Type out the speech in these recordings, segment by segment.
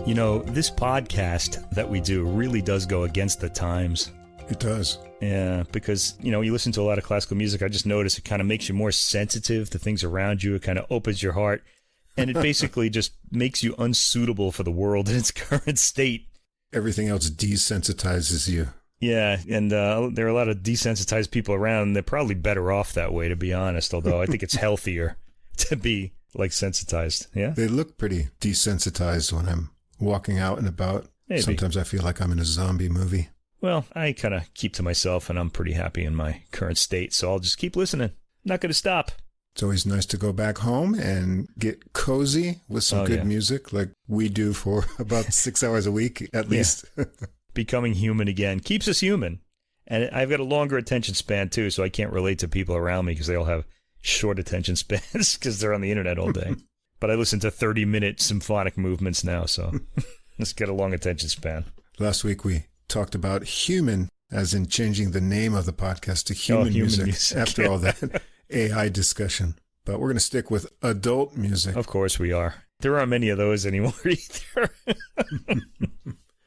You know, this podcast that we do really does go against the times. It does. Yeah, because, you know, you listen to a lot of classical music, I just notice it kind of makes you more sensitive to things around you. It kind of opens your heart. And it basically just makes you unsuitable for the world in its current state. Everything else desensitizes you. Yeah, and there are a lot of desensitized people around, and they're probably better off that way, to be honest, although I think it's healthier to be, like, sensitized. Yeah? They look pretty desensitized when I'm walking out and about. Maybe. Sometimes I feel like I'm in a zombie movie. Well, I kind of keep to myself, and I'm pretty happy in my current state, so I'll just keep listening. Not going to stop. It's always nice to go back home and get cozy with some good music like we do for about 6 hours a week, at least. Becoming human again. Keeps us human. And I've got a longer attention span, too, so I can't relate to people around me because they all have short attention spans because they're on the internet all day. But I listen to 30-minute symphonic movements now, so let's get a long attention span. Last week we talked about human, as in changing the name of the podcast to human music after all that AI discussion. But we're going to stick with adult music. Of course we are. There aren't many of those anymore either.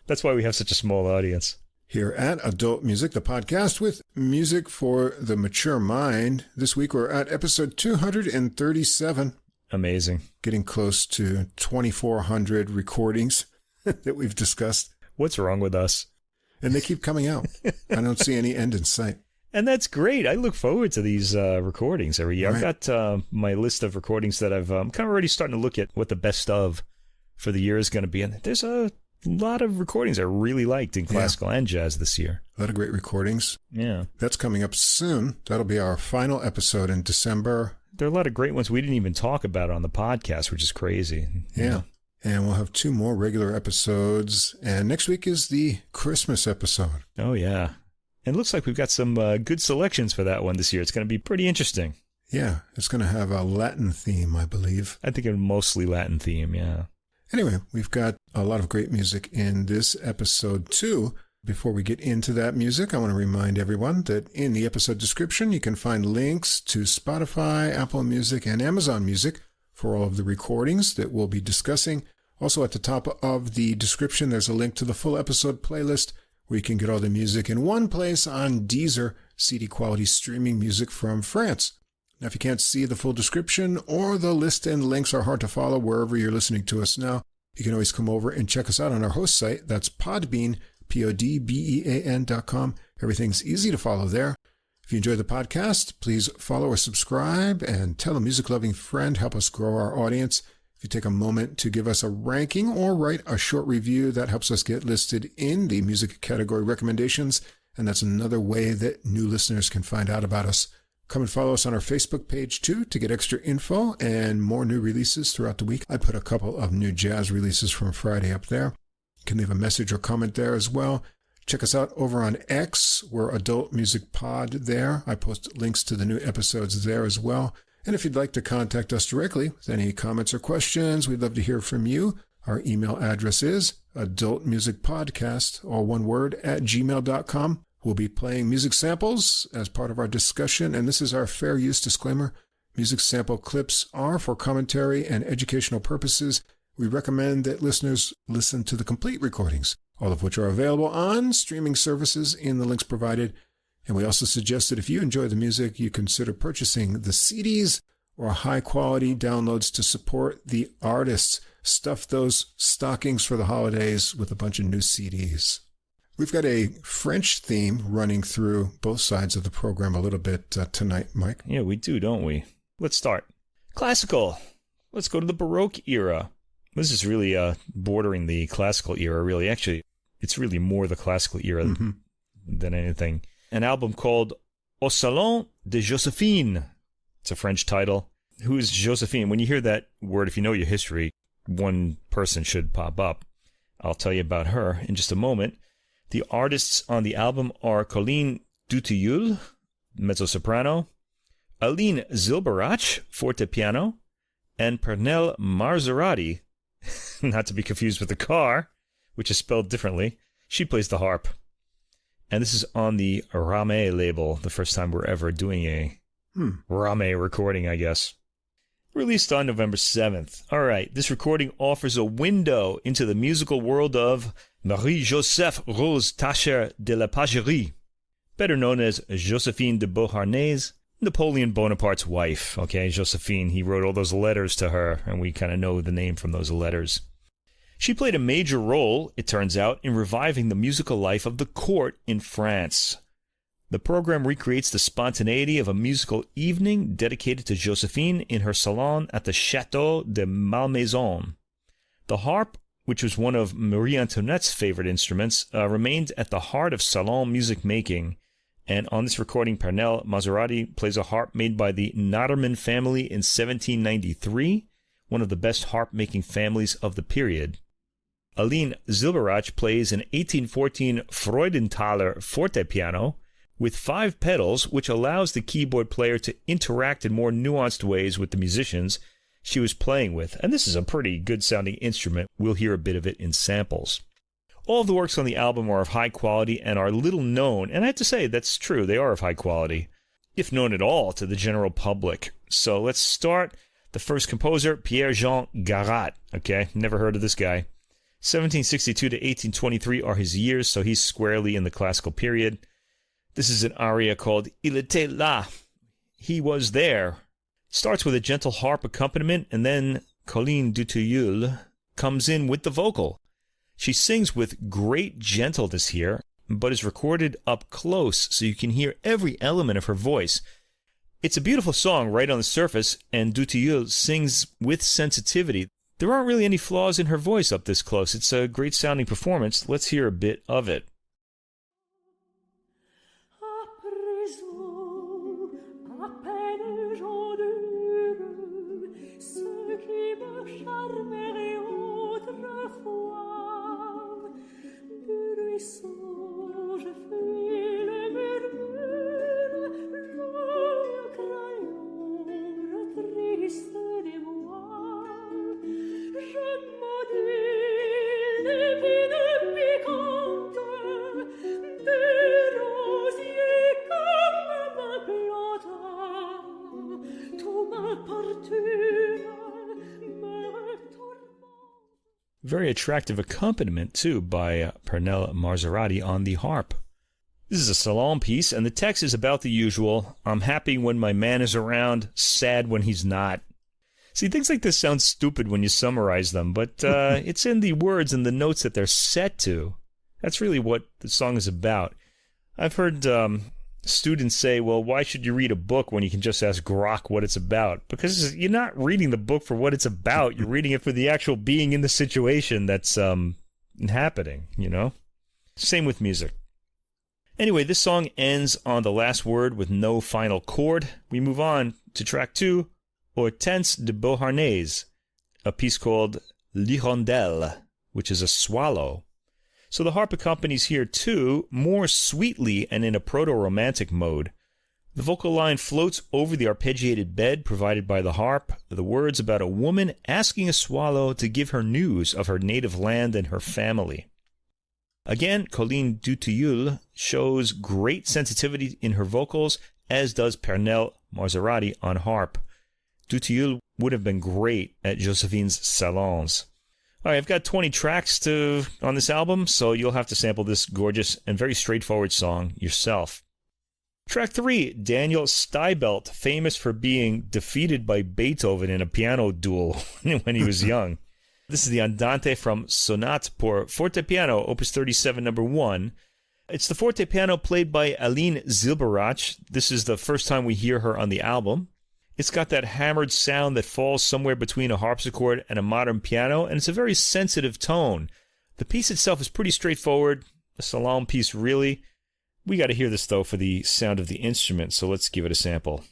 That's why we have such a small audience. Here at Adult Music, the podcast with music for the mature mind. This week we're at episode 237. Amazing. Getting close to 2,400 recordings that we've discussed. What's wrong with us? And they keep coming out. I don't see any end in sight. And that's great. I look forward to these recordings every year. Right. I've got my list of recordings that I've kind of already starting to look at what the best of for the year is going to be. And there's a lot of recordings I really liked in classical and jazz this year. A lot of great recordings. Yeah. That's coming up soon. That'll be our final episode in December. There are a lot of great ones we didn't even talk about on the podcast, which is crazy. Yeah. And we'll have 2 more regular episodes. And next week is the Christmas episode. Oh, yeah. And it looks like we've got some good selections for that one this year. It's going to be pretty interesting. Yeah. It's going to have a Latin theme, I believe. I think a mostly Latin theme, yeah. Anyway, we've got a lot of great music in this episode, too. Before we get into that music, I want to remind everyone that in the episode description, you can find links to Spotify, Apple Music, and Amazon Music for all of the recordings that we'll be discussing. Also, at the top of the description, there's a link to the full episode playlist where you can get all the music in one place on Deezer, CD quality streaming music from France. Now, if you can't see the full description or the list and links are hard to follow wherever you're listening to us now, you can always come over and check us out on our host site. That's Podbean, podbean.com. Everything's easy to follow there. If you enjoy the podcast, please follow or subscribe and tell a music-loving friend. Help us grow our audience. If you take a moment to give us a ranking or write a short review, that helps us get listed in the music category recommendations, and that's another way that new listeners can find out about us. Come and follow us on our Facebook page, too, to get extra info and more new releases throughout the week. I put a couple of new jazz releases from Friday up there. You can leave a message or comment there as well. Check us out over on X. We're Adult Music Pod there. I post links to the new episodes there as well. And if you'd like to contact us directly with any comments or questions, we'd love to hear from you. Our email address is adultmusicpodcast, all one word, @gmail.com. We'll be playing music samples as part of our discussion, and this is our fair use disclaimer. Music sample clips are for commentary and educational purposes. We recommend that listeners listen to the complete recordings, all of which are available on streaming services in the links provided. And we also suggest that if you enjoy the music, you consider purchasing the CDs or high-quality downloads to support the artists. Stuff those stockings for the holidays with a bunch of new CDs. We've got a French theme running through both sides of the program a little bit tonight, Mike. Yeah, we do, don't we? Let's start. Classical. Let's go to the Baroque era. This is really bordering the classical era, really. Actually, it's really more the classical era than anything. An album called Au Salon de Joséphine. It's a French title. Who is Joséphine? When you hear that word, if you know your history, one person should pop up. I'll tell you about her in just a moment. The artists on the album are Coline Dutilleul, mezzo-soprano, Aline Zylberajch, forte piano, and Pernelle Marzorati, not to be confused with the car, which is spelled differently. She plays the harp. And this is on the Ramée label, the first time we're ever doing a Ramée recording, I guess. Released on November 7th. All right, this recording offers a window into the musical world of Marie-Joseph Rose Tacher de la Pagerie, better known as Joséphine de Beauharnais, Napoleon Bonaparte's wife. Okay, Joséphine, he wrote all those letters to her, and we kind of know the name from those letters. She played a major role, it turns out, in reviving the musical life of the court in France. The program recreates the spontaneity of a musical evening dedicated to Joséphine in her salon at the Château de Malmaison. The harp, which was one of Marie Antoinette's favorite instruments, remained at the heart of Salon music making. And on this recording, Pernelle Marzorati plays a harp made by the Naderman family in 1793, one of the best harp-making families of the period. Aline Zylberajch plays an 1814 Freudenthaler forte piano with 5 pedals, which allows the keyboard player to interact in more nuanced ways with the musicians she was playing with. And this is a pretty good-sounding instrument. We'll hear a bit of it in samples. All of the works on the album are of high quality and are little known, and I have to say, that's true, they are of high quality, if known at all to the general public. So let's start. The first composer, Pierre-Jean Garat. Okay, never heard of this guy. 1762 to 1823 are his years, so he's squarely in the classical period. This is an aria called Il était là. He was there. Starts with a gentle harp accompaniment, and then Coline Dutilleul comes in with the vocal. She sings with great gentleness here, but is recorded up close so you can hear every element of her voice. It's a beautiful song right on the surface, and Dutilleul sings with sensitivity. There aren't really any flaws in her voice up this close. It's a great sounding performance. Let's hear a bit of it. Very attractive accompaniment, too, by Pernelle Marzorati on the harp. This is a Salon piece, and the text is about the usual. I'm happy when my man is around, sad when he's not. See, things like this sound stupid when you summarize them, but it's in the words and the notes that they're set to. That's really what the song is about. I've heard students say, well, why should you read a book when you can just ask Grok what it's about? Because you're not reading the book for what it's about. You're reading it for the actual being in the situation that's happening, you know? Same with music. Anyway, this song ends on the last word with no final chord. We move on to track 2, Hortense de Beauharnais, a piece called L'Hirondelle, which is a swallow. So the harp accompanies here too, more sweetly and in a proto-romantic mode. The vocal line floats over the arpeggiated bed provided by the harp, the words about a woman asking a swallow to give her news of her native land and her family. Again, Coline Dutilleul shows great sensitivity in her vocals, as does Pernelle Marzorati on harp. Dutilleul would have been great at Joséphine's salons. All right, I've got 20 tracks on this album, so you'll have to sample this gorgeous and very straightforward song yourself. Track 3, Daniel Steibelt, famous for being defeated by Beethoven in a piano duel when he was young. This is the Andante from Sonate pour forte piano, Opus 37, number 1. It's the forte piano played by Aline Zylberajch. This is the first time we hear her on the album. It's got that hammered sound that falls somewhere between a harpsichord and a modern piano, and it's a very sensitive tone. The piece itself is pretty straightforward, a Salon piece really. We got to hear this, though, for the sound of the instrument, so let's give it a sample.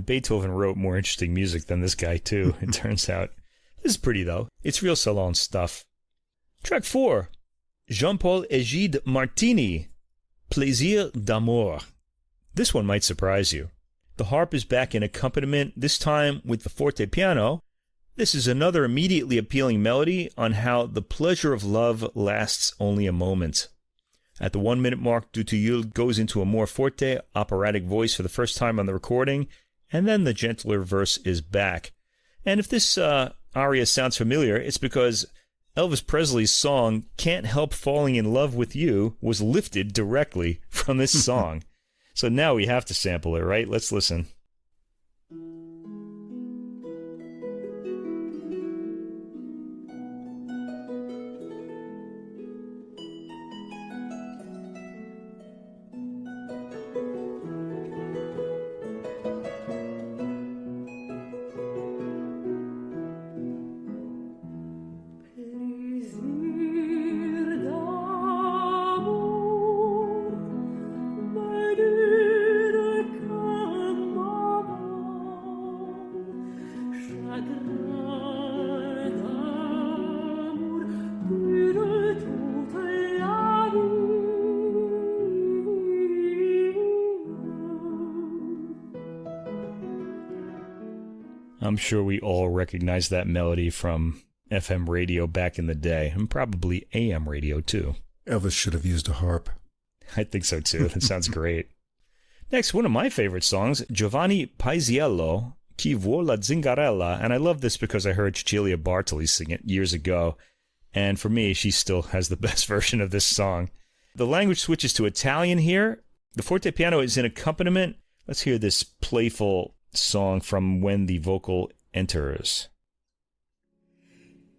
Beethoven wrote more interesting music than this guy, too, it turns out. This is pretty, though. It's real Salon stuff. Track 4. Jean-Paul Egide Martini, Plaisir d'amour. This one might surprise you. The harp is back in accompaniment, this time with the forte piano. This is another immediately appealing melody on how the pleasure of love lasts only a moment. At the 1-minute mark, Dutilleul goes into a more forte, operatic voice for the first time on the recording, and then the gentler verse is back. And if this aria sounds familiar, it's because Elvis Presley's song Can't Help Falling in Love with You was lifted directly from this song. So now we have to sample it, right? Let's listen. I'm sure we all recognize that melody from FM radio back in the day, and probably AM radio too. Elvis should have used a harp. I think so too. That sounds great. Next, one of my favorite songs, Giovanni Paisiello, Chi vuol la zingarella, and I love this because I heard Cecilia Bartoli sing it years ago, and for me, she still has the best version of this song. The language switches to Italian here. The forte piano is in accompaniment. Let's hear this playful song from when the vocal enters.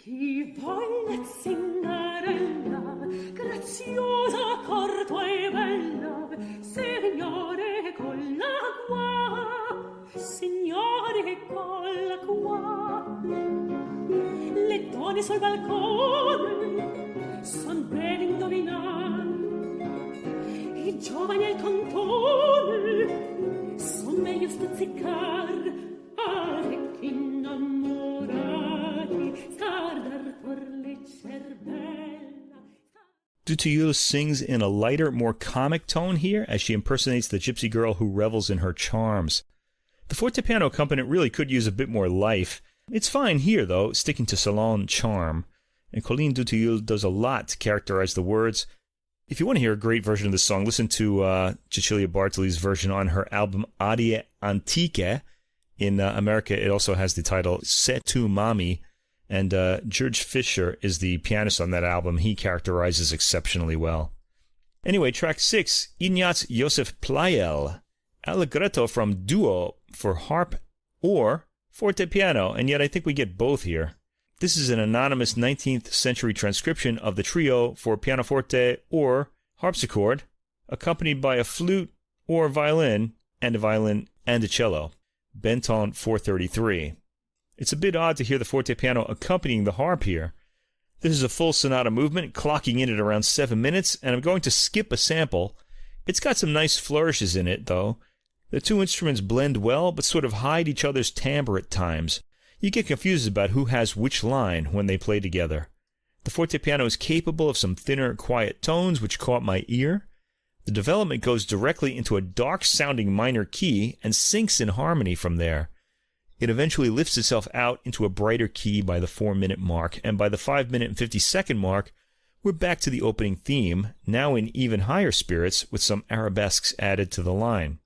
Chi volle zingarella, graziosa, corto e bella, signore con l'acqua, signore con l'acqua. Le donne sul balcone son ben indovinate, i giovani al cantone son meglio stuzzicar, orecchi innamorati, scardar por le cervella. Dutilleul sings in a lighter, more comic tone here as she impersonates the gypsy girl who revels in her charms. The forte piano accompaniment really could use a bit more life. It's fine here, though, sticking to Salon charm. And Coline Dutilleul does a lot to characterize the words. If you want to hear a great version of this song, listen to Cecilia Bartoli's version on her album Arie Antiche. In America, it also has the title Se tu mami, and George Fisher is the pianist on that album. He characterizes exceptionally well. Anyway, track 6, Ignác Josef Pleyel, Allegretto from Duo for harp or forte piano, and yet I think we get both here. This is an anonymous 19th century transcription of the trio for pianoforte or harpsichord, accompanied by a flute or violin and a cello. Benton 433. It's a bit odd to hear the forte piano accompanying the harp here. This is a full sonata movement, clocking in at around 7 minutes, and I'm going to skip a sample. It's got some nice flourishes in it, though. The two instruments blend well, but sort of hide each other's timbre at times. You get confused about who has which line when they play together. The forte piano is capable of some thinner, quiet tones, which caught my ear. The development goes directly into a dark-sounding minor key and sinks in harmony from there. It eventually lifts itself out into a brighter key by the 4-minute mark, and by the 5-minute and 50-second mark, we're back to the opening theme, now in even higher spirits with some arabesques added to the line.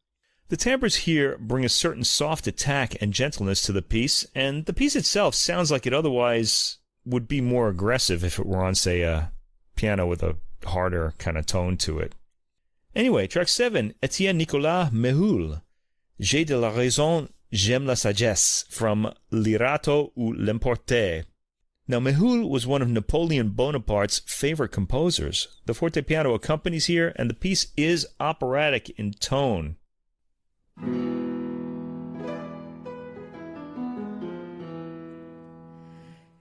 The timbres here bring a certain soft attack and gentleness to the piece, and the piece itself sounds like it otherwise would be more aggressive if it were on, say, a piano with a harder kind of tone to it. Anyway, track 7, Étienne Nicolas Méhul, J'ai de la raison, j'aime la sagesse, from L'Irato ou l'Emporté. Now, Méhul was one of Napoleon Bonaparte's favorite composers. The forte piano accompanies here, and the piece is operatic in tone.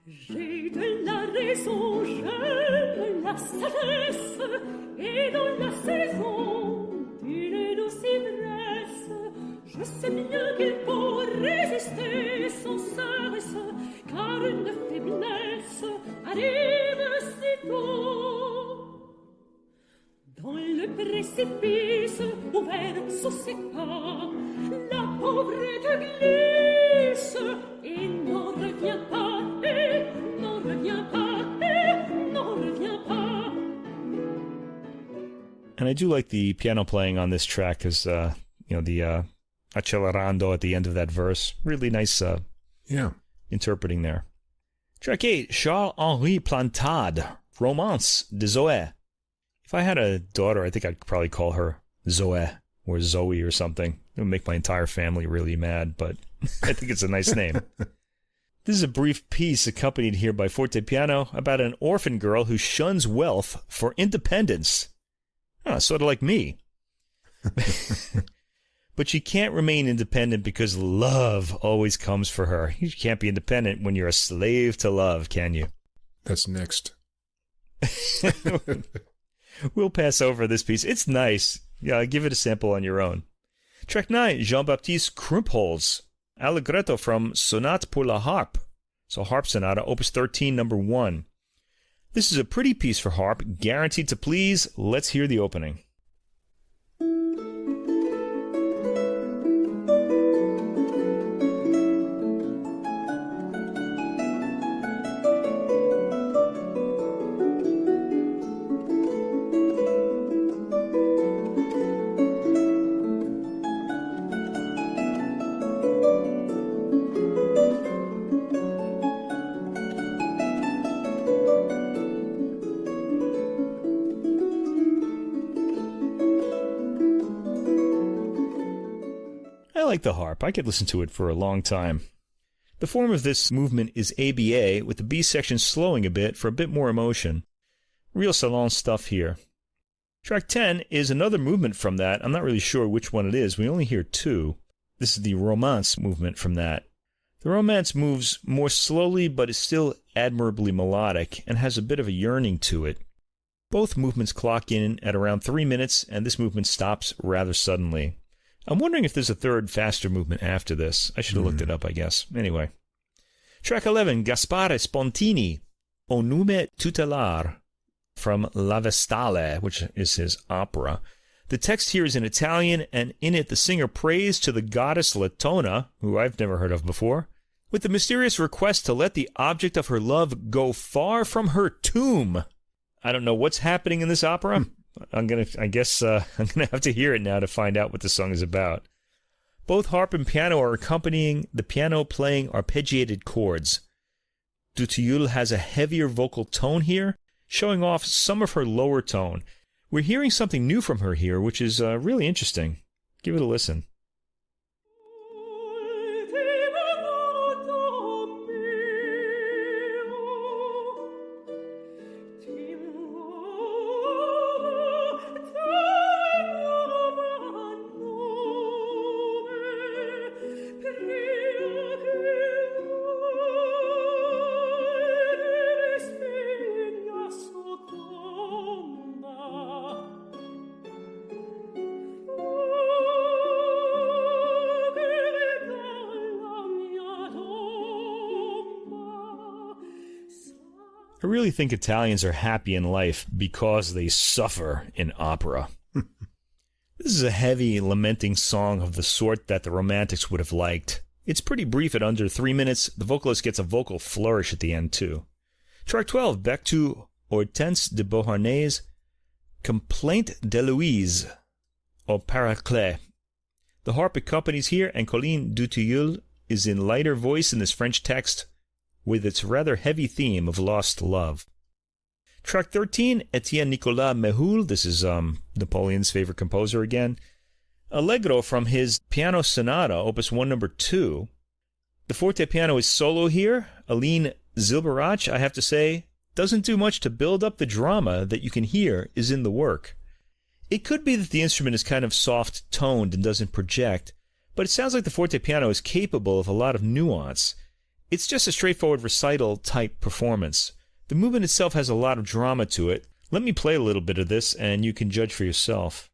J'ai de la raison, j'aime la sagesse, et dans la saison d'une douce ivresse, Je sais bien qu'il faut résister sans cesse, car une faiblesse arrive sitôt. Dans le précipice ouvert sous ses pas, la pauvrette glisse et n'en revient pas, et n'en revient pas, et n'en revient pas. And I do like the piano playing on this track because, the accelerando at the end of that verse. Really nice interpreting there. Track 8, Charles-Henri Plantade, Romance de Zoé. If I had a daughter, I think I'd probably call her Zoé or Zoe or something. It would make my entire family really mad, but I think it's a nice name. This is a brief piece accompanied here by forte piano about an orphan girl who shuns wealth for independence. Sort of like me. But she can't remain independent because love always comes for her. You can't be independent when you're a slave to love, can you? That's next. We'll pass over this piece. It's nice. Yeah, give it a sample on your own. Track 9, Jean-Baptiste Krumpholz, Allegretto from Sonate pour la harpe. So Harp Sonata, Opus 13, number 1. This is a pretty piece for harp, guaranteed to please. Let's hear the opening. I like the harp. I could listen to it for a long time. The form of this movement is A.MA, with the B section slowing a bit for a bit more emotion. Real Salon stuff here. Track 10 is another movement from that. I'm not really sure which one it is. We only hear 2. This is the Romance movement from that. The Romance moves more slowly, but is still admirably melodic and has a bit of a yearning to it. Both movements clock in at around 3 minutes, and this movement stops rather suddenly. I'm wondering if there's a third, faster movement after this. I should have looked it up, I guess. Anyway. Track 11, Gaspare Spontini, O Nume Tutelar, from La Vestale, which is his opera. The text here is in Italian, and in it the singer prays to the goddess Latona, who I've never heard of before, with the mysterious request to let the object of her love go far from her tomb. I don't know what's happening in this opera. I'm gonna have to hear it now to find out what the song is about. Both harp and piano are accompanying the piano playing arpeggiated chords. Dutilleul has a heavier vocal tone here, showing off some of her lower tone. We're hearing something new from her here, which is really interesting. Give it a listen. I really think Italians are happy in life because they suffer in opera. This is a heavy, lamenting song of the sort that the Romantics would have liked. It's pretty brief at under 3 minutes. The vocalist gets a vocal flourish at the end, too. Track 12, back to Hortense de Beauharnais, Complainte de Louise, au Paraclet. The harp accompanies here, and Coline Dutilleul is in lighter voice in this French text, with its rather heavy theme of lost love. Track 13, Etienne Nicolas Méhul. This is Napoleon's favorite composer again. Allegro from his Piano Sonata, Opus 1, number 2. The forte piano is solo here. Aline Zylberajch, I have to say, doesn't do much to build up the drama that you can hear is in the work. It could be that the instrument is kind of soft-toned and doesn't project, but it sounds like the forte piano is capable of a lot of nuance. It's just a straightforward recital-type performance. The movement itself has a lot of drama to it. Let me play a little bit of this, and you can judge for yourself.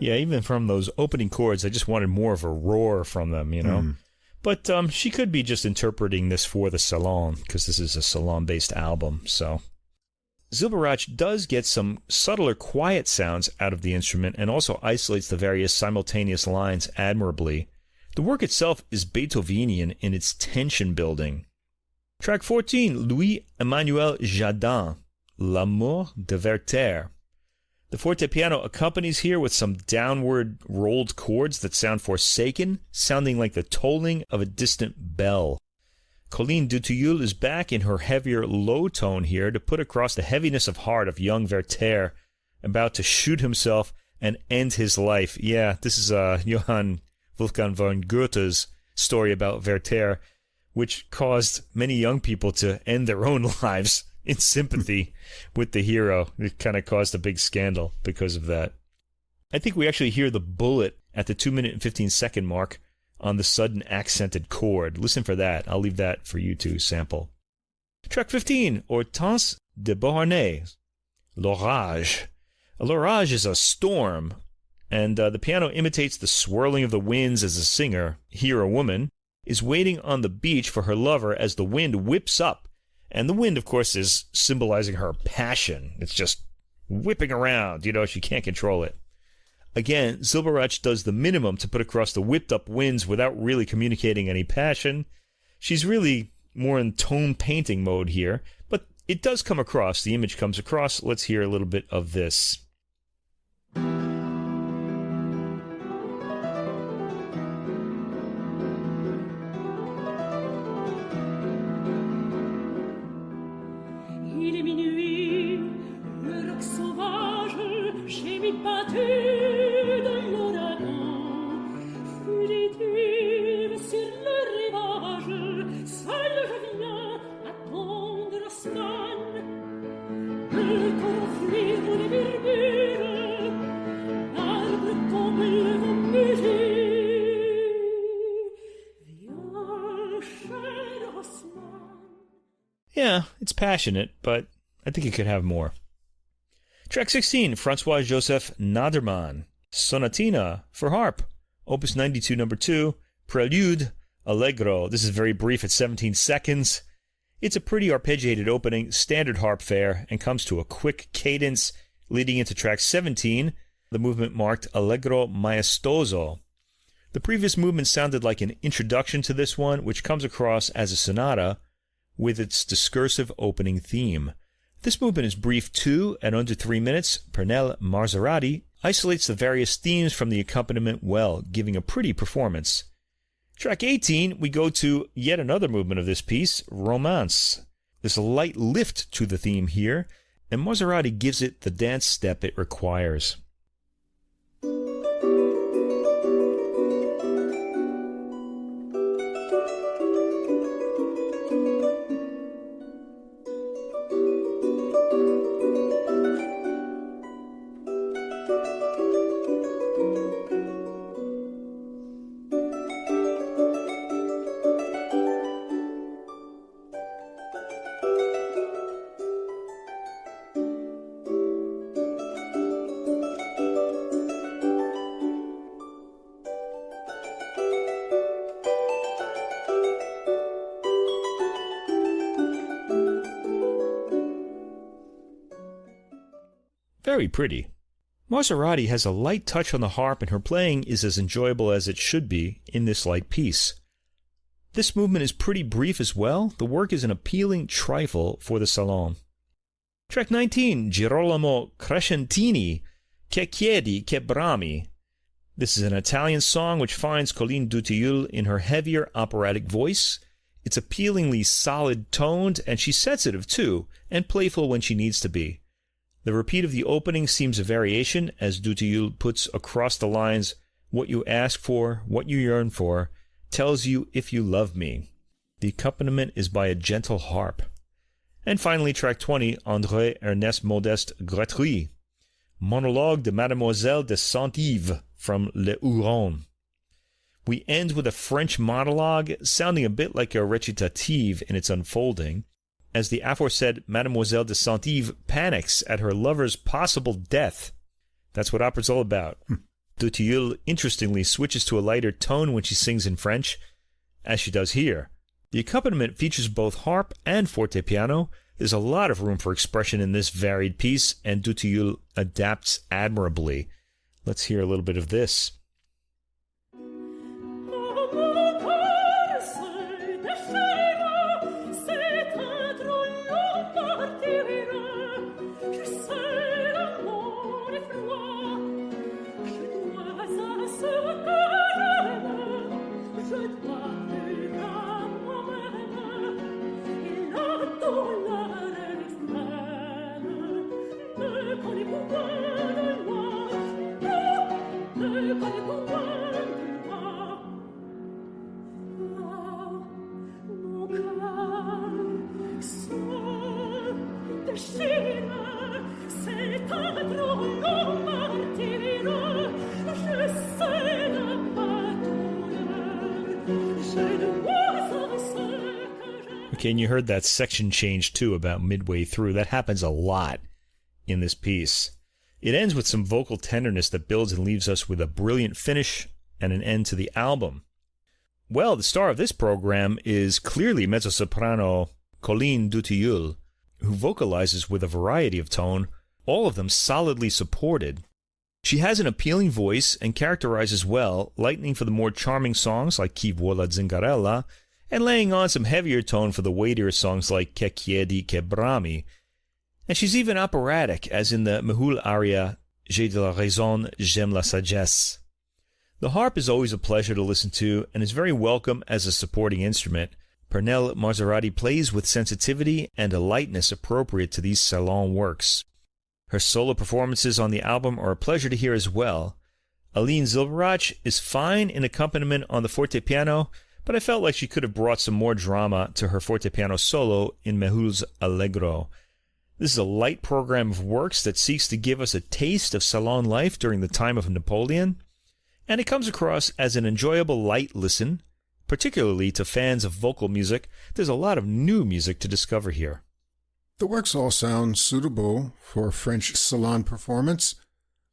Yeah, even from those opening chords, I just wanted more of a roar from them, you know. But she could be just interpreting this for the Salon, because this is a Salon-based album, so. Zylberajch does get some subtler quiet sounds out of the instrument and also isolates the various simultaneous lines admirably. The work itself is Beethovenian in its tension building. Track 14, Louis-Emmanuel Jardin, L'amour de Werther. The forte piano accompanies here with some downward rolled chords that sound forsaken, sounding like the tolling of a distant bell. Coline Dutilleul is back in her heavier low tone here to put across the heaviness of heart of young Werther, about to shoot himself and end his life. Yeah, this is Johan Wolfgang von Goethe's story about Werther, which caused many young people to end their own lives in sympathy with the hero. It kind of caused a big scandal because of that. I think we actually hear the bullet at the 2-minute and 15-second mark on the sudden accented chord. Listen for that. I'll leave that for you to sample. Track 15, Hortense de Beauharnais, L'Orage. L'Orage is a storm, and the piano imitates the swirling of the winds as the singer, here a woman, is waiting on the beach for her lover as the wind whips up. And the wind, of course, is symbolizing her passion. It's just whipping around, you know, she can't control it. Again, Zylberajch does the minimum to put across the whipped-up winds without really communicating any passion. She's really more in tone painting mode here, but it does come across. The image comes across. Let's hear a little bit of this. Yeah, it's passionate, but I think it could have more. Track 16, Francois-Joseph Nadermann, Sonatina for harp, Opus 92, number 2, Prelude, Allegro. This is very brief at 17 seconds. It's a pretty arpeggiated opening, standard harp fare, and comes to a quick cadence leading into track 17, the movement marked Allegro Maestoso. The previous movement sounded like an introduction to this one, which comes across as a sonata with its discursive opening theme. This movement is brief too, at under 3 minutes. Pernelle Marzorati isolates the various themes from the accompaniment well, giving a pretty performance. Track 18, we go to yet another movement of this piece, Romance. There's a light lift to the theme here, and Marzorati gives it the dance step it requires. Very pretty. Marzorati has a light touch on the harp, and her playing is as enjoyable as it should be in this light piece. This movement is pretty brief as well. The work is an appealing trifle for the Salon. Track 19, Girolamo Crescentini, Che chiedi che brami. This is an Italian song which finds Coline Dutilleul in her heavier operatic voice. It's appealingly solid-toned, and she's sensitive too, and playful when she needs to be. The repeat of the opening seems a variation, as Dutilleul puts across the lines, "What you ask for, what you yearn for, tells you if you love me." The accompaniment is by a gentle harp. And finally, track 20, André Ernest Modeste Grétry, Monologue de Mademoiselle de Saint-Yves from Le Huron. We end with a French monologue, sounding a bit like a recitative in its unfolding, as the aforesaid Mademoiselle de Saint-Yves panics at her lover's possible death. That's what opera's all about. Dutilleul, interestingly, switches to a lighter tone when she sings in French, as she does here. The accompaniment features both harp and fortepiano. There's a lot of room for expression in this varied piece, and Dutilleul adapts admirably. Let's hear a little bit of this. Okay, and you heard that section change too about midway through. That happens a lot in this piece. It ends with some vocal tenderness that builds and leaves us with a brilliant finish and an end to the album. Well, the star of this program is clearly mezzo-soprano Coline Dutilleul, who vocalizes with a variety of tone, all of them solidly supported. She has an appealing voice and characterizes well, lightening for the more charming songs like Chi vuol la zingarella, and laying on some heavier tone for the weightier songs like Che chiedi che brami. And she's even operatic, as in the Mehul aria J'ai de la raison, j'aime la sagesse. The harp is always a pleasure to listen to and is very welcome as a supporting instrument. Pernelle Marzorati plays with sensitivity and a lightness appropriate to these Salon works. Her solo performances on the album are a pleasure to hear as well. Aline Zylberajch is fine in accompaniment on the fortepiano, but I felt like she could have brought some more drama to her fortepiano solo in Mehul's Allegro. This is a light program of works that seeks to give us a taste of Salon life during the time of Napoleon, and it comes across as an enjoyable light listen, particularly to fans of vocal music. There's a lot of new music to discover here. The works all sound suitable for a French Salon performance.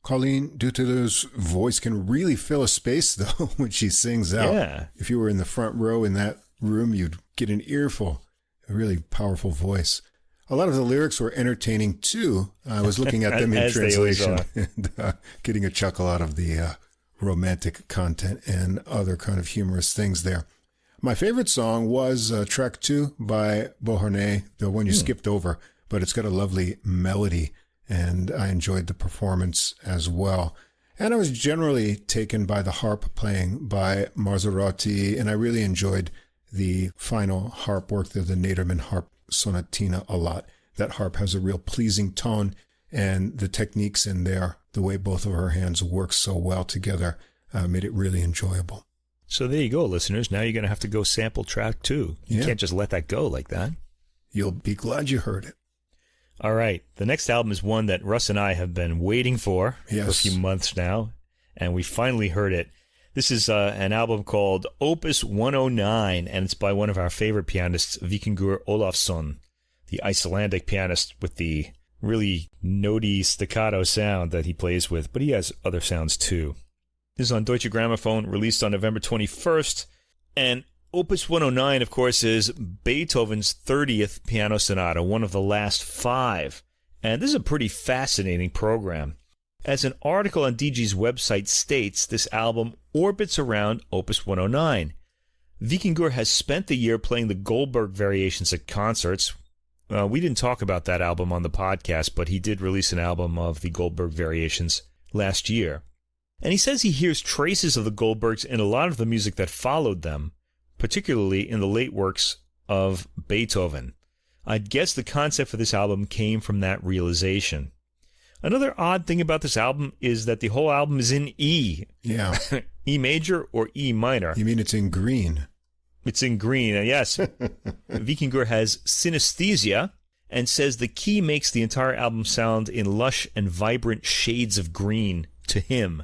Coline Dutilleul's voice can really fill a space, though, when she sings out. Yeah. If you were in the front row in that room, you'd get an earful. A really powerful voice. A lot of the lyrics were entertaining, too. I was looking at them in translation and getting a chuckle out of the romantic content and other kind of humorous things there. My favorite song was track 2 by Beauharnais, the one you skipped over, but it's got a lovely melody, and I enjoyed the performance as well. And I was generally taken by the harp playing by Marzorati, and I really enjoyed the final harp work, the Nederman harp sonatina, a lot. That harp has a real pleasing tone, and the techniques in there, the way both of her hands work so well together, made it really enjoyable. So there you go, listeners. Now you're going to have to go sample track 2. You can't just let that go like that. You'll be glad you heard it. All right. The next album is one that Russ and I have been waiting for a few months now, and we finally heard it. This is an album called Opus 109, and it's by one of our favorite pianists, Vikingur Ólafsson, the Icelandic pianist with the really notey staccato sound that he plays with, but he has other sounds too. This is on Deutsche Grammophon, released on November 21st, and Opus 109, of course, is Beethoven's 30th piano sonata, one of the last 5, and this is a pretty fascinating program. As an article on DG's website states, this album orbits around Opus 109. Vikingur has spent the year playing the Goldberg variations at concerts. We didn't talk about that album on the podcast, but he did release an album of the Goldberg variations last year. And he says he hears traces of the Goldbergs in a lot of the music that followed them, particularly in the late works of Beethoven. I'd guess the concept for this album came from that realization. Another odd thing about this album is that the whole album is in E. Yeah. E major or E minor. You mean it's in green? It's in green, yes. Vikingur has synesthesia and says the key makes the entire album sound in lush and vibrant shades of green to him.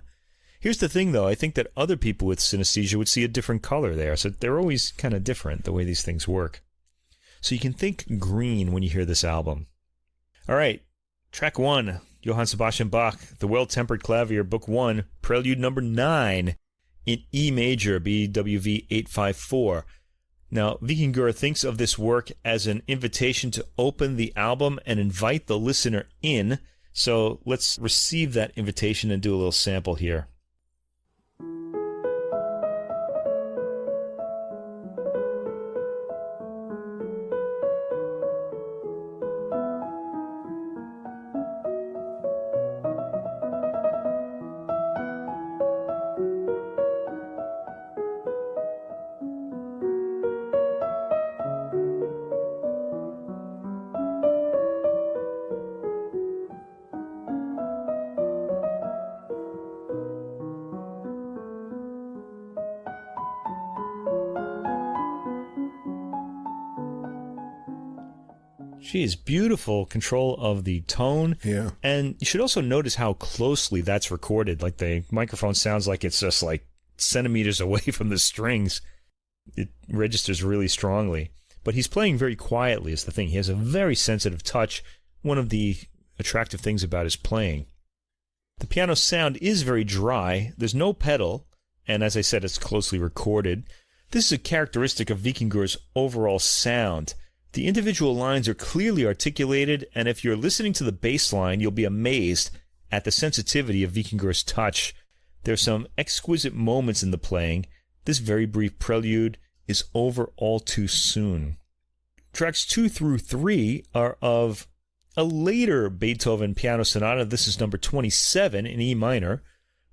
Here's the thing, though. I think that other people with synesthesia would see a different color there. So they're always kind of different, the way these things work. So you can think green when you hear this album. All right. Track 1, Johann Sebastian Bach, The Well-Tempered Clavier, Book 1, Prelude number 9, in E major, BWV 854. Now, Vikingur thinks of this work as an invitation to open the album and invite the listener in. So let's receive that invitation and do a little sample here. Geez, beautiful control of the tone. Yeah. And you should also notice how closely that's recorded. Like the microphone sounds like it's just like centimeters away from the strings. It registers really strongly. But he's playing very quietly is the thing. He has a very sensitive touch. One of the attractive things about his playing. The piano sound is very dry. There's no pedal. And as I said, it's closely recorded. This is a characteristic of Vikingur's overall sound. The individual lines are clearly articulated, and if you're listening to the bass line, you'll be amazed at the sensitivity of Vikingur's touch. There's some exquisite moments in the playing. This very brief prelude is over all too soon. Tracks 2 through 3 are of a later Beethoven piano sonata. This is number 27 in E minor,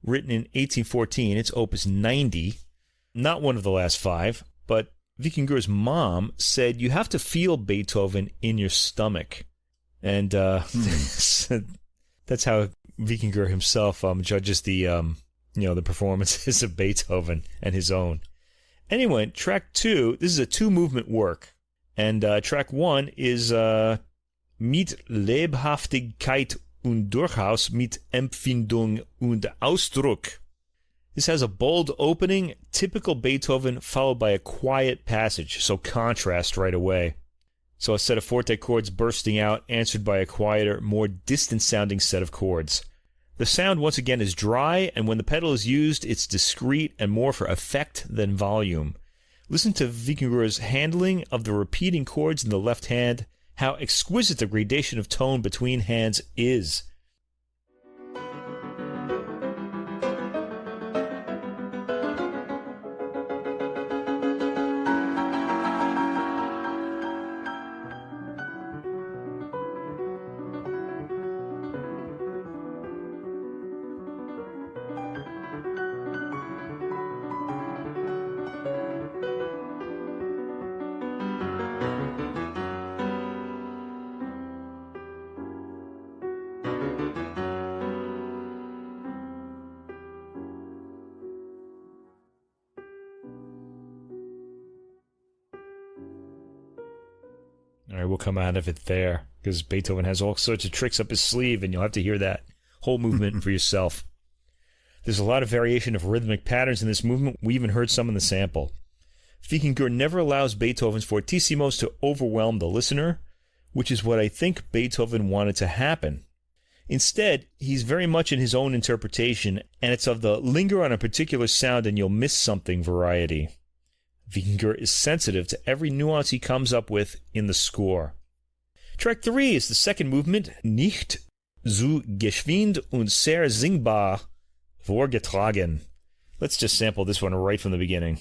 written in 1814. It's Opus 90. Not one of the last 5, but Vikingur's mom said you have to feel Beethoven in your stomach. And that's how Vikingur himself judges the the performances of Beethoven and his own. Anyway, track 2, this is a 2-movement work. And track 1 is mit Lebhaftigkeit und durchaus mit Empfindung und Ausdruck. This has a bold opening, typical Beethoven, followed by a quiet passage, so contrast right away. So a set of forte chords bursting out, answered by a quieter, more distant-sounding set of chords. The sound, once again, is dry, and when the pedal is used, it's discreet and more for effect than volume. Listen to Vikingur's handling of the repeating chords in the left hand, how exquisite the gradation of tone between hands is. All right, we'll come out of it there, because Beethoven has all sorts of tricks up his sleeve, and you'll have to hear that whole movement for yourself. There's a lot of variation of rhythmic patterns in this movement. We even heard some in the sample. Vikingur never allows Beethoven's fortissimos to overwhelm the listener, which is what I think Beethoven wanted to happen. Instead, he's very much in his own interpretation, and it's of the linger on a particular sound and you'll miss something variety. Vikingur is sensitive to every nuance he comes up with in the score. Track 3 is the second movement, Nicht zu geschwind und sehr singbar vorgetragen. Let's just sample this one right from the beginning.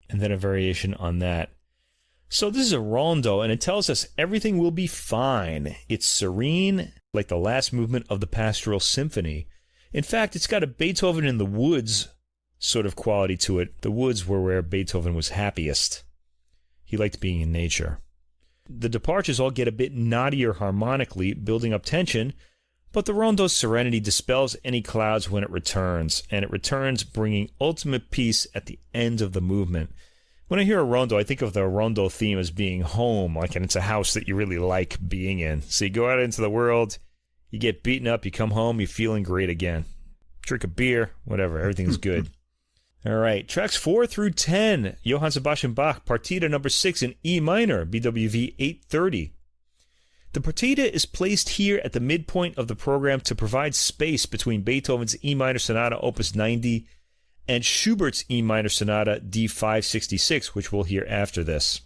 And then a variation on that. So this is a rondo, and it tells us everything will be fine. It's serene, like the last movement of the Pastoral Symphony. In fact, it's got a Beethoven in the woods sort of quality to it. The woods were where Beethoven was happiest. He liked being in nature. The departures all get a bit naughtier harmonically, building up tension, but the rondo's serenity dispels any clouds when it returns, and it returns bringing ultimate peace at the end of the movement. When I hear a rondo, I think of the rondo theme as being home, like, and it's a house that you really like being in. So you go out into the world, you get beaten up, you come home, you're feeling great again. Drink a beer, whatever, everything's good. All right, tracks 4 through 10. Johann Sebastian Bach, Partita number 6 in E minor, BWV 830. The partita is placed here at the midpoint of the program to provide space between Beethoven's E minor sonata opus 90 and Schubert's E minor sonata D566, which we'll hear after this.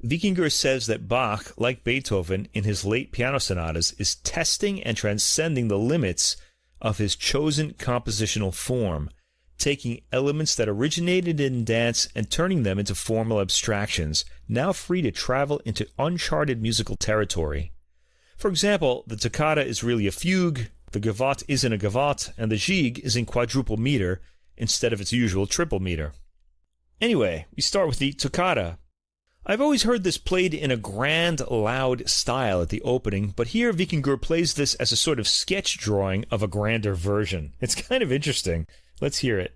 Vikingur says that Bach, like Beethoven in his late piano sonatas, is testing and transcending the limits of his chosen compositional form, taking elements that originated in dance and turning them into formal abstractions, now free to travel into uncharted musical territory. For example, the toccata is really a fugue, the gavotte isn't a gavotte, and the gigue is in quadruple meter instead of its usual triple meter. Anyway, we start with the toccata. I've always heard this played in a grand, loud style at the opening, but here Vikingur plays this as a sort of sketch drawing of a grander version. It's kind of interesting. Let's hear it.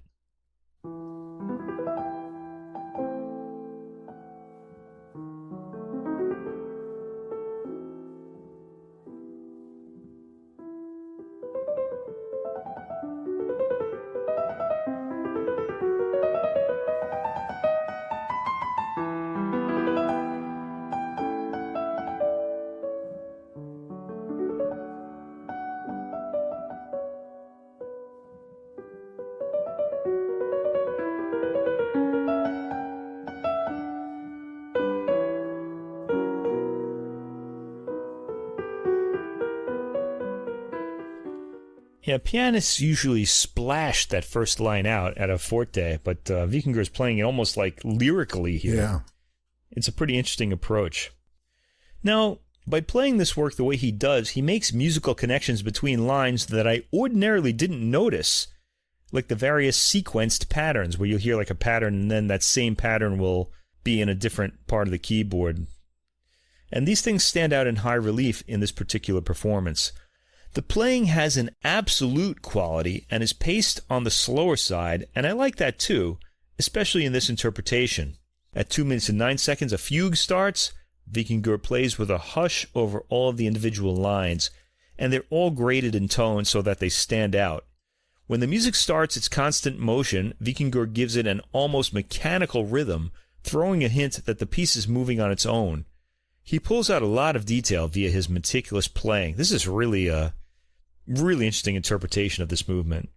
Yeah, pianists usually splash that first line out at a forte, but Vikingur is playing it almost like lyrically here. Yeah. It's a pretty interesting approach. Now, by playing this work the way he does, he makes musical connections between lines that I ordinarily didn't notice, like the various sequenced patterns, where you'll hear like a pattern and then that same pattern will be in a different part of the keyboard. And these things stand out in high relief in this particular performance. The playing has an absolute quality and is paced on the slower side, and I like that too, especially in this interpretation. At 2 minutes and 9 seconds, a fugue starts. Vikingur plays with a hush over all of the individual lines, and they're all graded in tone so that they stand out. When the music starts its constant motion, Vikingur gives it an almost mechanical rhythm, throwing a hint that the piece is moving on its own. He pulls out a lot of detail via his meticulous playing. This is really a really interesting interpretation of this movement.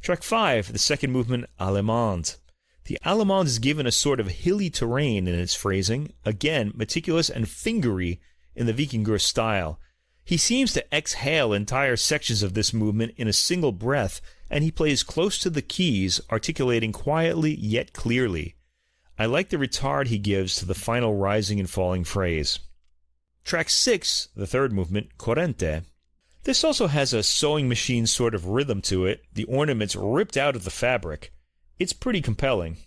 Track 5, the second movement, Allemande. The Allemande is given a sort of hilly terrain in its phrasing, again meticulous and fingery in the Vikingur style. He seems to exhale entire sections of this movement in a single breath, and he plays close to the keys, articulating quietly yet clearly. I like the retard he gives to the final rising and falling phrase. Track 6, the third movement, Corrente. This also has a sewing machine sort of rhythm to it, the ornaments ripped out of the fabric. It's pretty compelling.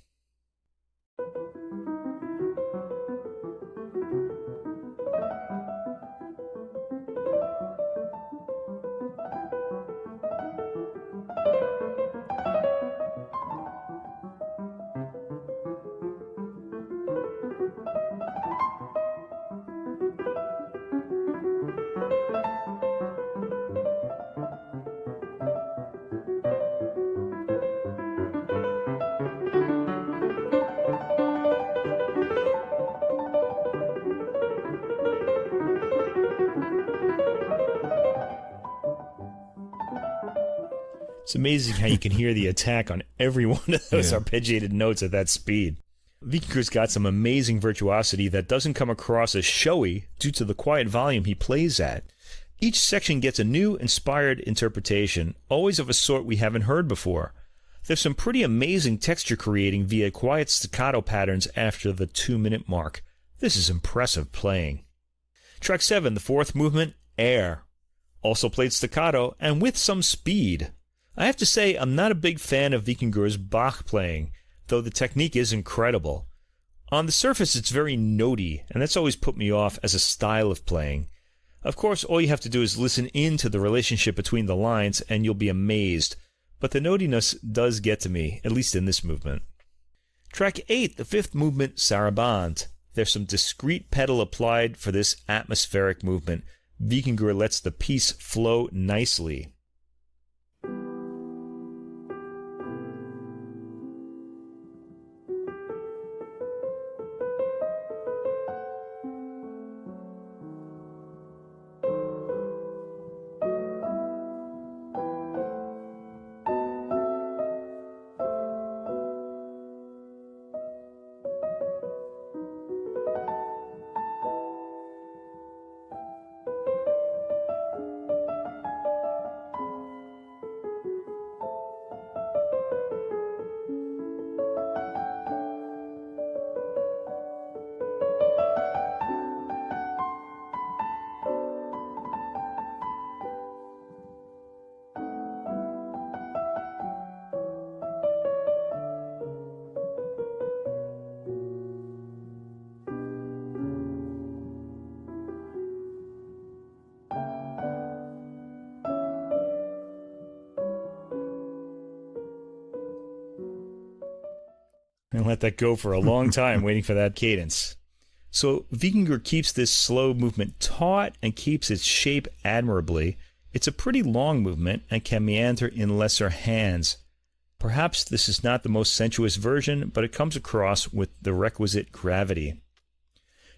It's amazing how you can hear the attack on every one of those arpeggiated notes at that speed. Vikingur's got some amazing virtuosity that doesn't come across as showy due to the quiet volume he plays at. Each section gets a new, inspired interpretation, always of a sort we haven't heard before. There's some pretty amazing texture creating via quiet staccato patterns after the 2-minute mark. This is impressive playing. Track 7, the fourth movement, Air. Also played staccato and with some speed. I have to say I'm not a big fan of Vikingur's Bach playing, though the technique is incredible. On the surface it's very notey, and that's always put me off as a style of playing. Of course, all you have to do is listen in to the relationship between the lines and you'll be amazed, but the notiness does get to me, at least in this movement. Track 8, the fifth movement, Saraband. There's some discrete pedal applied for this atmospheric movement. Vikingur lets the piece flow nicely. And let that go for a long time, waiting for that cadence. So Vikingur keeps this slow movement taut and keeps its shape admirably. It's a pretty long movement and can meander in lesser hands. Perhaps this is not the most sensuous version, but it comes across with the requisite gravity.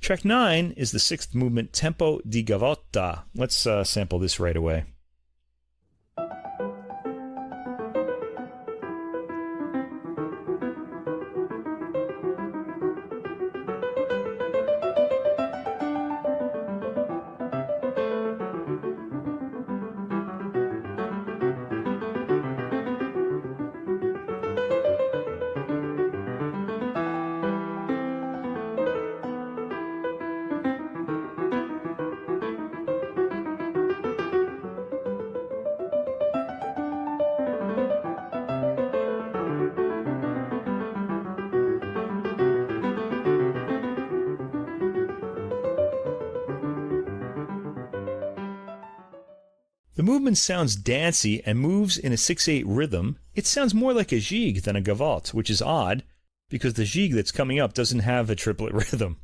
Track 9 is the sixth movement, Tempo di Gavotta. Let's sample this right away. The movement sounds dancey and moves in a 6/8 rhythm. It sounds more like a jig than a gavotte, which is odd, because the jig that's coming up doesn't have a triplet rhythm.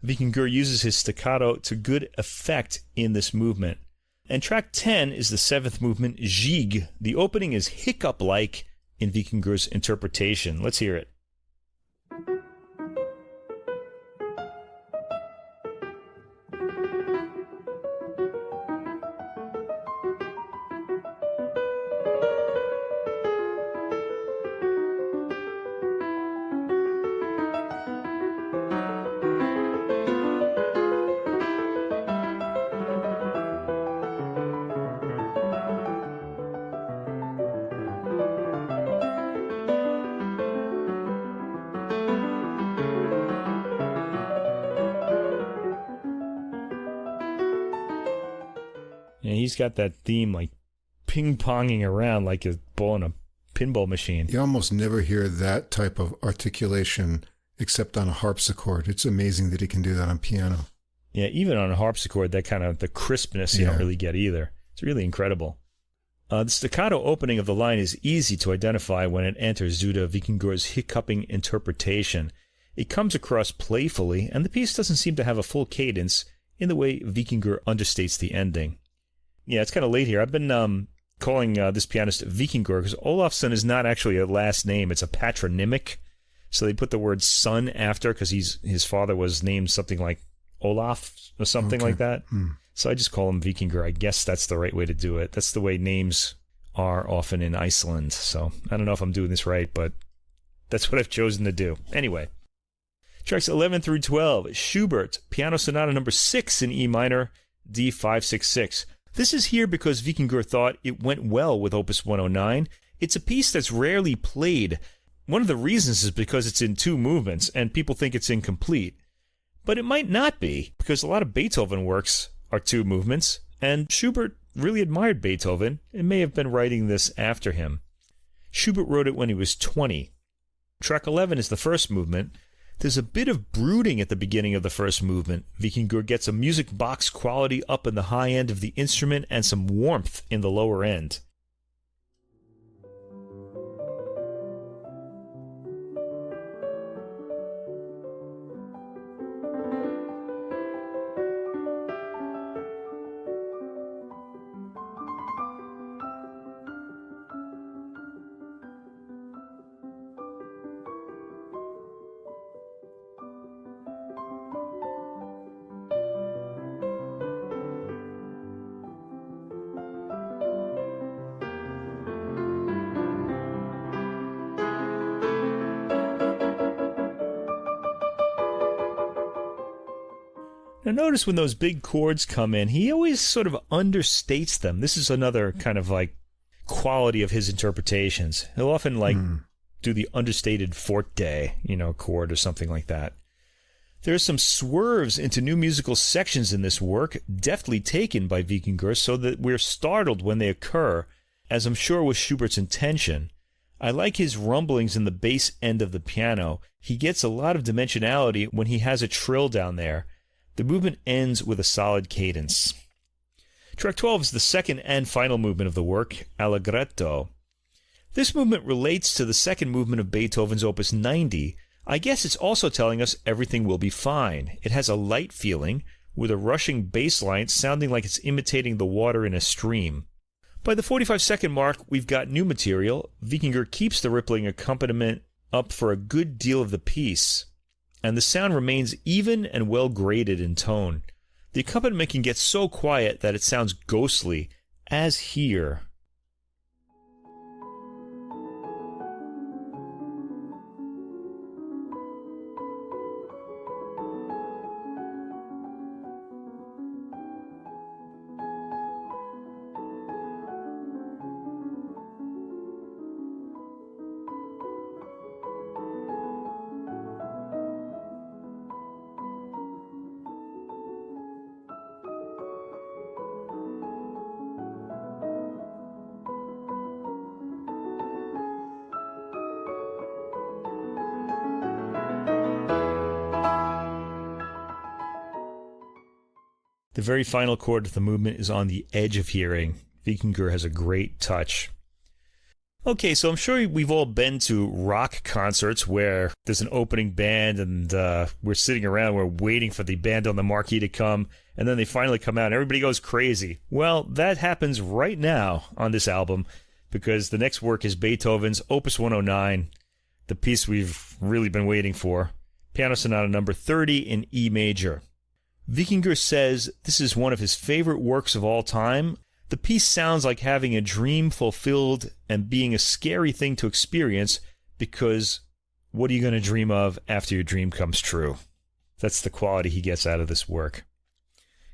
Vikingur uses his staccato to good effect in this movement. And track 10 is the seventh movement, jig. The opening is hiccup-like in Vikingur's interpretation. Let's hear it. And he's got that theme like ping-ponging around like a ball in a pinball machine. You almost never hear that type of articulation except on a harpsichord. It's amazing that he can do that on piano. Yeah, even on a harpsichord, that kind of the crispness you don't really get either. It's really incredible. The staccato opening of the line is easy to identify when it enters due to Vikingur's hiccuping interpretation. It comes across playfully, and the piece doesn't seem to have a full cadence in the way Vikingur understates the ending. Yeah, it's kind of late here. I've been calling this pianist Vikingur because Ólafsson is not actually a last name. It's a patronymic. So they put the word son after because his father was named something like Olaf or something like that. So I just call him Vikingur. I guess that's the right way to do it. That's the way names are often in Iceland. So I don't know if I'm doing this right, but that's what I've chosen to do. Anyway, tracks 11 through 12, Schubert, Piano Sonata number 6 in E minor, D566. This is here because Vikingur thought it went well with Opus 109. It's a piece that's rarely played. One of the reasons is because it's in 2 movements, and people think it's incomplete. But it might not be, because a lot of Beethoven works are 2 movements, and Schubert really admired Beethoven and may have been writing this after him. Schubert wrote it when he was 20. Track 11 is the first movement. There's a bit of brooding at the beginning of the first movement. Vikingur gets a music box quality up in the high end of the instrument and some warmth in the lower end. Now notice when those big chords come in, he always sort of understates them. This is another kind of like quality of his interpretations. He'll often do the understated forte, chord or something like that. There's some swerves into new musical sections in this work, deftly taken by Vikingur so that we're startled when they occur, as I'm sure was Schubert's intention. I like his rumblings in the bass end of the piano. He gets a lot of dimensionality when he has a trill down there. The movement ends with a solid cadence. Track 12 is the second and final movement of the work, Allegretto. This movement relates to the second movement of Beethoven's Opus 90. I guess it's also telling us everything will be fine. It has a light feeling, with a rushing bass line sounding like it's imitating the water in a stream. By the 45-second mark, we've got new material. Vikingur keeps the rippling accompaniment up for a good deal of the piece, and the sound remains even and well graded in tone. The accompaniment can get so quiet that it sounds ghostly, as here. The very final chord of the movement is on the edge of hearing. Vikingur has a great touch. Okay, so I'm sure we've all been to rock concerts where there's an opening band and we're sitting around, we're waiting for the band on the marquee to come, and then they finally come out and everybody goes crazy. Well, that happens right now on this album because the next work is Beethoven's Opus 109, the piece we've really been waiting for, Piano Sonata number 30 in E major. Vikingur says this is one of his favorite works of all time. The piece sounds like having a dream fulfilled and being a scary thing to experience because what are you going to dream of after your dream comes true? That's the quality he gets out of this work.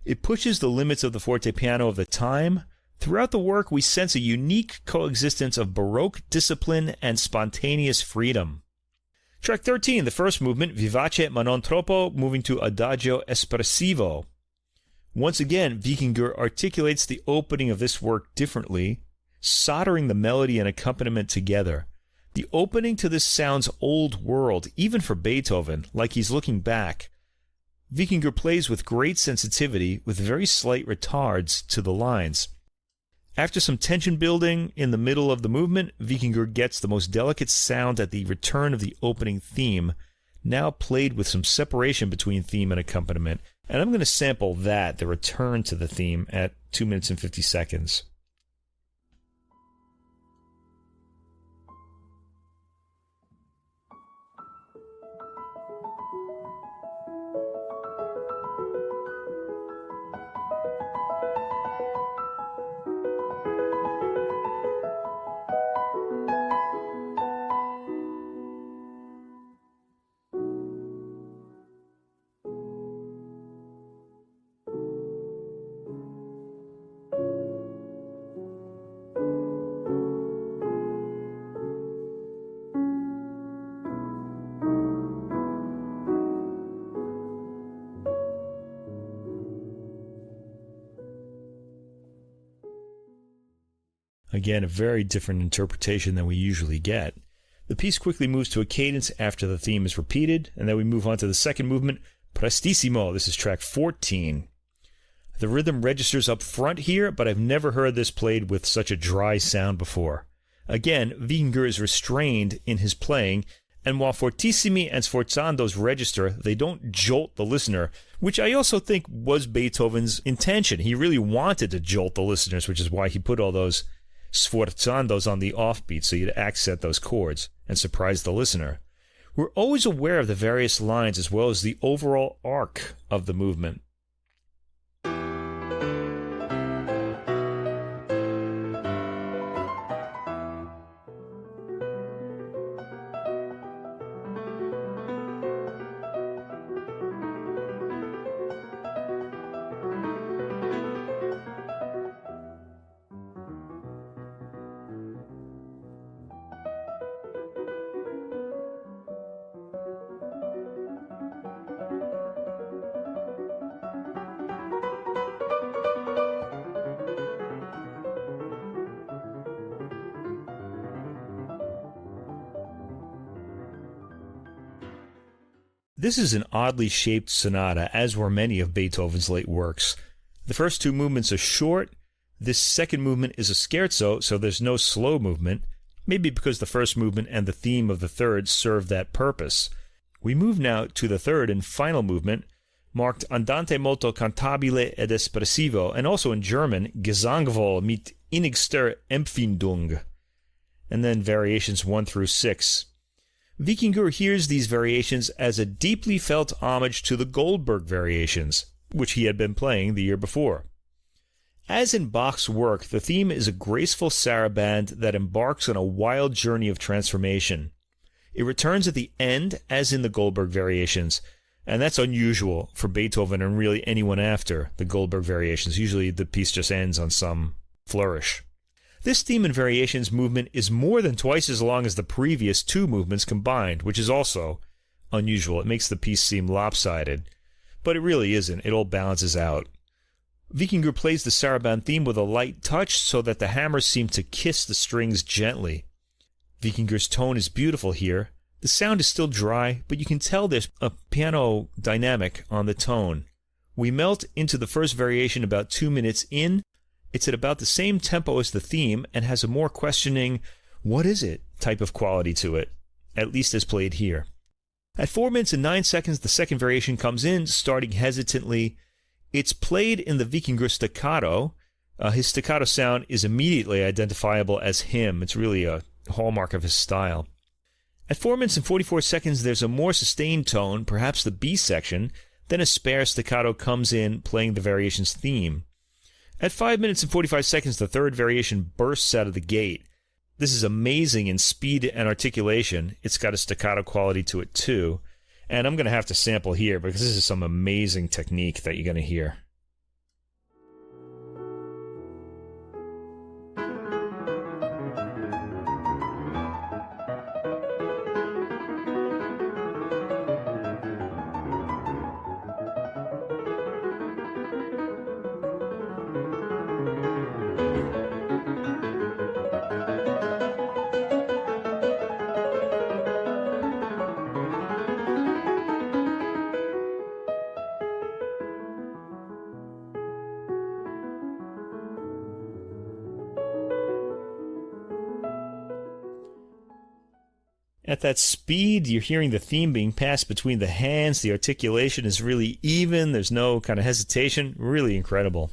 It pushes the limits of the fortepiano of the time. Throughout the work, we sense a unique coexistence of Baroque discipline and spontaneous freedom. Track 13, the first movement, Vivace ma non troppo, moving to Adagio espressivo. Once again, Vikingur articulates the opening of this work differently, soldering the melody and accompaniment together. The opening to this sounds old world, even for Beethoven, like he's looking back. Vikingur plays with great sensitivity, with very slight retards to the lines. After some tension building in the middle of the movement, Vikingur gets the most delicate sound at the return of the opening theme, now played with some separation between theme and accompaniment. And I'm going to sample that, the return to the theme, at 2 minutes and 50 seconds. Again, a very different interpretation than we usually get. The piece quickly moves to a cadence after the theme is repeated, and then we move on to the second movement, Prestissimo. This is track 14. The rhythm registers up front here, but I've never heard this played with such a dry sound before. Again, Vikingur is restrained in his playing, and while fortissimi and sforzandos register, they don't jolt the listener, which I also think was Beethoven's intention. He really wanted to jolt the listeners, which is why he put all those sforzandos on the offbeat, so you'd accent those chords and surprise the listener. We're always aware of the various lines as well as the overall arc of the movement. This is an oddly shaped sonata, as were many of Beethoven's late works. The first two movements are short. This second movement is a scherzo, so there's no slow movement, maybe because the first movement and the theme of the third serve that purpose. We move now to the third and final movement, marked Andante molto cantabile ed espressivo, and also in German, Gesangvoll mit innigster Empfindung, and then variations 1 through 6. Vikingur hears these variations as a deeply felt homage to the Goldberg variations, which he had been playing the year before. As in Bach's work, the theme is a graceful saraband that embarks on a wild journey of transformation. It returns at the end, as in the Goldberg variations, and that's unusual for Beethoven and really anyone after the Goldberg variations. Usually the piece just ends on some flourish. This theme and variations movement is more than twice as long as the previous two movements combined, which is also unusual. It makes the piece seem lopsided, but it really isn't. It all balances out. Vikingur plays the saraband theme with a light touch so that the hammers seem to kiss the strings gently. Vikingur's tone is beautiful here. The sound is still dry, but you can tell there's a piano dynamic on the tone. We melt into the first variation about 2 minutes in. It's at about the same tempo as the theme and has a more questioning, what is it, type of quality to it, at least as played here. At 4 minutes and 9 seconds, the second variation comes in, starting hesitantly. It's played in the Vikingur staccato. His staccato sound is immediately identifiable as him. It's really a hallmark of his style. At 4 minutes and 44 seconds, there's a more sustained tone, perhaps the B section, then a spare staccato comes in, playing the variation's theme. At 5 minutes and 45 seconds, the third variation bursts out of the gate. This is amazing in speed and articulation. It's got a staccato quality to it too. And I'm going to have to sample here because this is some amazing technique that you're going to hear. At that speed, you're hearing the theme being passed between the hands. The articulation is really even. There's no kind of hesitation. Really incredible.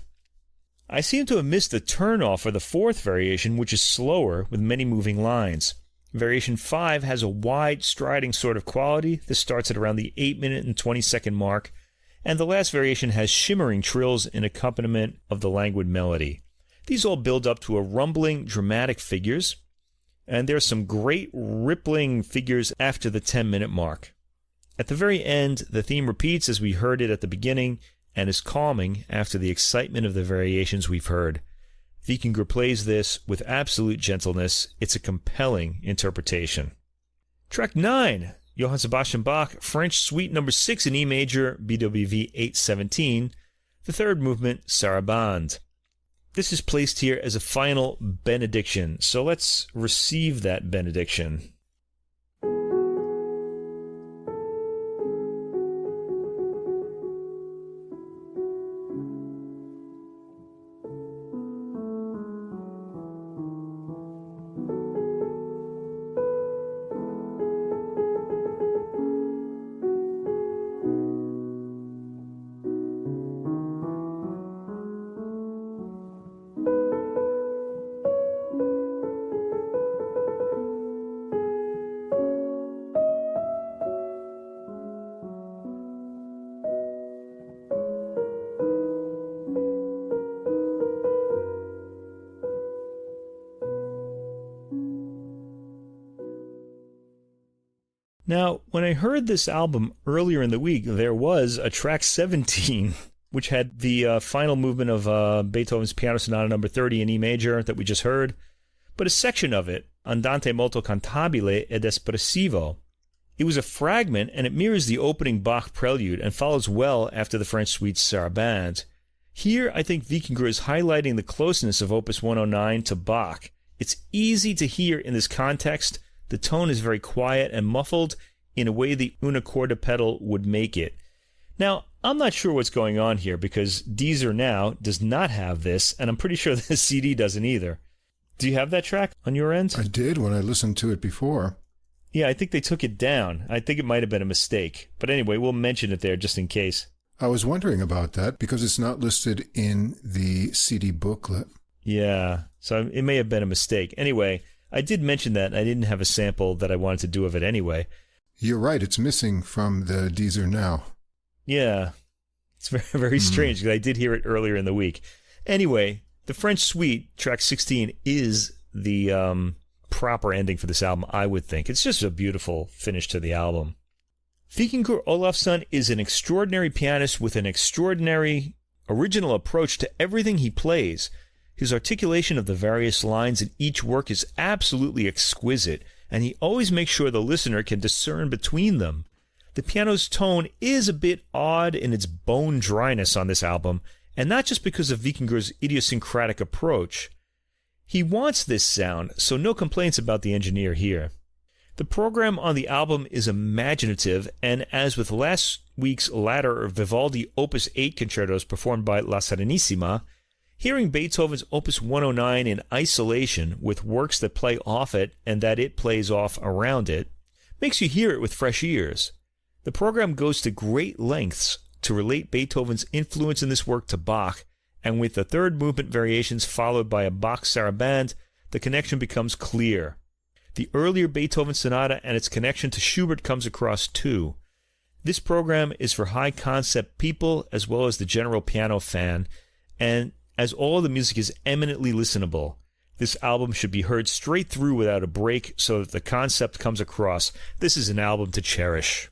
I seem to have missed the turn-off for the fourth variation, which is slower with many moving lines. Variation 5 has a wide, striding sort of quality. This starts at around the 8-minute and 20-second mark. And the last variation has shimmering trills in accompaniment of the languid melody. These all build up to a rumbling, dramatic figures. And there's some great rippling figures after the 10-minute mark. At the very end, the theme repeats as we heard it at the beginning and is calming after the excitement of the variations we've heard. Vikingur plays this with absolute gentleness. It's a compelling interpretation. Track 9, Johann Sebastian Bach, French Suite No. 6 in E major, BWV 817, the third movement, Sarabande. This is placed here as a final benediction. So let's receive that benediction. Now, when I heard this album earlier in the week, there was a track 17, which had the final movement of Beethoven's Piano Sonata No. 30 in E major that we just heard, but a section of it, Andante molto cantabile ed espressivo. It was a fragment, and it mirrors the opening Bach prelude and follows well after the French suite Sarabande. Here, I think Vikingur is highlighting the closeness of Opus 109 to Bach. It's easy to hear in this context. The tone is very quiet and muffled in a way the una corda pedal would make it. Now, I'm not sure what's going on here because Deezer Now does not have this, and I'm pretty sure the CD doesn't either. Do you have that track on your end? I did when I listened to it before. Yeah, I think they took it down. I think it might have been a mistake. But anyway, we'll mention it there just in case. I was wondering about that because it's not listed in the CD booklet. Yeah, so it may have been a mistake. Anyway, I did mention that, and I didn't have a sample that I wanted to do of it anyway. You're right, it's missing from the Deezer Now. Yeah, it's very, very strange because I did hear it earlier in the week. Anyway, the French Suite, track 16, is the proper ending for this album, I would think. It's just a beautiful finish to the album. Vikingur Ólafsson is an extraordinary pianist with an extraordinary original approach to everything he plays. His articulation of the various lines in each work is absolutely exquisite, and he always makes sure the listener can discern between them. The piano's tone is a bit odd in its bone dryness on this album, and not just because of Vikingur's idiosyncratic approach. He wants this sound, so no complaints about the engineer here. The program on the album is imaginative, and as with last week's latter Vivaldi Opus 8 concertos performed by La Serenissima, hearing Beethoven's Opus 109 in isolation with works that play off it and that it plays off around it makes you hear it with fresh ears. The program goes to great lengths to relate Beethoven's influence in this work to Bach, and with the third movement variations followed by a Bach sarabande, the connection becomes clear. The earlier Beethoven sonata and its connection to Schubert comes across too. This program is for high-concept people as well as the general piano fan, and as all the music is eminently listenable, this album should be heard straight through without a break so that the concept comes across. This is an album to cherish.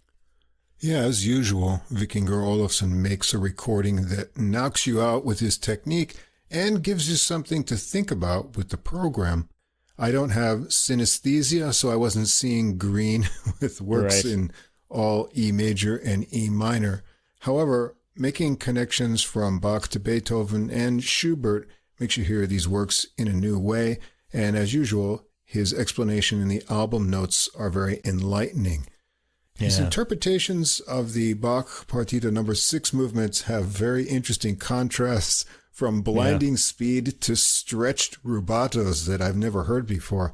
Yeah, as usual, Vikingur Ólafsson makes a recording that knocks you out with his technique and gives you something to think about with the program. I don't have synesthesia, so I wasn't seeing green with works in all E major and E minor. However, making connections from Bach to Beethoven and Schubert makes you hear these works in a new way, and as usual, his explanation in the album notes are very enlightening. His interpretations of the Bach Partita No. 6 movements have very interesting contrasts, from blinding speed to stretched rubatos that I've never heard before.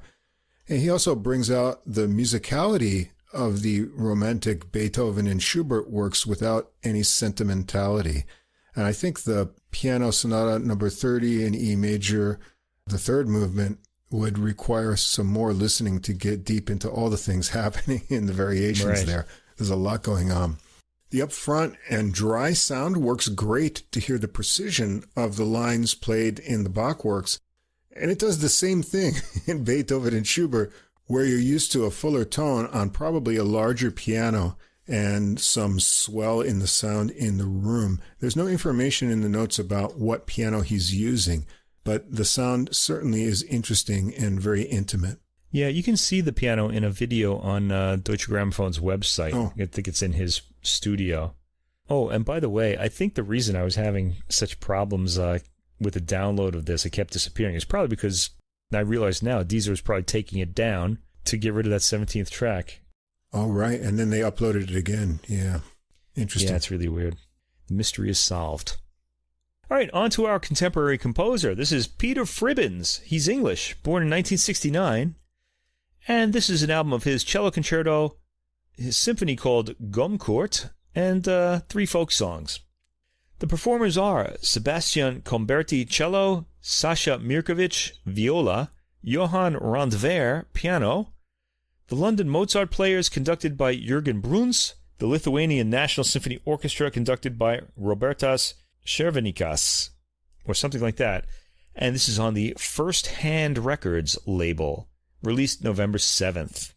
And he also brings out the musicality of the romantic Beethoven and Schubert works without any sentimentality. And I think the Piano Sonata No. 30 in E major, the third movement, would require some more listening to get deep into all the things happening in the variations there. There's a lot going on. The upfront and dry sound works great to hear the precision of the lines played in the Bach works. And it does the same thing in Beethoven and Schubert, where you're used to a fuller tone on probably a larger piano and some swell in the sound in the room. There's no information in the notes about what piano he's using, but the sound certainly is interesting and very intimate. Yeah, you can see the piano in a video on Deutsche Grammophon's website. Oh. I think it's in his studio. Oh, and by the way, I think the reason I was having such problems with the download of this, it kept disappearing. It's probably because I realize now Deezer was probably taking it down to get rid of that 17th track. Oh, right. And then they uploaded it again. Yeah. Interesting. Yeah, it's really weird. The mystery is solved. All right, on to our contemporary composer. This is Peter Fribbins. He's English, born in 1969. And this is an album of his cello concerto, his symphony called Gomecourt, and 3 folk songs. The performers are Sebastian Comberti cello, Saša Mirković viola, Johan Randvere piano, the London Mozart Players conducted by Jürgen Bruns, the Lithuanian National Symphony Orchestra conducted by Robertas Šervenikas, or something like that. And this is on the First Hand Records label, released November 7th.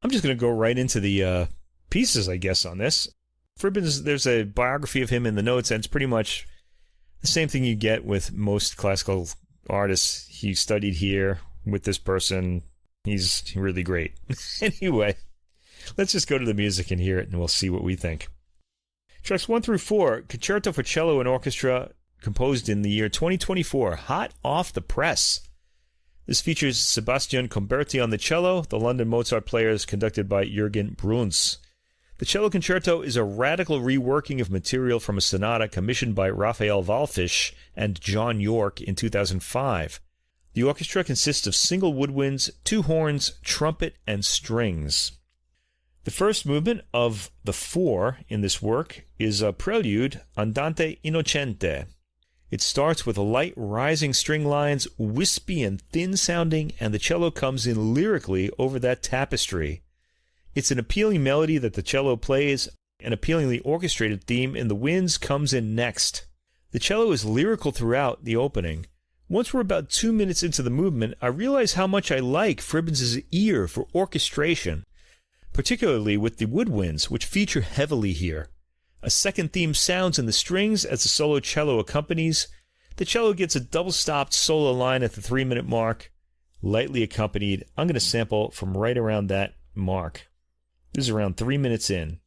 I'm just going to go right into the pieces, I guess, on this. Fribbins, there's a biography of him in the notes, and it's pretty much the same thing you get with most classical artists. He studied here with this person. He's really great. Anyway, let's just go to the music and hear it, and we'll see what we think. Tracks 1 through 4, Concerto for Cello and Orchestra, composed in the year 2024, hot off the press. This features Sebastian Comberti on the cello, the London Mozart Players conducted by Jürgen Bruns. The cello concerto is a radical reworking of material from a sonata commissioned by Raphael Wallfisch and John York in 2005. The orchestra consists of single woodwinds, 2 horns, trumpet, and strings. The first movement of the 4 in this work is a prelude, Andante Innocente. It starts with light rising string lines, wispy and thin-sounding, and the cello comes in lyrically over that tapestry. It's an appealing melody that the cello plays. An appealingly orchestrated theme in the winds comes in next. The cello is lyrical throughout the opening. Once we're about 2 minutes into the movement, I realize how much I like Fribbins' ear for orchestration, particularly with the woodwinds, which feature heavily here. A second theme sounds in the strings as the solo cello accompanies. The cello gets a double-stopped solo line at the 3-minute mark, lightly accompanied. I'm going to sample from right around that mark. This is around 3 minutes in.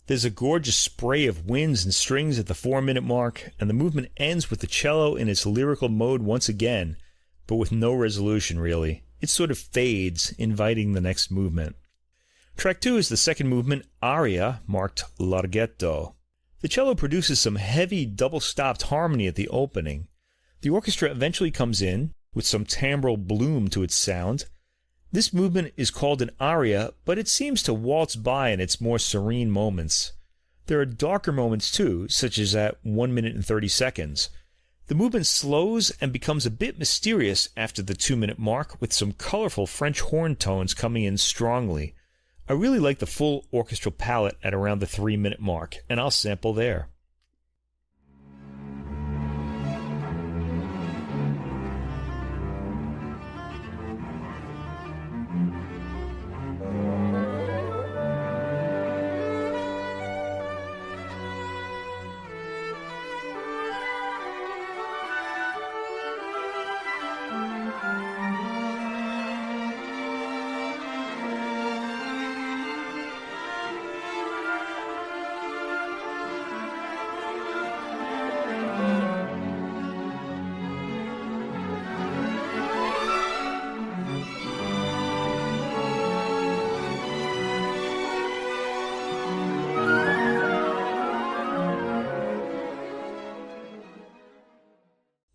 There's a gorgeous spray of winds and strings at the 4-minute mark, and the movement ends with the cello in its lyrical mode once again, but with no resolution really. It sort of fades, inviting the next movement. Track 2 is the second movement, aria, marked larghetto. The cello produces some heavy double-stopped harmony at the opening. The orchestra eventually comes in, with some timbral bloom to its sound. This movement is called an aria, but it seems to waltz by in its more serene moments. There are darker moments too, such as at 1 minute and 30 seconds. The movement slows and becomes a bit mysterious after the 2-minute mark, with some colorful French horn tones coming in strongly. I really like the full orchestral palette at around the 3-minute mark, and I'll sample there.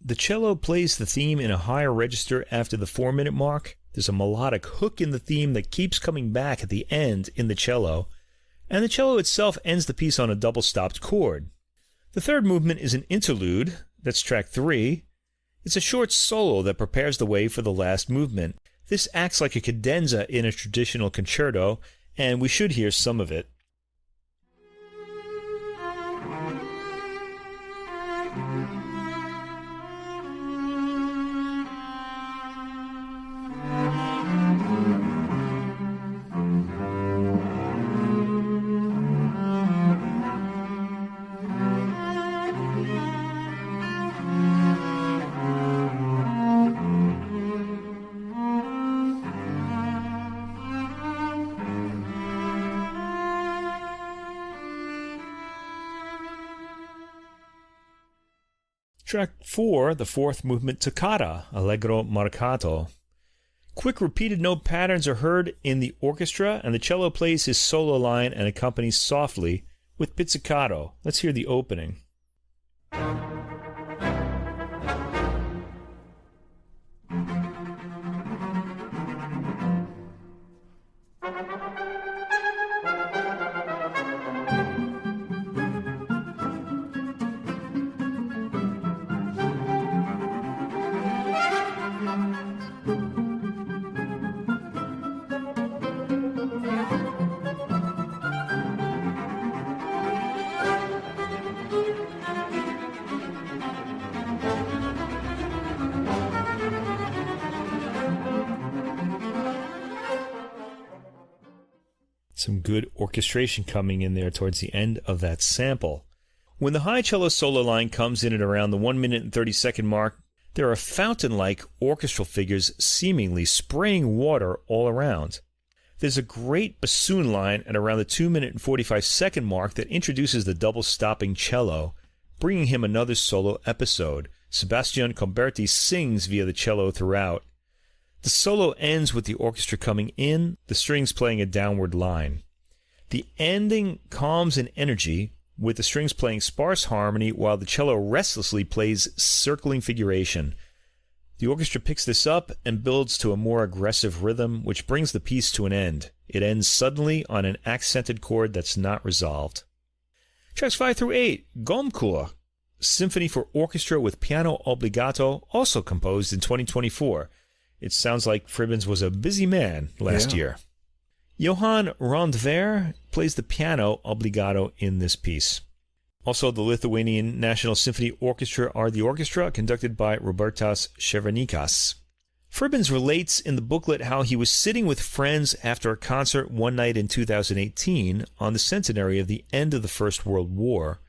The cello plays the theme in a higher register after the 4-minute mark. There's a melodic hook in the theme that keeps coming back at the end in the cello, and the cello itself ends the piece on a double-stopped chord. The third movement is an interlude, that's track 3. It's a short solo that prepares the way for the last movement. This acts like a cadenza in a traditional concerto, and we should hear some of it. Track 4, the fourth movement, Toccata, Allegro marcato. Quick repeated note patterns are heard in the orchestra, and the cello plays his solo line and accompanies softly with pizzicato. Let's hear the opening. Some good orchestration coming in there towards the end of that sample. When the high cello solo line comes in at around the 1 minute and 30-second mark, there are fountain-like orchestral figures seemingly spraying water all around. There's a great bassoon line at around the 2 minute and 45-second mark that introduces the double-stopping cello, bringing him another solo episode. Sebastian Comberti sings via the cello throughout. The solo ends with the orchestra coming in, the strings playing a downward line. The ending calms in energy, with the strings playing sparse harmony while the cello restlessly plays circling figuration. The orchestra picks this up and builds to a more aggressive rhythm, which brings the piece to an end. It ends suddenly on an accented chord that's not resolved. Tracks 5 through 8, Gomecourt, Symphony for Orchestra with Piano Obbligato, also composed in 2024. It sounds like Fribbins was a busy man last year. Johan Randvere plays the piano obbligato in this piece. Also, the Lithuanian National Symphony Orchestra are the orchestra, conducted by Robertas Šervenikas. Fribbins relates in the booklet how he was sitting with friends after a concert one night in 2018 on the centenary of the end of the First World War,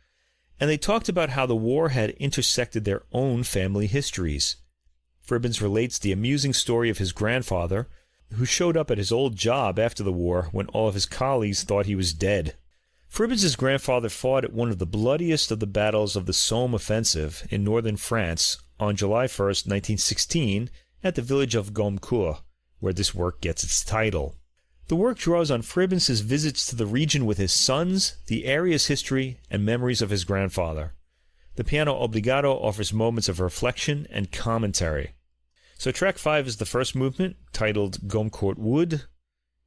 and they talked about how the war had intersected their own family histories. Fribbins relates the amusing story of his grandfather, who showed up at his old job after the war when all of his colleagues thought he was dead. Fribbins' grandfather fought at one of the bloodiest of the battles of the Somme offensive in northern France on July 1st, 1916, at the village of Gomecourt, where this work gets its title. The work draws on Fribbins' visits to the region with his sons, the area's history, and memories of his grandfather. The piano obbligato offers moments of reflection and commentary. So track 5 is the first movement, titled Gomecourt Wood,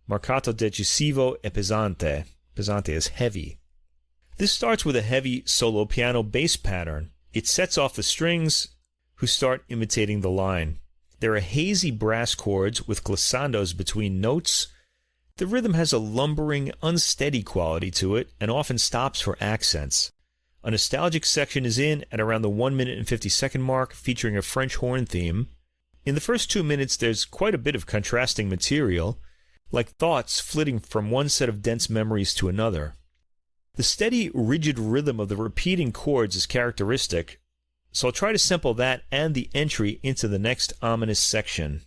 marcato decisivo e pesante. Pesante is heavy. This starts with a heavy solo piano bass pattern. It sets off the strings, who start imitating the line. There are hazy brass chords with glissandos between notes. The rhythm has a lumbering, unsteady quality to it and often stops for accents. A nostalgic section is in at around the 1 minute and 50-second mark, featuring a French horn theme. In the first 2 minutes, there's quite a bit of contrasting material, like thoughts flitting from one set of dense memories to another. The steady, rigid rhythm of the repeating chords is characteristic, so I'll try to sample that and the entry into the next ominous section.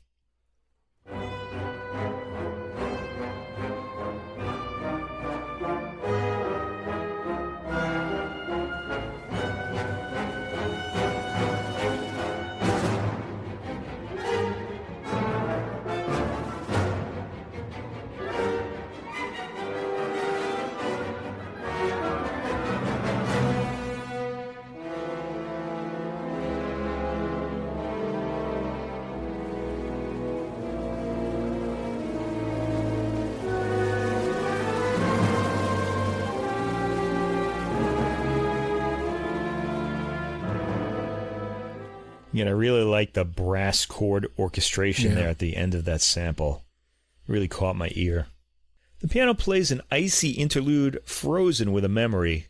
I really like the brass chord orchestration there at the end of that sample. Really caught my ear. The piano plays an icy interlude frozen with a memory.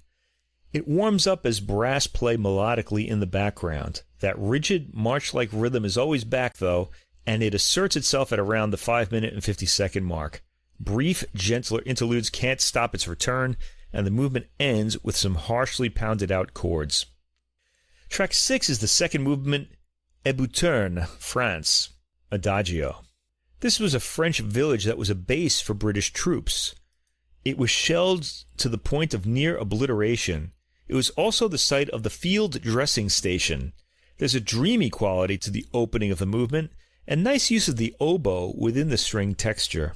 It warms up as brass play melodically in the background. That rigid, march-like rhythm is always back, though, and it asserts itself at around the 5-minute and 50-second mark. Brief, gentler interludes can't stop its return, and the movement ends with some harshly pounded-out chords. Track 6 is the second movement, Ebuterne, France, Adagio. This was a French village that was a base for British troops. It was shelled to the point of near obliteration. It was also the site of the field dressing station. There's a dreamy quality to the opening of the movement, and nice use of the oboe within the string texture.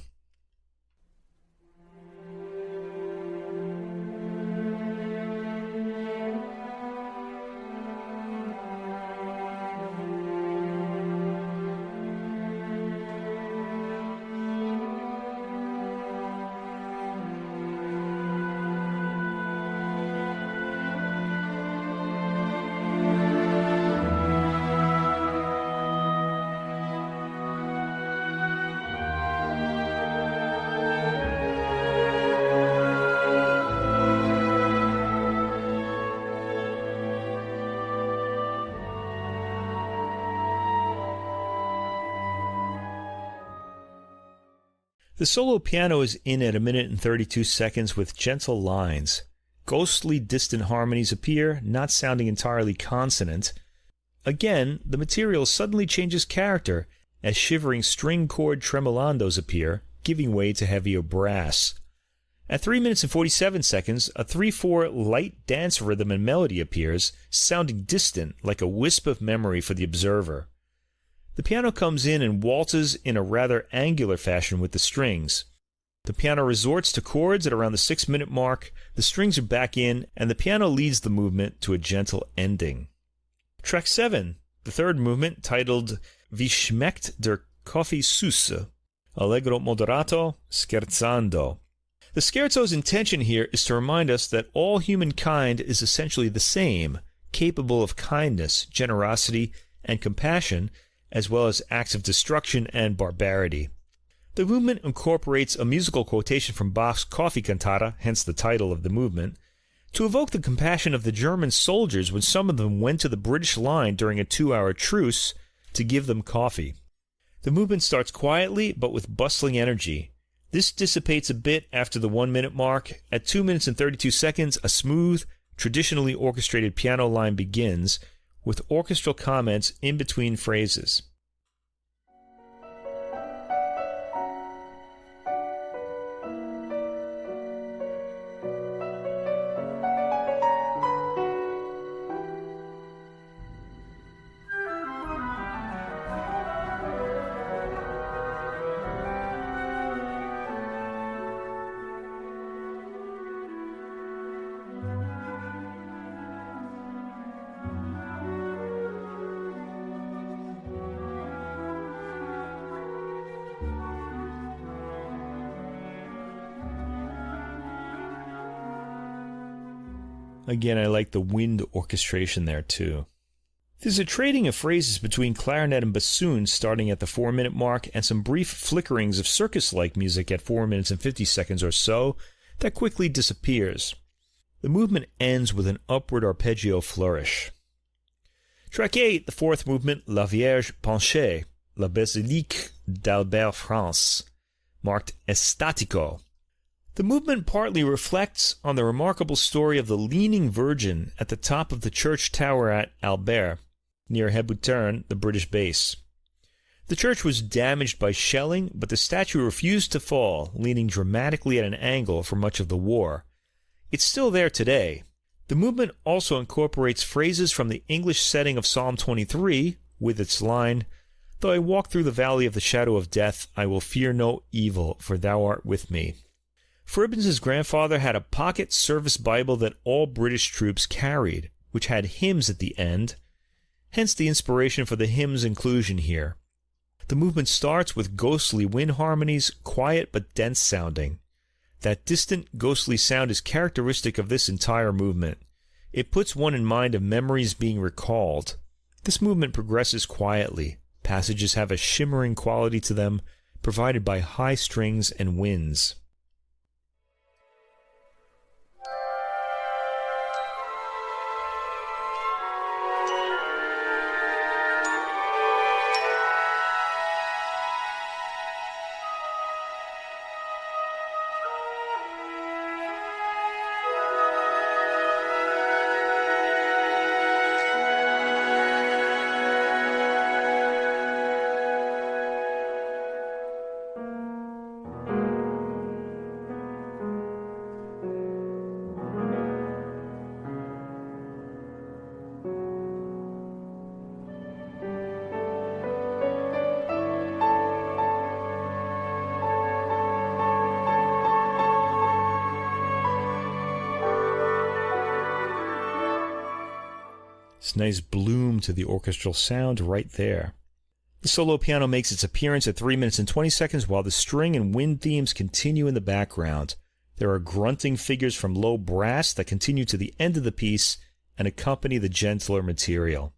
The solo piano is in at 1 minute and 32 seconds with gentle lines. Ghostly distant harmonies appear, not sounding entirely consonant. Again, the material suddenly changes character as shivering string chord tremolandos appear, giving way to heavier brass. At 3 minutes and 47 seconds, a 3/4 light dance rhythm and melody appears, sounding distant like a wisp of memory for the observer. The piano comes in and waltzes in a rather angular fashion with the strings. The piano resorts to chords at around the 6-minute mark, the strings are back in, and the piano leads the movement to a gentle ending. Track 7, the third movement, titled Wie schmeckt der Kaffee süß? Allegro moderato, scherzando. The scherzo's intention here is to remind us that all humankind is essentially the same, capable of kindness, generosity, and compassion, as well as acts of destruction and barbarity. The movement incorporates a musical quotation from Bach's Coffee Cantata, hence the title of the movement, to evoke the compassion of the German soldiers when some of them went to the British line during a 2-hour truce to give them coffee. The movement starts quietly but with bustling energy. This dissipates a bit after the 1-minute mark. At 2 minutes and 32 seconds, a smooth, traditionally orchestrated piano line begins, with orchestral comments in between phrases. Again, I like the wind orchestration there, too. There's a trading of phrases between clarinet and bassoon starting at the 4-minute mark, and some brief flickerings of circus-like music at 4 minutes and 50 seconds or so that quickly disappears. The movement ends with an upward arpeggio flourish. Track 8, the fourth movement, La Vierge penchée, La Basilique d'Albert France, marked Estatico. The movement partly reflects on the remarkable story of the Leaning Virgin at the top of the church tower at Albert, near Hebuterne, the British base. The church was damaged by shelling, but the statue refused to fall, leaning dramatically at an angle for much of the war. It's still there today. The movement also incorporates phrases from the English setting of Psalm 23, with its line, "Though I walk through the valley of the shadow of death, I will fear no evil, for thou art with me." Fribbins' grandfather had a pocket service Bible that all British troops carried, which had hymns at the end, hence the inspiration for the hymn's inclusion here. The movement starts with ghostly wind harmonies, quiet but dense sounding. That distant, ghostly sound is characteristic of this entire movement. It puts one in mind of memories being recalled. This movement progresses quietly. Passages have a shimmering quality to them, provided by high strings and winds. It's nice bloom to the orchestral sound right there. The solo piano makes its appearance at 3 minutes and 20 seconds while the string and wind themes continue in the background. There are grunting figures from low brass that continue to the end of the piece and accompany the gentler material.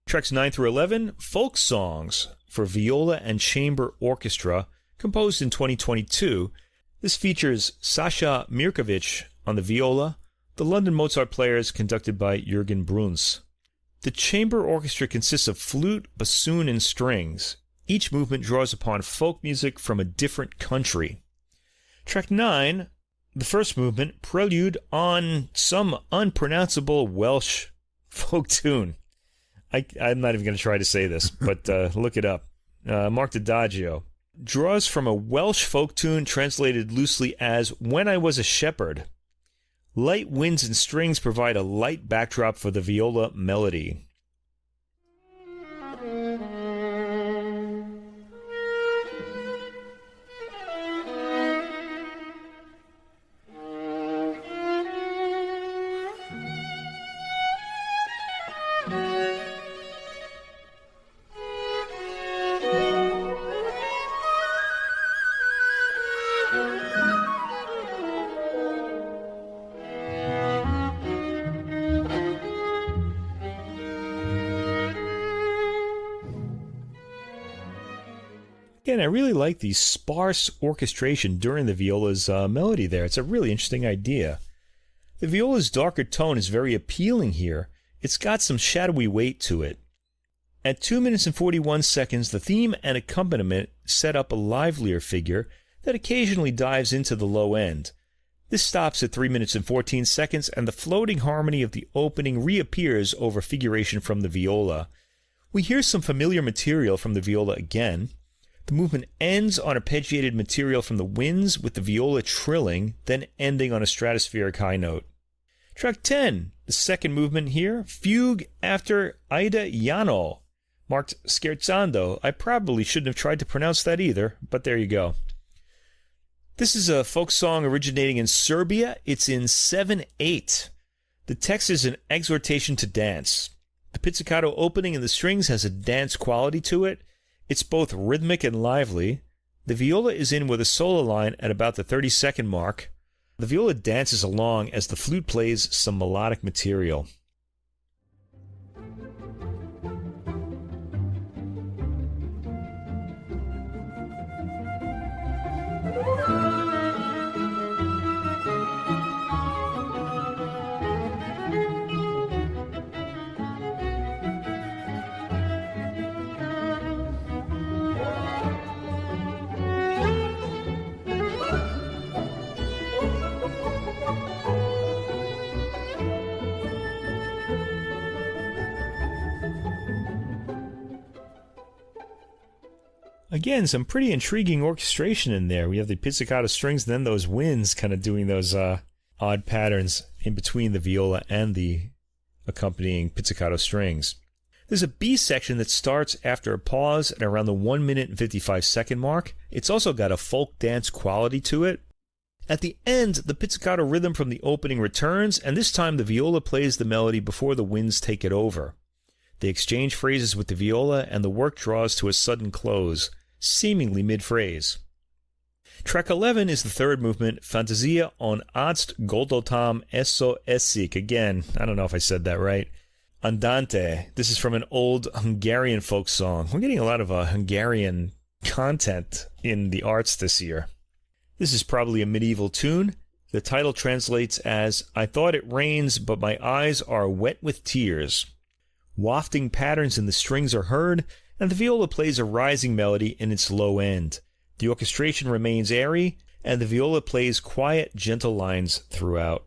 Tracks 9 through 11, folk songs for viola and chamber orchestra, composed in 2022. This features Saša Mirković on the viola, the London Mozart Players conducted by Jürgen Bruns. The chamber orchestra consists of flute, bassoon, and strings. Each movement draws upon folk music from a different country. Track 9, the first movement, prelude on some unpronounceable Welsh folk tune. I'm not even going to try to say this, but look it up. Marked Adagio. Draws from a Welsh folk tune translated loosely as When I Was a Shepherd. Light winds and strings provide a light backdrop for the viola melody. Again, I really like the sparse orchestration during the viola's melody there. It's a really interesting idea. The viola's darker tone is very appealing here. It's got some shadowy weight to it. At 2 minutes and 41 seconds, the theme and accompaniment set up a livelier figure that occasionally dives into the low end. This stops at 3 minutes and 14 seconds, and the floating harmony of the opening reappears over figuration from the viola. We hear some familiar material from the viola again. The movement ends on arpeggiated material from the winds with the viola trilling, then ending on a stratospheric high note. Track 10, the second movement here, Fugue after Ida Janol, marked scherzando. I probably shouldn't have tried to pronounce that either, but there you go. This is a folk song originating in Serbia. It's in 7/8. The text is an exhortation to dance. The pizzicato opening in the strings has a dance quality to it. It's both rhythmic and lively. The viola is in with a solo line at about the 30-second mark. The viola dances along as the flute plays some melodic material. Again, some pretty intriguing orchestration in there. We have the pizzicato strings and then those winds kind of doing those odd patterns in between the viola and the accompanying pizzicato strings. There's a B section that starts after a pause at around the 1 minute and 55-second mark. It's also got a folk dance quality to it. At the end, the pizzicato rhythm from the opening returns, and this time the viola plays the melody before the winds take it over. They exchange phrases with the viola, and the work draws to a sudden close, seemingly mid-phrase. Track 11 is the third movement, Fantasia on Arzt Goldotam Esso Essig. Again, I don't know if I said that right. Andante. This is from an old Hungarian folk song. We're getting a lot of Hungarian content in the arts this year. This is probably a medieval tune. The title translates as, I thought it rains, but my eyes are wet with tears. Wafting patterns in the strings are heard, and the viola plays a rising melody in its low end. The orchestration remains airy, and the viola plays quiet, gentle lines throughout.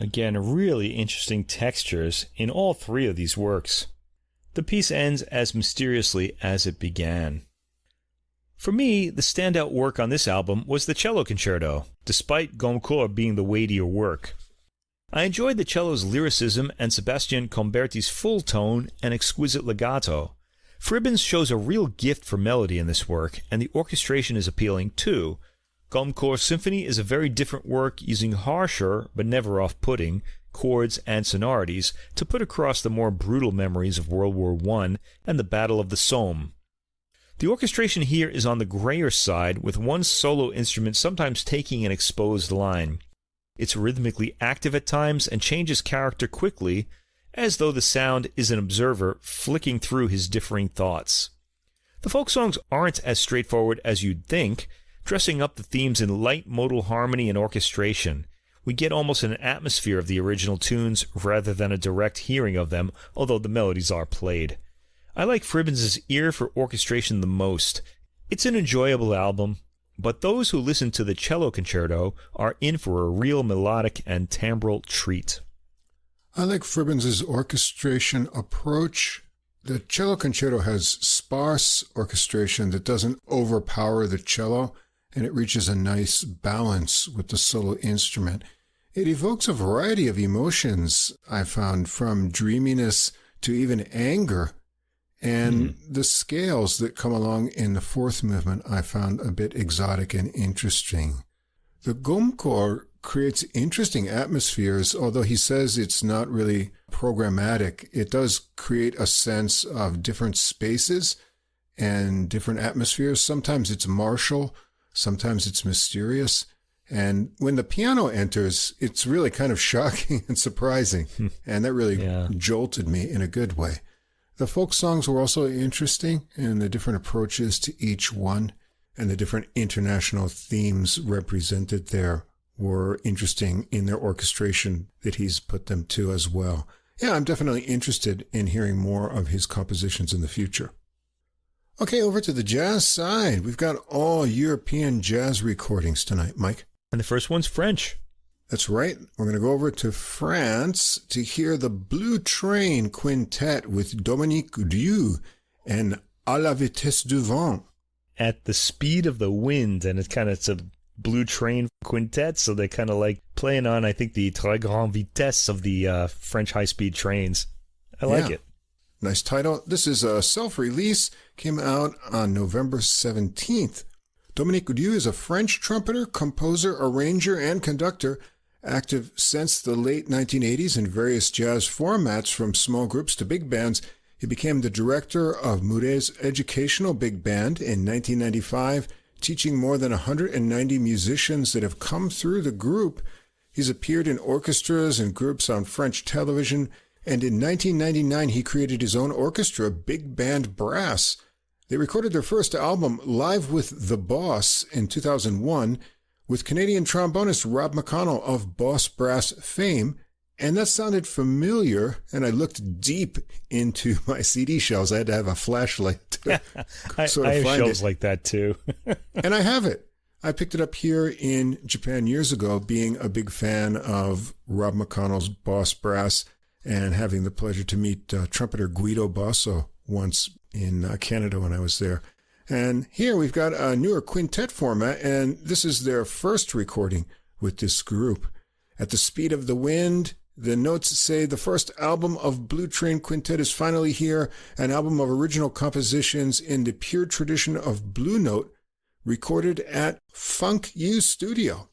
Again, really interesting textures in all three of these works. The piece ends as mysteriously as it began. For me, the standout work on this album was the cello concerto, despite Gomecourt being the weightier work. I enjoyed the cello's lyricism and Sebastian Comberti's full tone and exquisite legato. Fribbins shows a real gift for melody in this work, and the orchestration is appealing too. Gomecourt's symphony is a very different work, using harsher, but never off-putting, chords and sonorities to put across the more brutal memories of World War I and the Battle of the Somme. The orchestration here is on the grayer side, with one solo instrument sometimes taking an exposed line. It's rhythmically active at times and changes character quickly, as though the sound is an observer flicking through his differing thoughts. The folk songs aren't as straightforward as you'd think, dressing up the themes in light modal harmony and orchestration. We get almost an atmosphere of the original tunes rather than a direct hearing of them, although the melodies are played. I like Fribbins' ear for orchestration the most. It's an enjoyable album, but those who listen to the cello concerto are in for a real melodic and timbral treat. I like Fribbins' orchestration approach. The cello concerto has sparse orchestration that doesn't overpower the cello, and it reaches a nice balance with the solo instrument. It evokes a variety of emotions, I found, from dreaminess to even anger. And the scales that come along in the fourth movement I found a bit exotic and interesting. The Gomecourt creates interesting atmospheres, although he says it's not really programmatic. It does create a sense of different spaces and different atmospheres. Sometimes it's martial, sometimes it's mysterious. And when the piano enters, it's really kind of shocking and surprising. And that really jolted me in a good way. The folk songs were also interesting in the different approaches to each one, and the different international themes represented there were interesting in their orchestration that he's put them to as well. Yeah, I'm definitely interested in hearing more of his compositions in the future. Okay, over to the jazz side. We've got all European jazz recordings tonight, Mike. And the first one's French. That's right. We're going to go over to France to hear the Blue Train Quintet with Dominique Dieu and À la vitesse du vent. At the speed of the wind, and it's a Blue Train Quintet, so they're kind of like playing on, I think, the très grande vitesse of the French high-speed trains. I like it. Nice title. This is a self-release, came out on November 17th. Dominique Dieu is a French trumpeter, composer, arranger, and conductor, active since the late 1980s in various jazz formats from small groups to big bands. He became the director of Mouret's Educational Big Band in 1995, teaching more than 190 musicians that have come through the group. He's appeared in orchestras and groups on French television, and in 1999 he created his own orchestra, Big Band Brass. They recorded their first album, Live with the Boss, in 2001, with Canadian trombonist Rob McConnell of Boss Brass fame, and that sounded familiar, and I looked deep into my CD shelves. I had to have a flashlight to I have shelves like that too. And I have it. I picked it up here in Japan years ago, being a big fan of Rob McConnell's Boss Brass and having the pleasure to meet trumpeter Guido Basso once in Canada when I was there. And here we've got a newer quintet format, and this is their first recording with this group. At the speed of the wind, the notes say the first album of Blue Train Quintet is finally here, an album of original compositions in the pure tradition of Blue Note, recorded at Funk U Studio.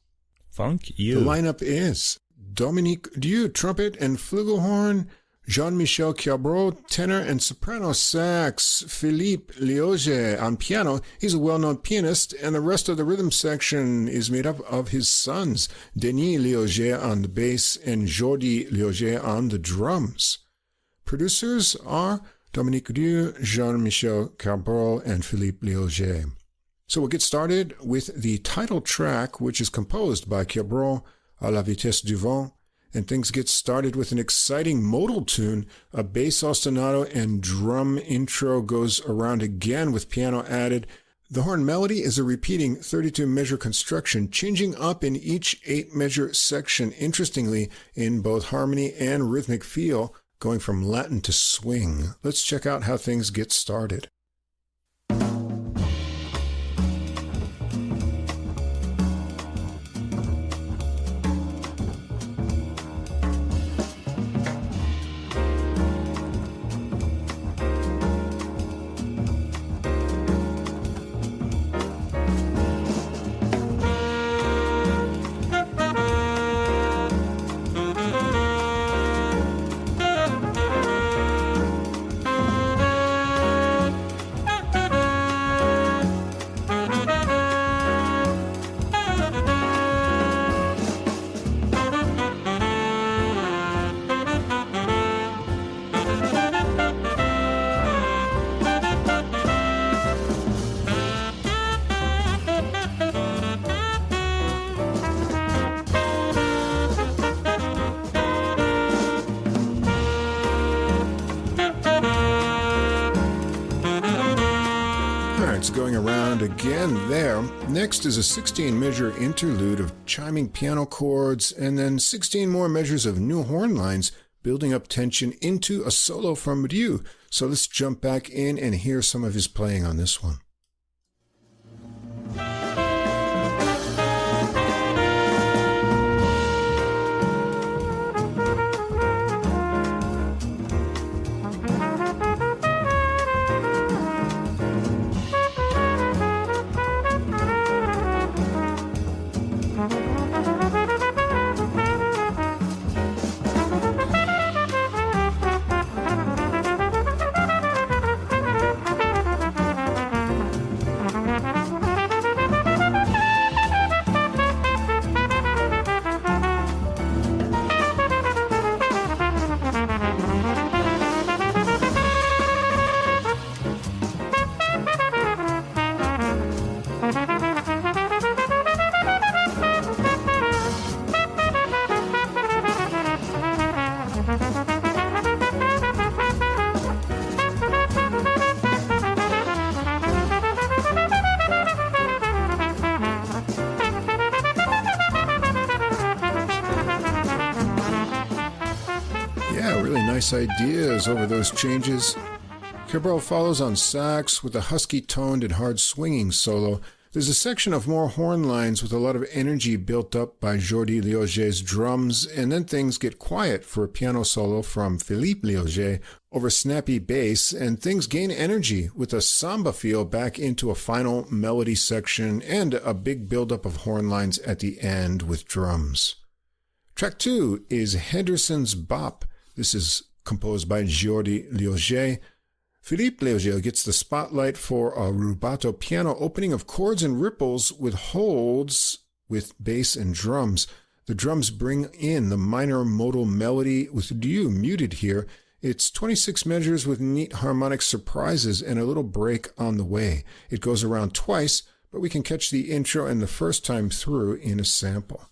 Funk U. The lineup is Dominique Dieu, trumpet and flugelhorn, Jean-Michel Cabral, tenor and soprano sax, Philippe Lioge on piano. He's a well-known pianist, and the rest of the rhythm section is made up of his sons, Denis Lioge on the bass and Jordi Lioge on the drums. Producers are Dominique Dieu, Jean-Michel Cabral, and Philippe Lioge. So we'll get started with the title track, which is composed by Cabral, à la vitesse du vent, and things get started with an exciting modal tune. A bass ostinato and drum intro goes around again with piano added. The horn melody is a repeating 32-measure construction, changing up in each 8-measure section, interestingly, in both harmony and rhythmic feel, going from Latin to swing. Let's check out how things get started. Going around again there. Next is a 16-measure interlude of chiming piano chords, and then 16 more measures of new horn lines, building up tension into a solo from Dieu. So let's jump back in and hear some of his playing on this one. Ideas over those changes. Cabral follows on sax with a husky-toned and hard-swinging solo. There's a section of more horn lines with a lot of energy built up by Jordi Lioge's drums, and then things get quiet for a piano solo from Philippe Lioge over snappy bass, and things gain energy with a samba feel back into a final melody section and a big buildup of horn lines at the end with drums. Track 2 is Henderson's Bop. This is composed by Jordi Lioge. Philippe Lioge gets the spotlight for a rubato piano opening of chords and ripples with holds with bass and drums. The drums bring in the minor modal melody with Dieu muted here. It's 26 measures with neat harmonic surprises and a little break on the way. It goes around twice, but we can catch the intro and the first time through in a sample.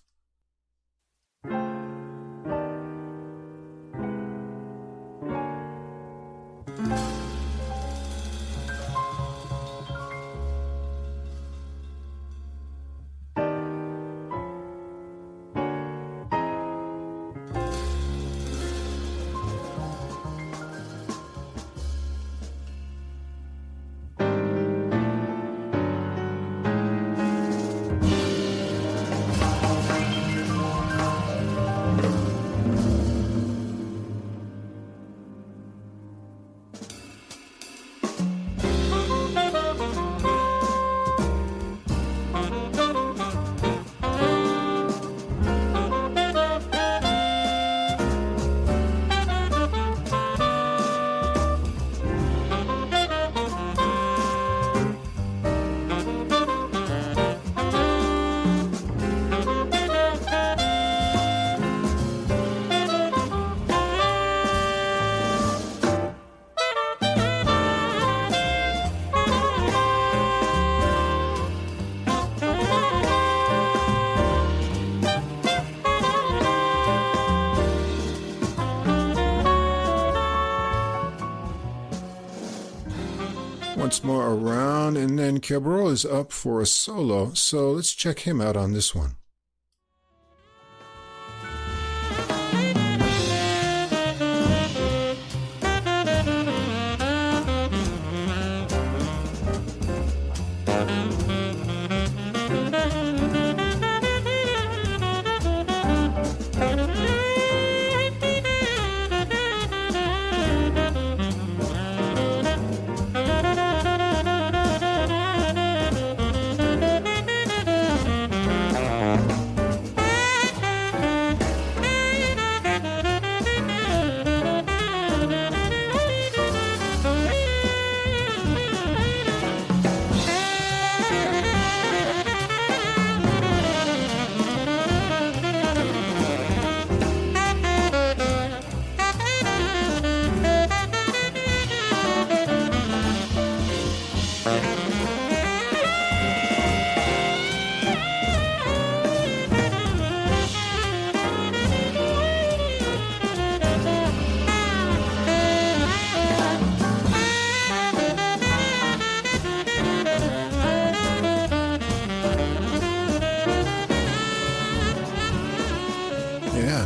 once more around, and then Cabral is up for a solo, so let's check him out on this one.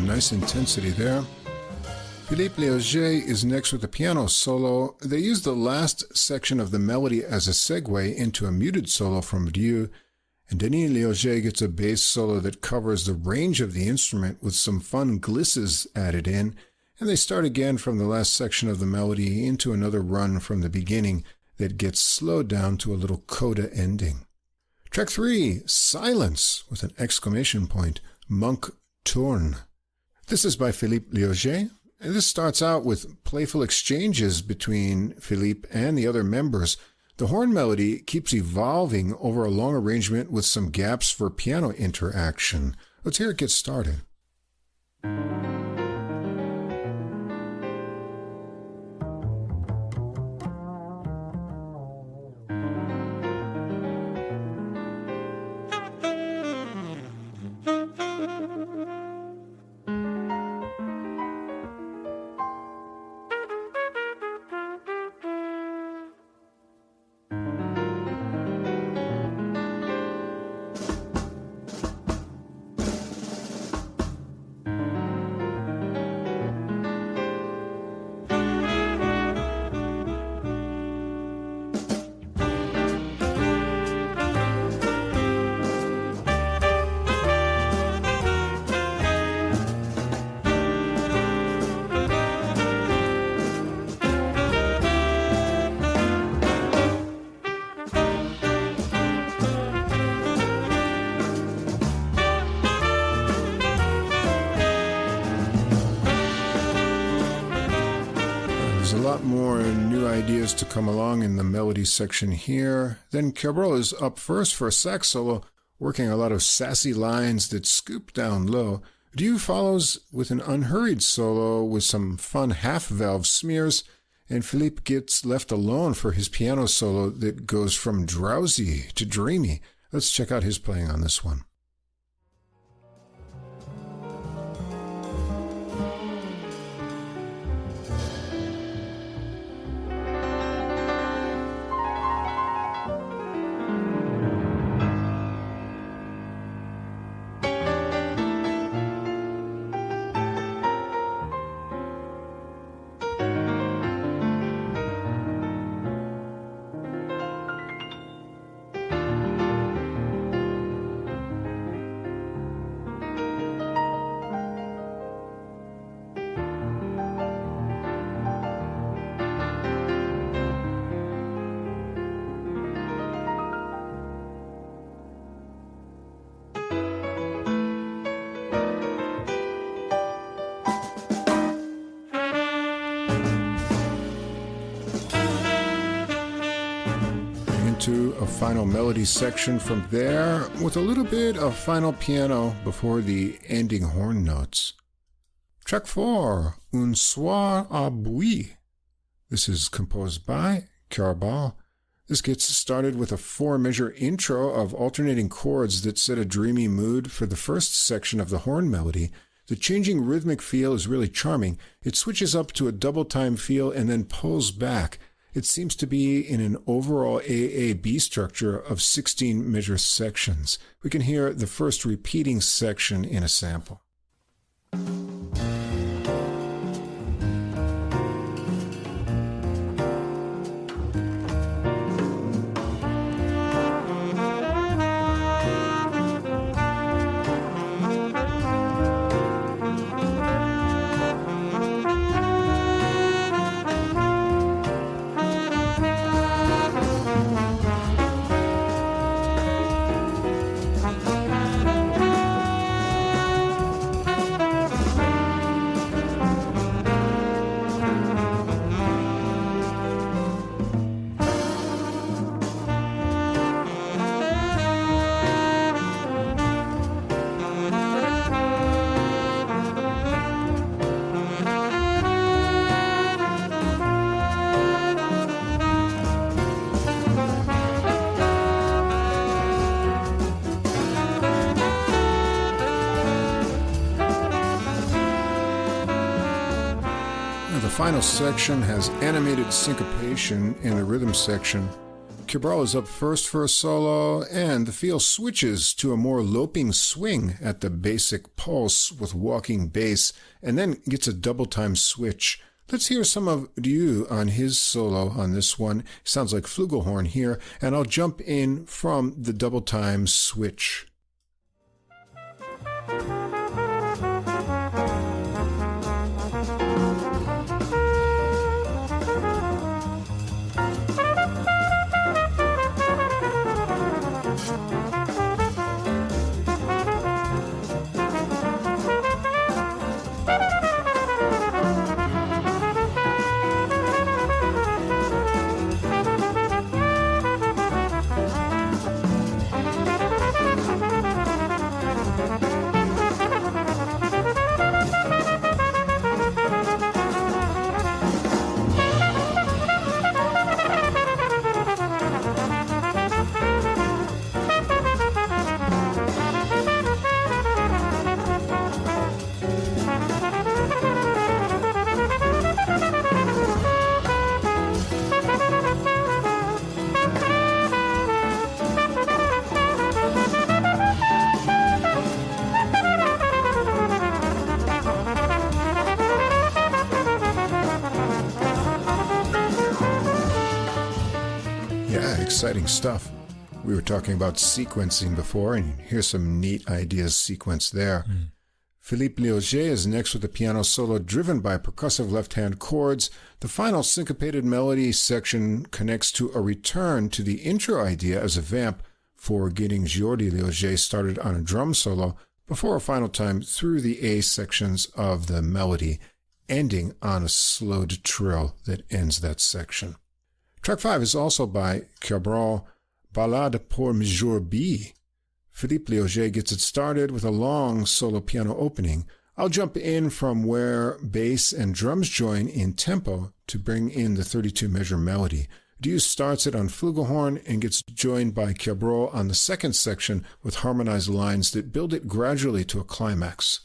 Nice intensity there. Philippe Léoger is next with the piano solo. They use the last section of the melody as a segue into a muted solo from Dieu, and Denis Léoger gets a bass solo that covers the range of the instrument with some fun glisses added in, and they start again from the last section of the melody into another run from the beginning that gets slowed down to a little coda ending. Track 3, Silence, with an exclamation point, Monk Tourne. This is by Philippe Léoger, and this starts out with playful exchanges between Philippe and the other members. The horn melody keeps evolving over a long arrangement with some gaps for piano interaction. Let's hear it get started. More new ideas to come along in the melody section here. Then Cabral is up first for a sax solo, working a lot of sassy lines that scoop down low. Dieu follows with an unhurried solo with some fun half-valve smears, and Philippe gets left alone for his piano solo that goes from drowsy to dreamy. Let's check out his playing on this one. To a final melody section from there with a little bit of final piano before the ending horn notes. Track 4, Un soir à Bouy. This is composed by Cabral. This gets started with a 4-measure intro of alternating chords that set a dreamy mood for the first section of the horn melody. The changing rhythmic feel is really charming. It switches up to a double time feel and then pulls back. It seems to be in an overall AAB structure of 16 measure sections. We can hear the first repeating section in a sample. The final section has animated syncopation in the rhythm section. Cabral is up first for a solo, and the feel switches to a more loping swing at the basic pulse with walking bass, and then gets a double time switch. Let's hear some of Dieu on his solo on this one. Sounds like flugelhorn here, and I'll jump in from the double time switch. Exciting stuff. We were talking about sequencing before, and here's some neat ideas sequenced there. Philippe Léoger is next with a piano solo driven by percussive left-hand chords. The final syncopated melody section connects to a return to the intro idea as a vamp for getting Jordi Léoger started on a drum solo before a final time through the A sections of the melody, ending on a slowed trill that ends that section. Track 5 is also by Cabral, Ballade pour Major B. Philippe Léoger gets it started with a long solo piano opening. I'll jump in from where bass and drums join in tempo to bring in the 32-measure melody. Dieu starts it on flugelhorn and gets joined by Cabral on the second section with harmonized lines that build it gradually to a climax.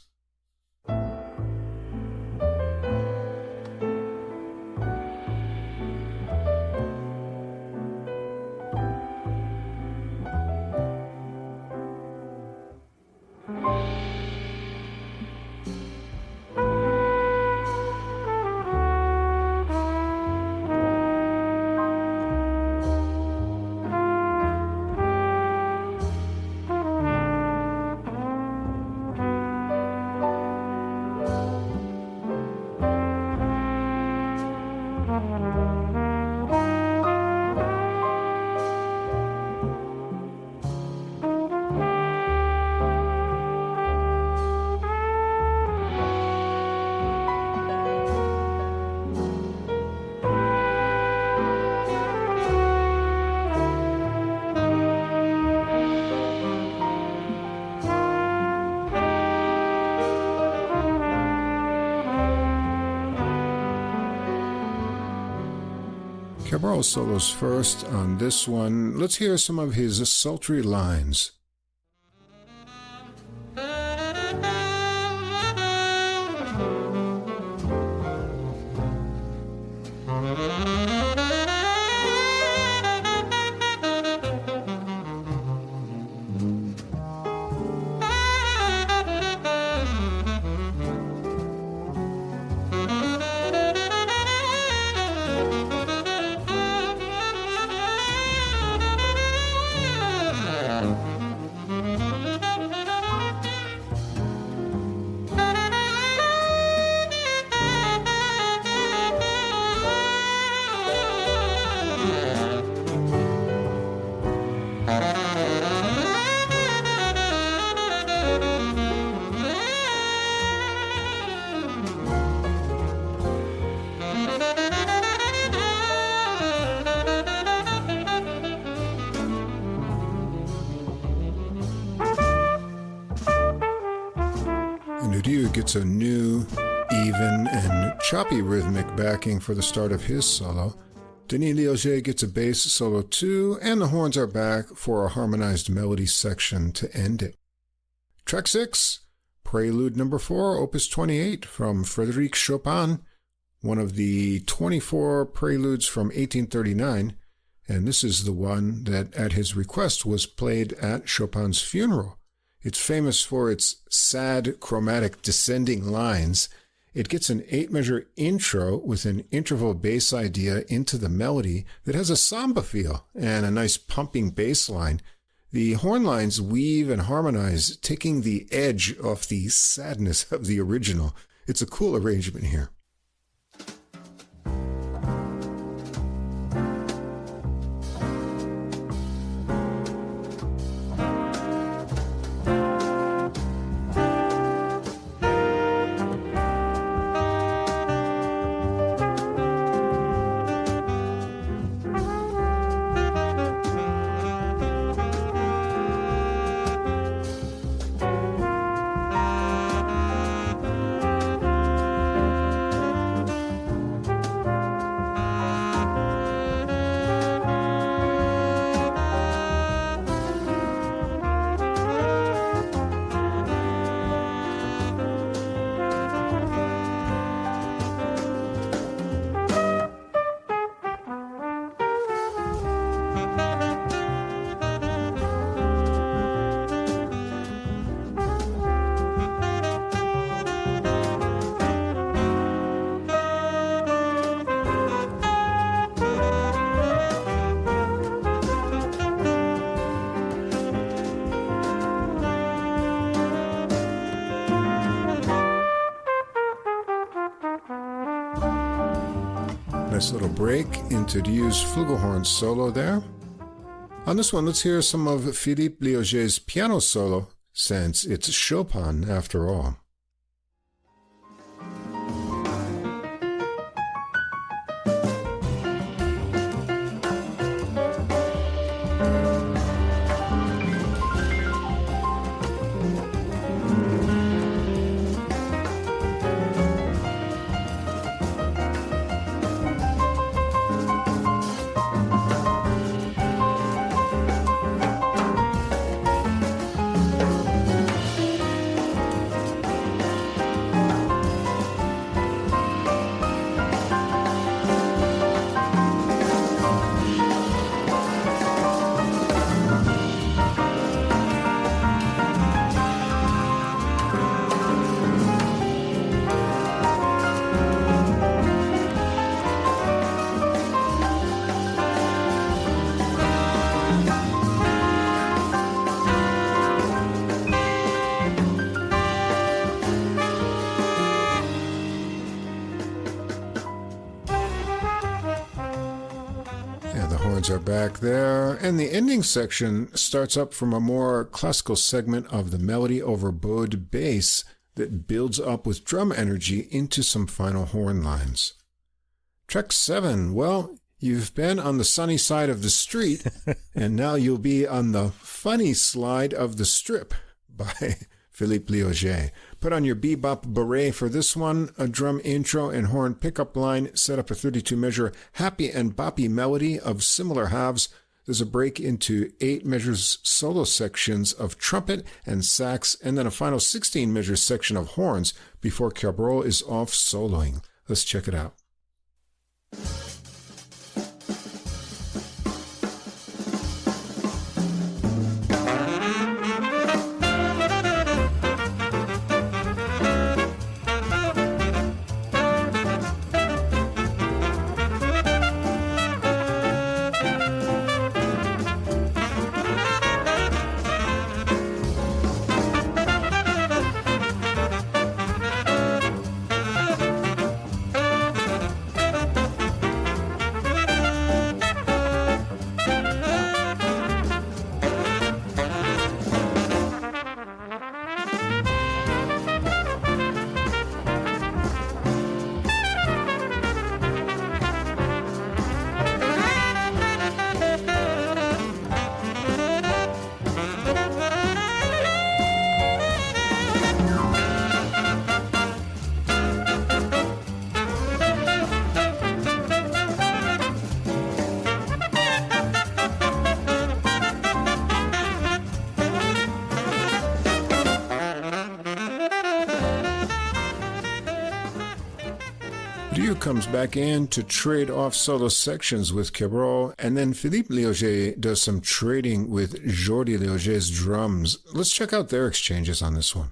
Cabral solos first on this one. Let's hear some of his sultry lines. Gets a new, even, and choppy rhythmic backing for the start of his solo. Denis Liogé gets a bass solo too, and the horns are back for a harmonized melody section to end it. Track 6, Prelude number 4, Opus 28 from Frédéric Chopin, one of the 24 preludes from 1839, and this is the one that, at his request, was played at Chopin's funeral. It's famous for its sad, chromatic descending lines. It gets an 8-measure intro with an interval bass idea into the melody that has a samba feel and a nice pumping bass line. The horn lines weave and harmonize, taking the edge off the sadness of the original. It's a cool arrangement here. Nice little break into Dieu's flugelhorn solo there. On this one, let's hear some of Philippe Liogé's piano solo, since it's Chopin after all. Are back there, and the ending section starts up from a more classical segment of the melody over bowed bass that builds up with drum energy into some final horn lines. Track 7, well, you've been on the sunny side of the street, and now you'll be on the funny slide of the strip by Philippe Liogé. Put on your bebop beret for this one, a drum intro and horn pickup line set up a 32-measure happy and boppy melody of similar halves. There's a break into 8 measures solo sections of trumpet and sax, and then a final 16-measure section of horns before Cabral is off soloing. Let's check it out. Duo comes back in to trade off solo sections with Cabrol, and then Philippe Léoger does some trading with Jordi Léoger's drums. Let's check out their exchanges on this one.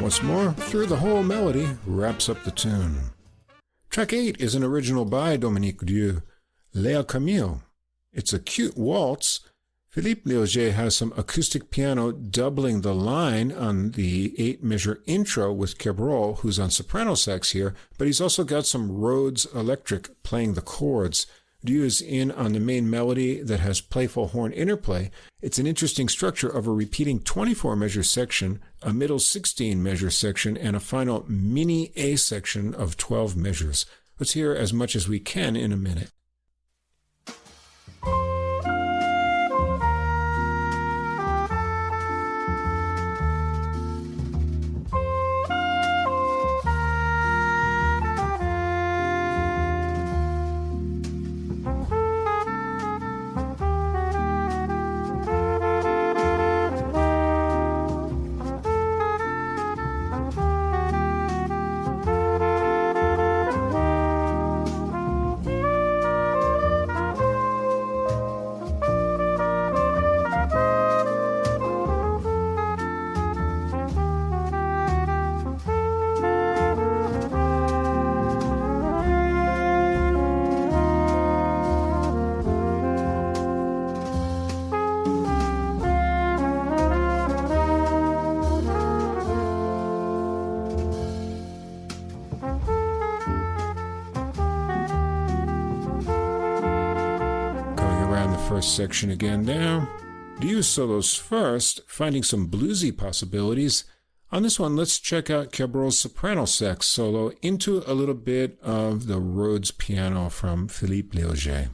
Once more, through the whole melody, wraps up the tune. Track 8 is an original by Dominique Dieu, Léa Camille. It's a cute waltz. Philippe Léoger has some acoustic piano doubling the line on the 8-measure intro with Cabrol, who's on soprano sax here, but he's also got some Rhodes electric playing the chords. Dieu is in on the main melody that has playful horn interplay. It's an interesting structure of a repeating 24-measure section, a middle 16-measure section, and a final mini A section of 12 measures. Let's hear as much as we can in a minute. First section again now. Dieu solos first, finding some bluesy possibilities. On this one, let's check out Cabrol's soprano sax solo into a little bit of the Rhodes piano from Philippe Léoger.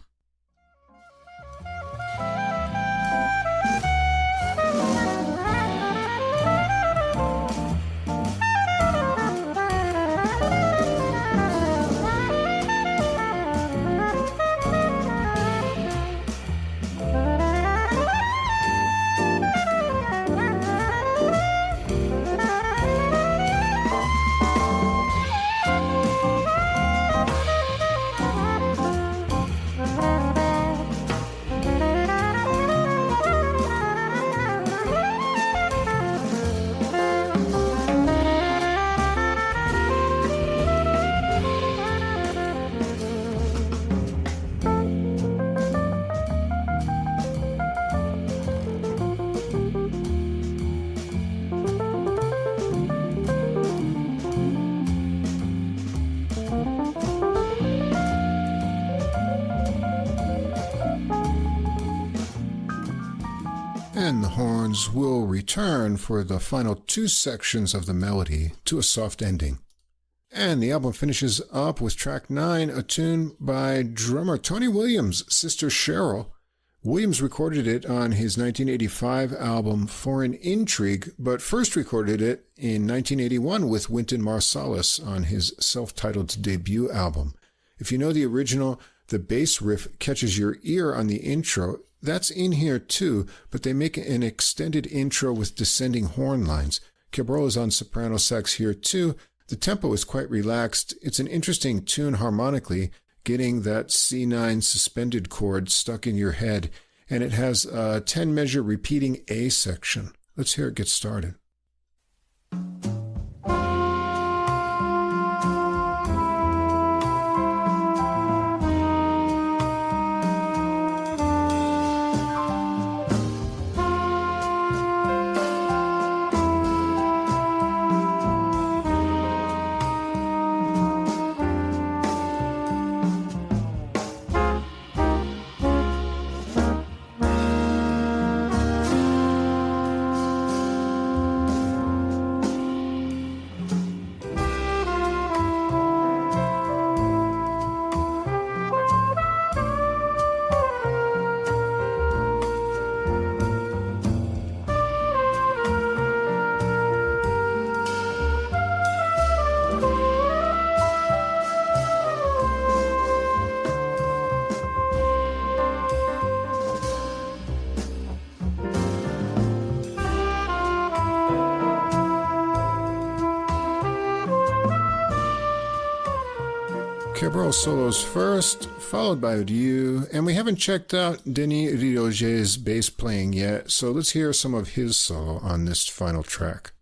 And the horns will return for the final 2 sections of the melody to a soft ending. And the album finishes up with track 9, a tune by drummer Tony Williams' sister Cheryl. Williams recorded it on his 1985 album Foreign Intrigue, but first recorded it in 1981 with Wynton Marsalis on his self-titled debut album. If you know the original, the bass riff catches your ear on the intro. That's in here too, but they make an extended intro with descending horn lines. Cabrol is on soprano sax here too. The tempo is quite relaxed. It's an interesting tune harmonically, getting that C9 suspended chord stuck in your head, and it has a 10-measure repeating A section. Let's hear it get started. Cabrol solos first, followed by Odieu, and we haven't checked out Denis Ridoget's bass playing yet, so let's hear some of his solo on this final track.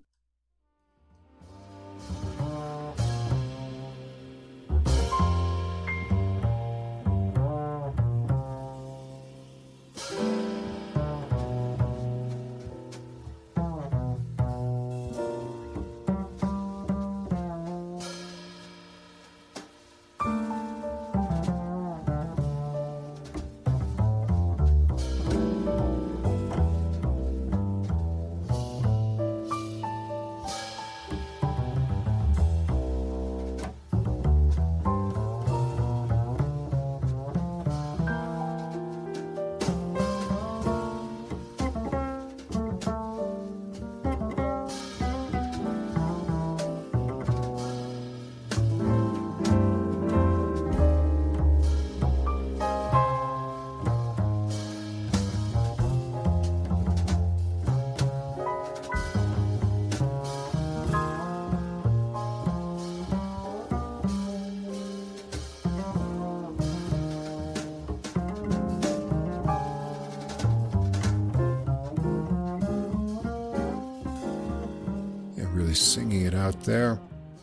Singing it out there.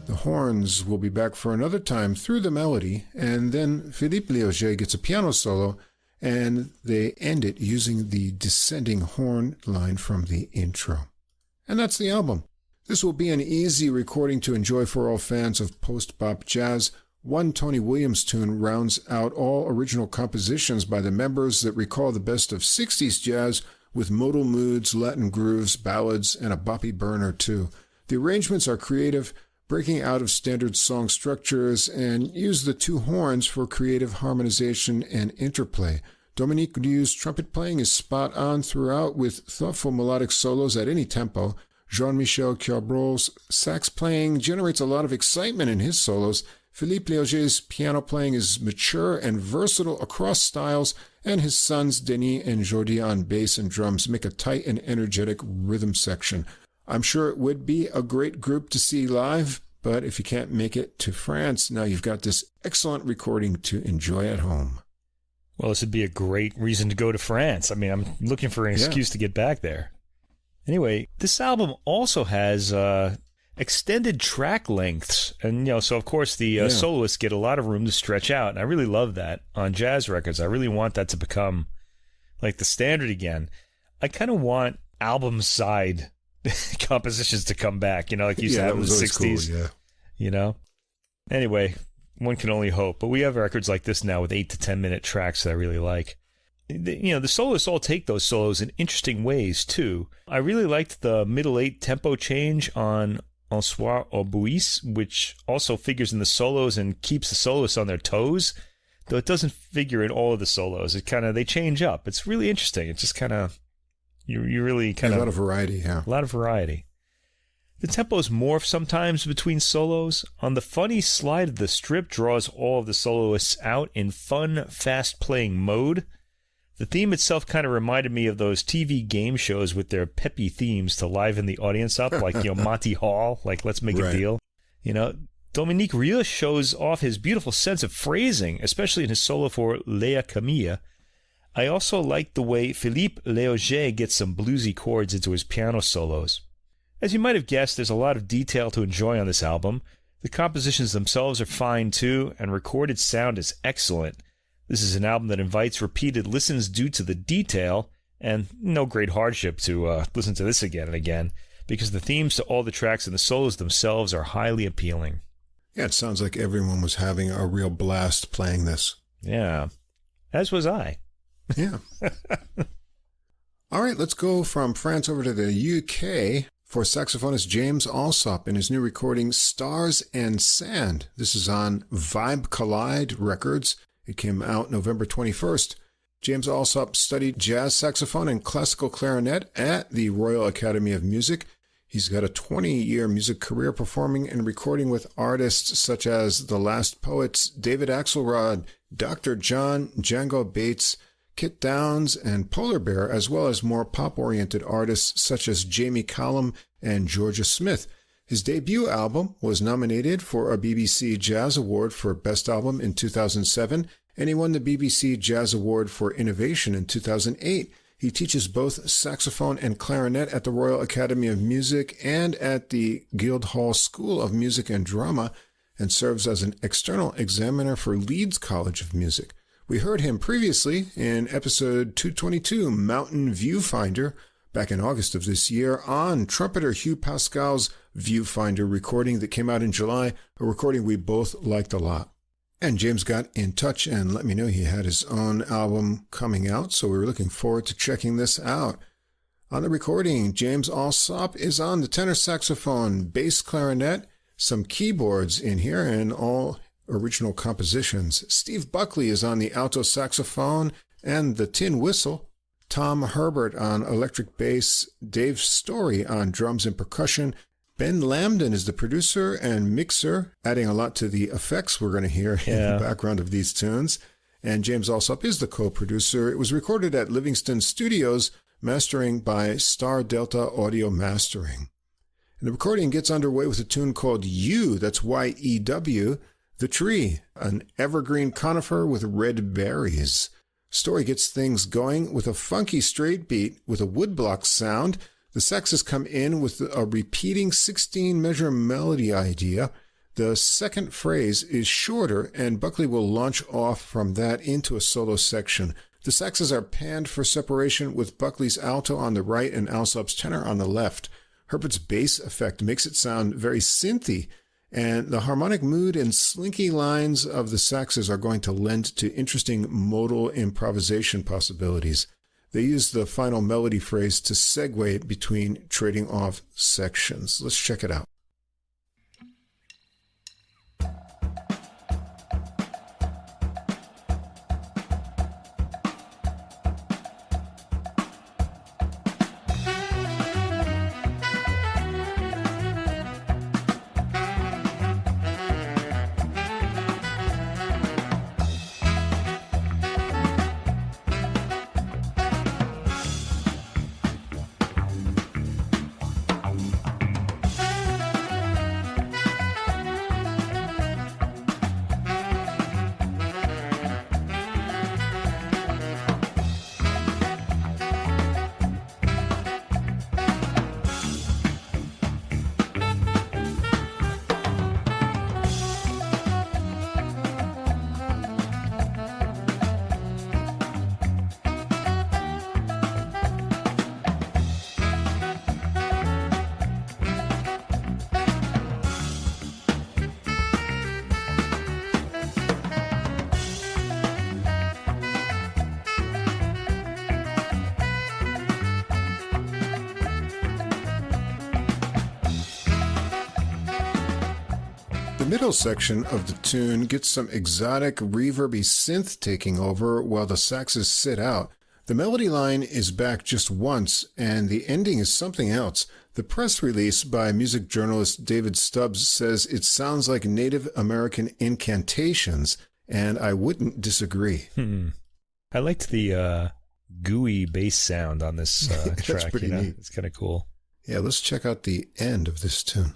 The horns will be back for another time through the melody, and then Philippe Léoger gets a piano solo, and they end it using the descending horn line from the intro. And that's the album. This will be an easy recording to enjoy for all fans of post-bop jazz. One Tony Williams tune rounds out all original compositions by the members that recall the best of 60s jazz with modal moods, Latin grooves, ballads, and a boppy burn or two. The arrangements are creative, breaking out of standard song structures, and use the two horns for creative harmonization and interplay. Dominique Rieu's trumpet playing is spot on throughout with thoughtful melodic solos at any tempo. Jean-Michel Cabrol's sax playing generates a lot of excitement in his solos. Philippe Léoger's piano playing is mature and versatile across styles, and his sons Denis and Jordi on bass and drums make a tight and energetic rhythm section. I'm sure it would be a great group to see live, but if you can't make it to France, now you've got this excellent recording to enjoy at home. Well, this would be a great reason to go to France. I mean, I'm looking for an excuse to get back there. Anyway, this album also has extended track lengths. And, so of course the soloists get a lot of room to stretch out. And I really love that on jazz records. I really want that to become like the standard again. I kind of want album side compositions to come back, like you used to have in the 60s. Cool, Anyway, one can only hope. But we have records like this now with 8 to 10 minute tracks that I really like. The soloists all take those solos in interesting ways, too. I really liked the middle 8 tempo change on Un Soir au Buis, which also figures in the solos and keeps the soloists on their toes, though it doesn't figure in all of the solos. They change up. It's really interesting. It's just kind of... You really kind of... A lot of variety, yeah. A lot of variety. The tempos morph sometimes between solos. On the funny slide of the strip draws all of the soloists out in fun, fast-playing mode. The theme itself kind of reminded me of those TV game shows with their peppy themes to liven the audience up, like, Monty Hall, like Let's Make a Deal. Dominique Rieu shows off his beautiful sense of phrasing, especially in his solo for Léa Camille. I also like the way Philippe Léoger gets some bluesy chords into his piano solos. As you might have guessed, there's a lot of detail to enjoy on this album. The compositions themselves are fine too, and recorded sound is excellent. This is an album that invites repeated listens due to the detail, and no great hardship to listen to this again and again, because the themes to all the tracks and the solos themselves are highly appealing. Yeah, it sounds like everyone was having a real blast playing this. Yeah, as was I. Yeah. All right, let's go from France over to the UK for saxophonist James Alsop in his new recording Stars and Sand. This is on Vibe Collide Records. It came out November 21st. James Alsop studied jazz saxophone and classical clarinet at the Royal Academy of Music. He's got a 20-year music career performing and recording with artists such as The Last Poets, David Axelrod, Dr. John, Django Bates, Kit Downs, and Polar Bear, as well as more pop-oriented artists such as Jamie Cullum and Georgia Smith. His debut album was nominated for a BBC Jazz Award for Best Album in 2007, and he won the BBC Jazz Award for Innovation in 2008. He teaches both saxophone and clarinet at the Royal Academy of Music and at the Guildhall School of Music and Drama, and serves as an external examiner for Leeds College of Music. We heard him previously in episode 222, Mountain Viewfinder, back in August of this year, on trumpeter Hugh Pascal's Viewfinder recording that came out in July, a recording we both liked a lot. And James got in touch and let me know he had his own album coming out, so we were looking forward to checking this out. On the recording, James Alsop is on the tenor saxophone, bass clarinet, some keyboards in here, and all original compositions. Steve Buckley is on the alto saxophone and the tin whistle. Tom Herbert on electric bass, Dave Story on drums and percussion. Ben Lambden is the producer and mixer, adding a lot to the effects we're going to hear in the background of these tunes. And James Alsop is the co-producer. It was recorded at Livingston Studios, mastering by Star Delta Audio Mastering. And the recording gets underway with a tune called Yew, that's Y-E-W, The Tree, an evergreen conifer with red berries. Story gets things going with a funky straight beat with a woodblock sound. The saxes come in with a repeating 16-measure melody idea. The second phrase is shorter, and Buckley will launch off from that into a solo section. The saxes are panned for separation with Buckley's alto on the right and Alsop's tenor on the left. Herbert's bass effect makes it sound very synthy, and the harmonic mood and slinky lines of the saxes are going to lend to interesting modal improvisation possibilities. They use the final melody phrase to segue between trading off sections. Let's check it out. The middle section of the tune gets some exotic, reverby synth taking over while the saxes sit out. The melody line is back just once, and the ending is something else. The press release by music journalist David Stubbs says it sounds like Native American incantations, and I wouldn't disagree. I liked the gooey bass sound on this track. Pretty neat. It's kind of cool. Yeah, let's check out the end of this tune.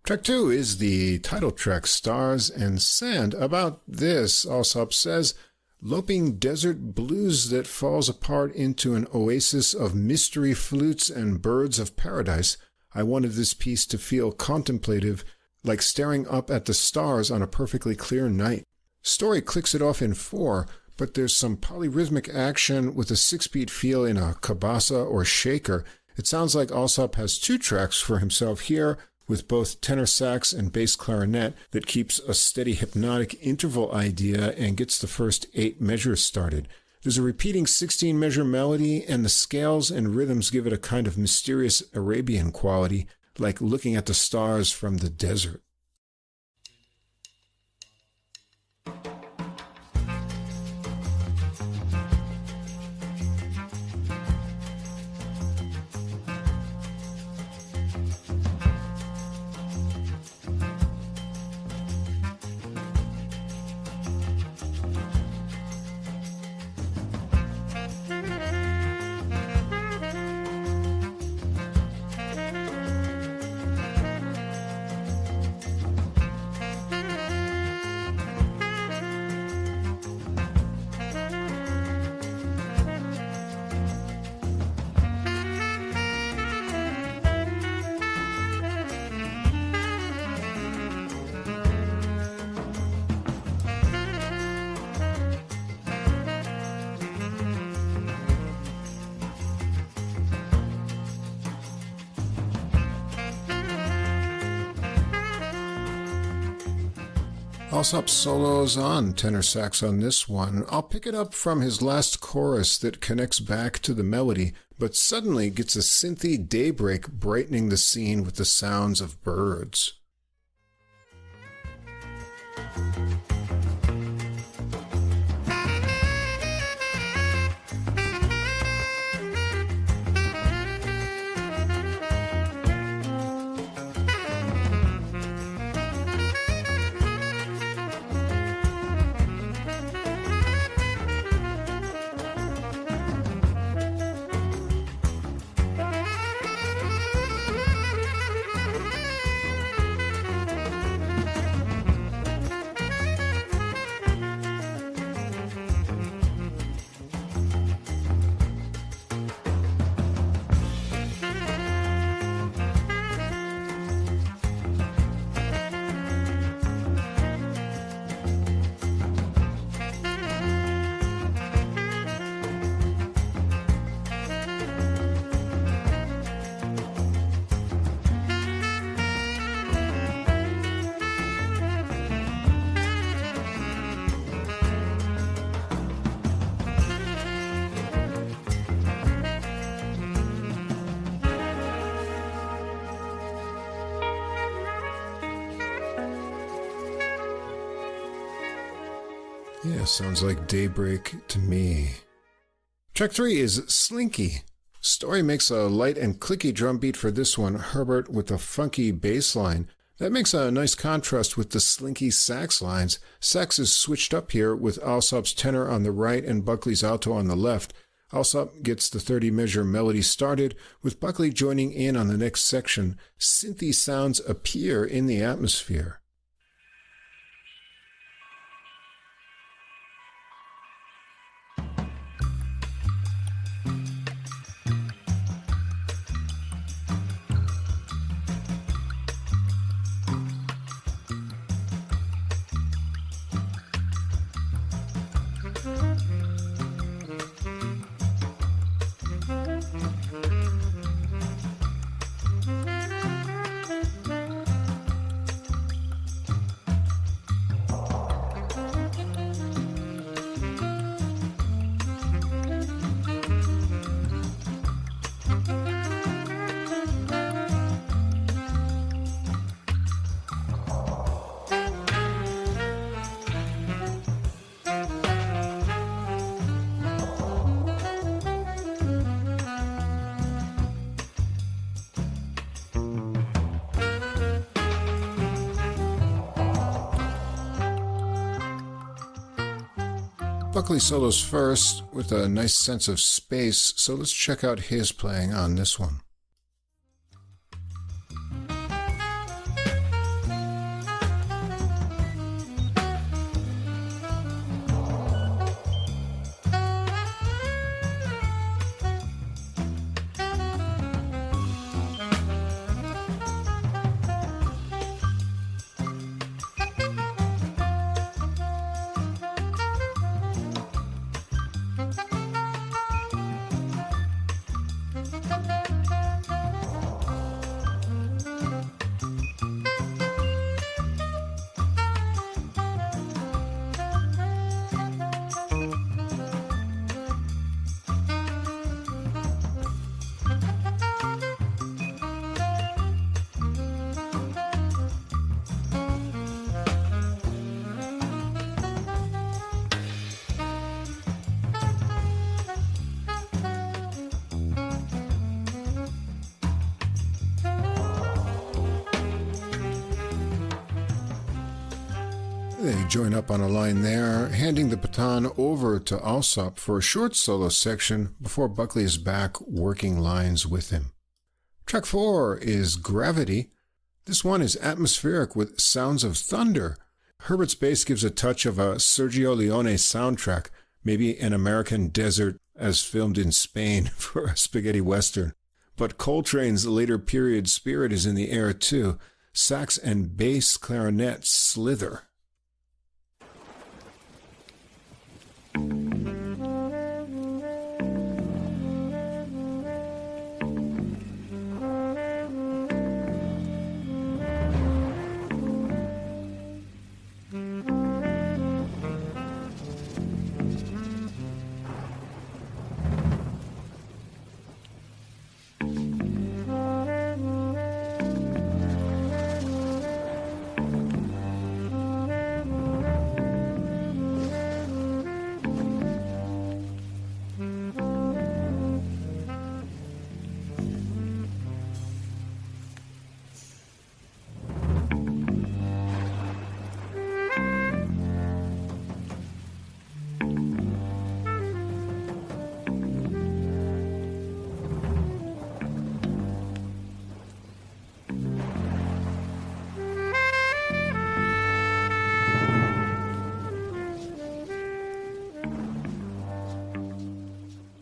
Track 2 is the title track, Stars and Sand. About this, Alsop says, loping desert blues that falls apart into an oasis of mystery flutes and birds of paradise, I wanted this piece to feel contemplative, like staring up at the stars on a perfectly clear night. Story clicks it off in 4, but there's some polyrhythmic action with a 6-beat feel in a cabasa or shaker. It sounds like Alsop has 2 tracks for himself here, with both tenor sax and bass clarinet that keeps a steady hypnotic interval idea and gets the first 8 measures started. There's a repeating 16-measure melody, and the scales and rhythms give it a kind of mysterious Arabian quality, like looking at the stars from the desert. Alsop solos on tenor sax on this one. I'll pick it up from his last chorus that connects back to the melody, but suddenly gets a synthy daybreak brightening the scene with the sounds of birds. Yeah, sounds like daybreak to me. Track 3 is Slinky. Story makes a light and clicky drum beat for this one, Herbert with a funky bass line. That makes a nice contrast with the slinky sax lines. Sax is switched up here with Alsop's tenor on the right and Buckley's alto on the left. Alsop gets the 30-measure melody started, with Buckley joining in on the next section. Synthy sounds appear in the atmosphere. Buckley solos first with a nice sense of space, so let's check out his playing on this one. We join up on a line there, handing the baton over to Alsop for a short solo section before Buckley is back working lines with him. Track 4 is Gravity. This one is atmospheric with sounds of thunder. Herbert's bass gives a touch of a Sergio Leone soundtrack, maybe an American desert as filmed in Spain for a spaghetti western. But Coltrane's later period spirit is in the air too. Sax and bass clarinet slither.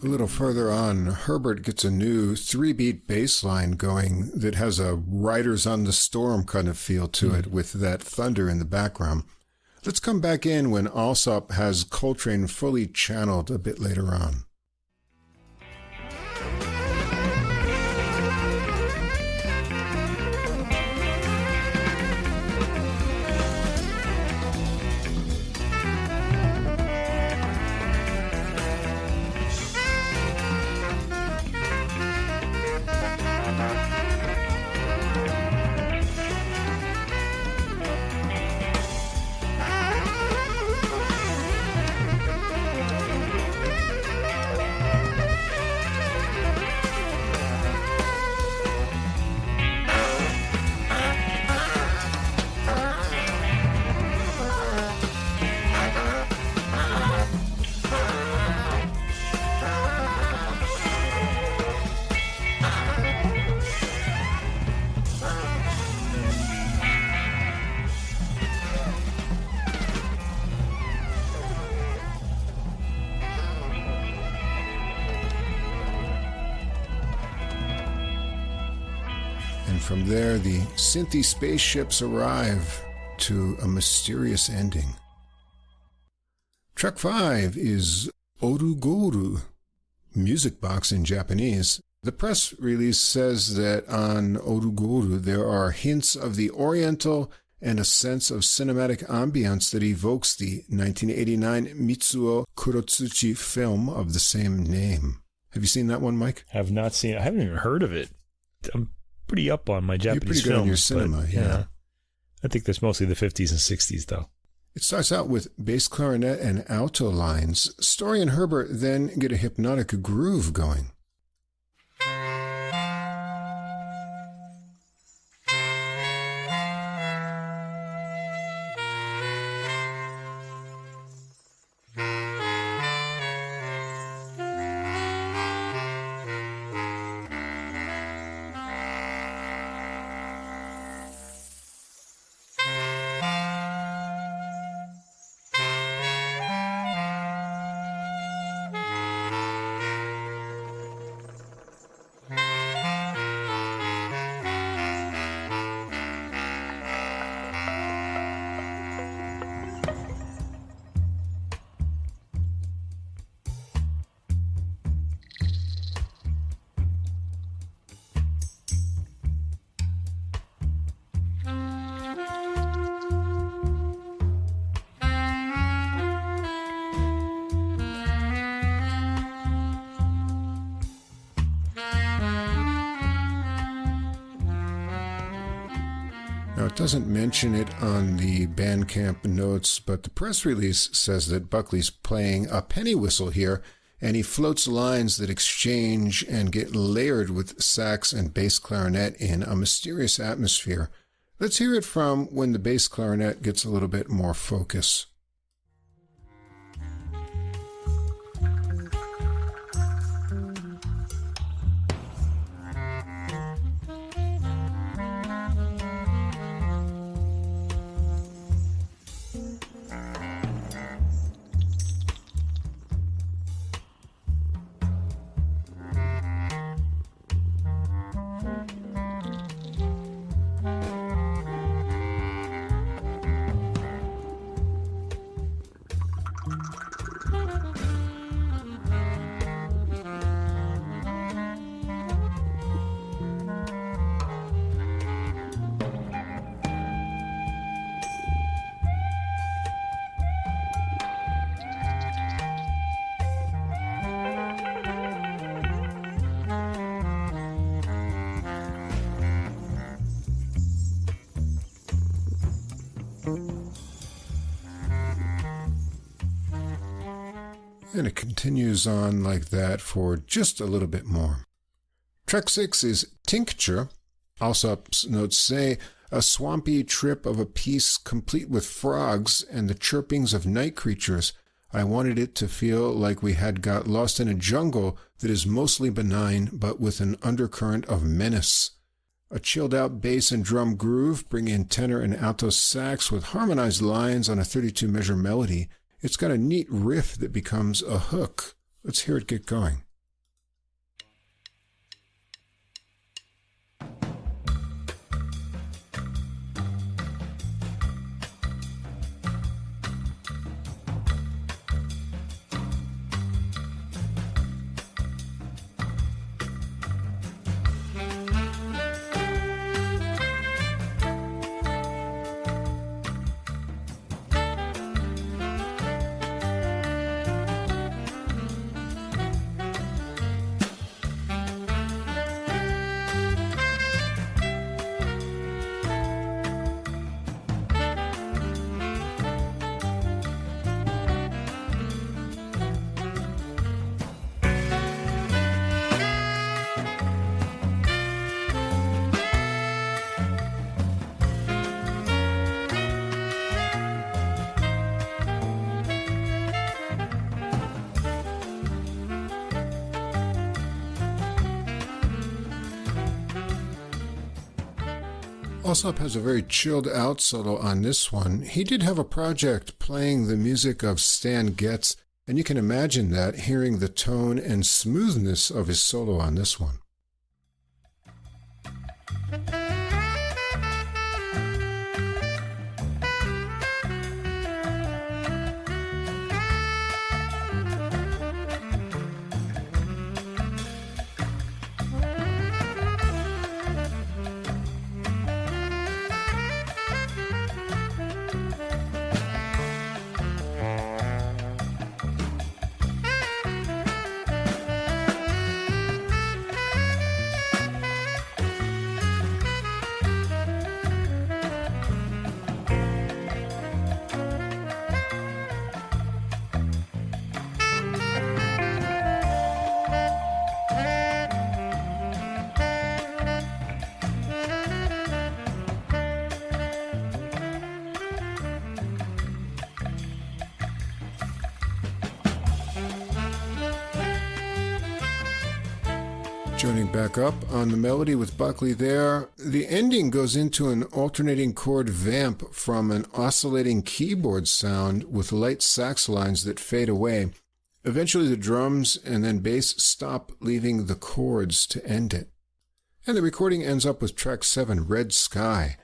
A little further on, Herbert gets a new 3-beat bass line going that has a Riders on the Storm kind of feel to it with that thunder in the background. Let's come back in when Alsop has Coltrane fully channeled a bit later on. From there, the synthy spaceships arrive to a mysterious ending. Track 5 is Orugoru, music box in Japanese. The press release says that on Orugoru there are hints of the Oriental and a sense of cinematic ambience that evokes the 1989 Mitsuo Kurotsuchi film of the same name. Have you seen that one, Mike? Have not seen it. I haven't even heard of it. I'm pretty up on my Japanese films. You're pretty good on your cinema, yeah. I think there's mostly the 50s and 60s, though. It starts out with bass clarinet and alto lines. Story and Herbert then get a hypnotic groove going. Now, it doesn't mention it on the Bandcamp notes, but the press release says that Buckley's playing a penny whistle here, and he floats lines that exchange and get layered with sax and bass clarinet in a mysterious atmosphere. Let's hear it from when the bass clarinet gets a little bit more focus. And it continues on like that for just a little bit more. Track 6 is Tincture. Alsop's notes say, a swampy trip of a piece complete with frogs and the chirpings of night creatures. I wanted it to feel like we had got lost in a jungle that is mostly benign, but with an undercurrent of menace. A chilled-out bass and drum groove bring in tenor and alto sax with harmonized lines on a 32-measure melody. It's got a neat riff that becomes a hook. Let's hear it get going. Alsop has a very chilled out solo on this one. He did have a project playing the music of Stan Getz, and you can imagine that hearing the tone and smoothness of his solo on this one. Joining back up on the melody with Buckley there, the ending goes into an alternating chord vamp from an oscillating keyboard sound with light sax lines that fade away. Eventually the drums and then bass stop, leaving the chords to end it. And the recording ends up with track 7, Red Sky.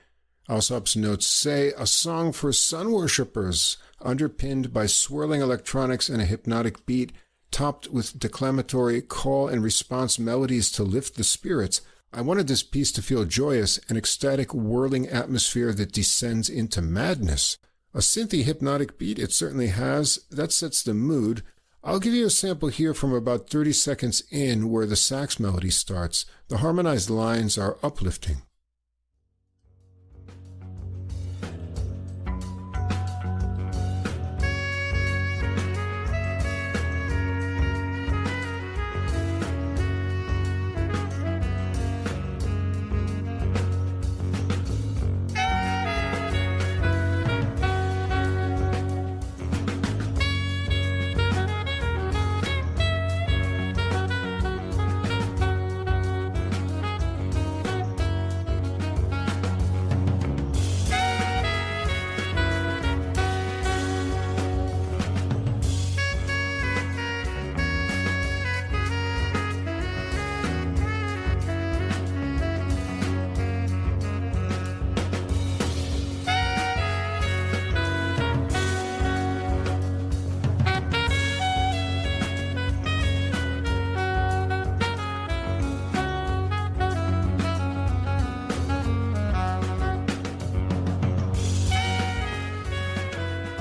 Alsop's notes say, a song for sun worshippers, underpinned by swirling electronics and a hypnotic beat, topped with declamatory call and response melodies to lift the spirits. I wanted this piece to feel joyous, an ecstatic whirling atmosphere that descends into madness. A synthy hypnotic beat it certainly has. That sets the mood. I'll give you a sample here from about 30 seconds in where the sax melody starts. The harmonized lines are uplifting.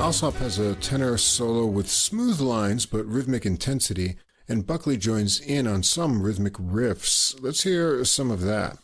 Alsop has a tenor solo with smooth lines but rhythmic intensity, and Buckley joins in on some rhythmic riffs. Let's hear some of that.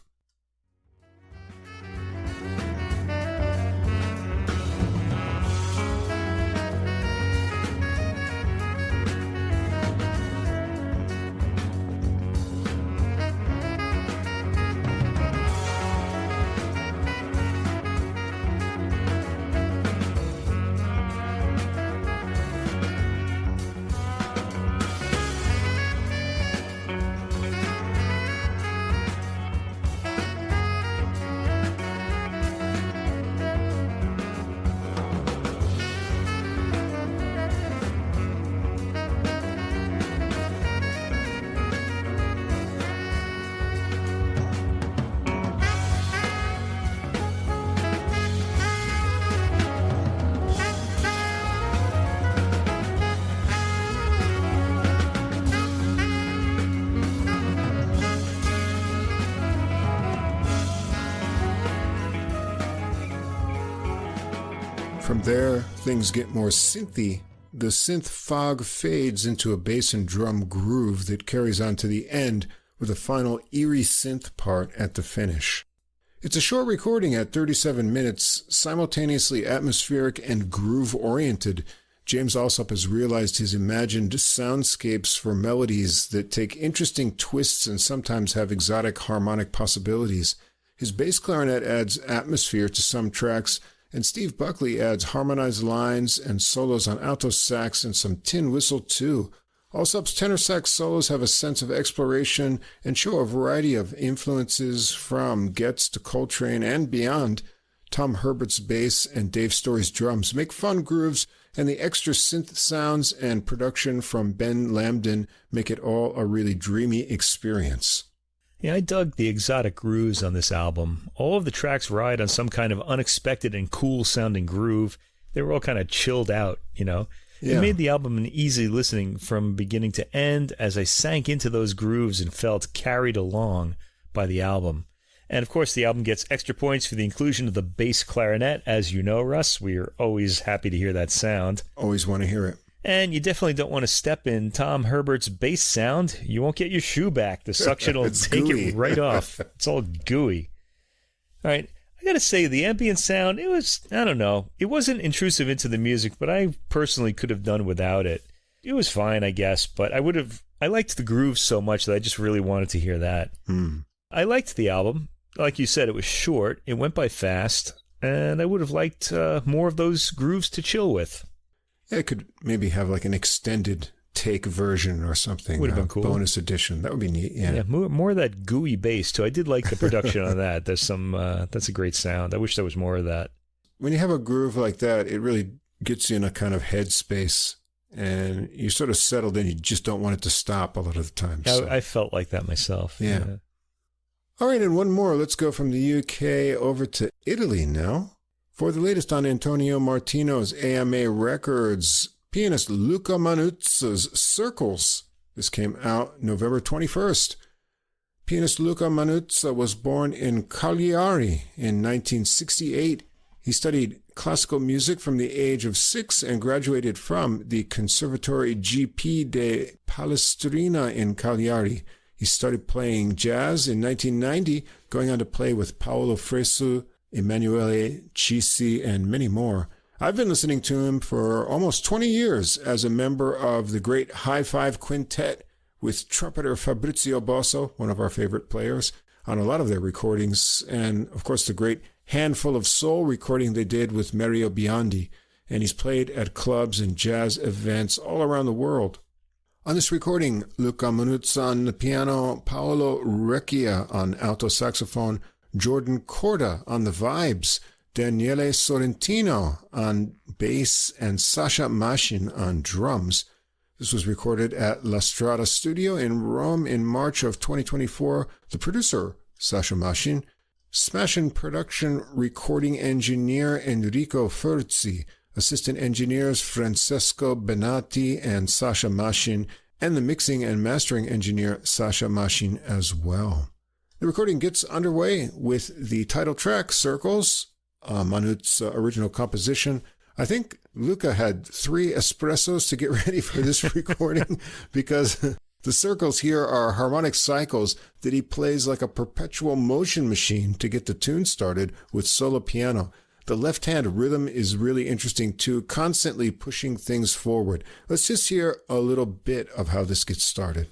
From there, things get more synthy. The synth fog fades into a bass and drum groove that carries on to the end with a final eerie synth part at the finish. It's a short recording at 37 minutes, simultaneously atmospheric and groove-oriented. James Alsop has realized his imagined soundscapes for melodies that take interesting twists and sometimes have exotic harmonic possibilities. His bass clarinet adds atmosphere to some tracks, and Steve Buckley adds harmonized lines and solos on alto sax and some tin whistle too. Alsop's tenor sax solos have a sense of exploration and show a variety of influences from Getz to Coltrane and beyond. Tom Herbert's bass and Dave Story's drums make fun grooves, and the extra synth sounds and production from Ben Lambden make it all a really dreamy experience. Yeah, I dug the exotic grooves on this album. All of the tracks ride on some kind of unexpected and cool-sounding groove. They were all kind of chilled out, you know? Yeah. It made the album an easy listening from beginning to end as I sank into those grooves and felt carried along by the album. And, of course, the album gets extra points for the inclusion of the bass clarinet. As you know, Russ, we are always happy to hear that sound. Always want to hear it. And you definitely don't want to step in Tom Herbert's bass sound. You won't get your shoe back. The suction will take gooey. it right off. It's all gooey. All right. I got to say, the ambient sound, it was, I don't know. It wasn't intrusive into the music, but I personally could have done without it. It was fine, I guess, but I liked the grooves so much that I just really wanted to hear that. I liked the album. Like you said, it was short. It went by fast, and I would have liked more of those grooves to chill with. Yeah, it could maybe have like an extended take version or something. Would have been cool. Bonus edition. That would be neat. Yeah, more of that gooey bass too. I did like the production on that. There's some. That's a great sound. I wish there was more of that. When you have a groove like that, it really gets you in a kind of headspace, and you're sort of settled in. You just don't want it to stop a lot of the time. So. I felt like that myself. Yeah. All right, and one more. Let's go from the UK over to Italy now. For the latest on Antonio Martino's A.MA Records, pianist Luca Manuzza's Circles. This came out November 21st. Pianist Luca Manuzza was born in Cagliari in 1968. He studied classical music from the age of 6 and graduated from the Conservatory GP de Palestrina in Cagliari. He started playing jazz in 1990, going on to play with Paolo Fresu, Emanuele Cisi, and many more. I've been listening to him for almost 20 years as a member of the great High Five Quintet with trumpeter Fabrizio Bosso, one of our favorite players, on a lot of their recordings, and of course the great Handful of Soul recording they did with Mario Biondi, and he's played at clubs and jazz events all around the world. On this recording, Luca Manuzza on the piano, Paolo Recchia on alto saxophone, Jordan Corda on the vibes, Daniele Sorrentino on bass, and Saša Mašin on drums. This was recorded at La Strada Studio in Rome in March of 2024. The producer, Saša Mašin, Smashin' production recording engineer Enrico Furzi, assistant engineers Francesco Benatti and Saša Mašin, and the mixing and mastering engineer Saša Mašin as well. The recording gets underway with the title track, Circles, Manuzza's original composition, I think Luca had 3 espressos to get ready for this recording because the circles here are harmonic cycles that he plays like a perpetual motion machine to get the tune started with solo piano. The left-hand rhythm is really interesting too, constantly pushing things forward. Let's just hear a little bit of how this gets started.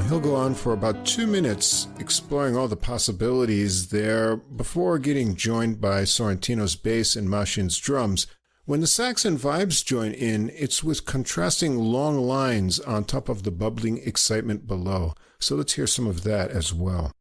He'll go on for about 2 minutes exploring all the possibilities there before getting joined by Sorrentino's bass and Maschin's drums. When the sax and vibes join in, it's with contrasting long lines on top of the bubbling excitement below. So let's hear some of that as well.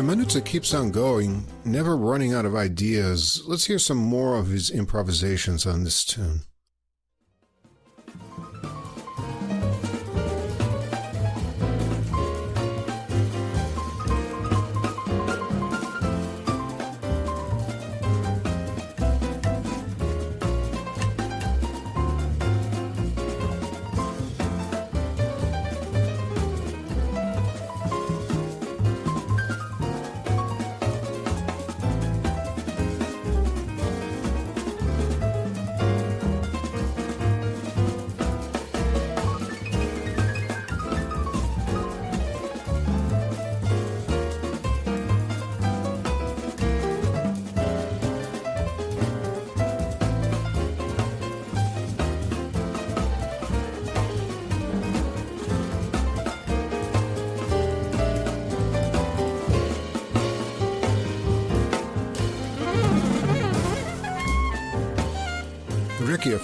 Manuzza keeps on going, never running out of ideas. Let's hear some more of his improvisations on this tune.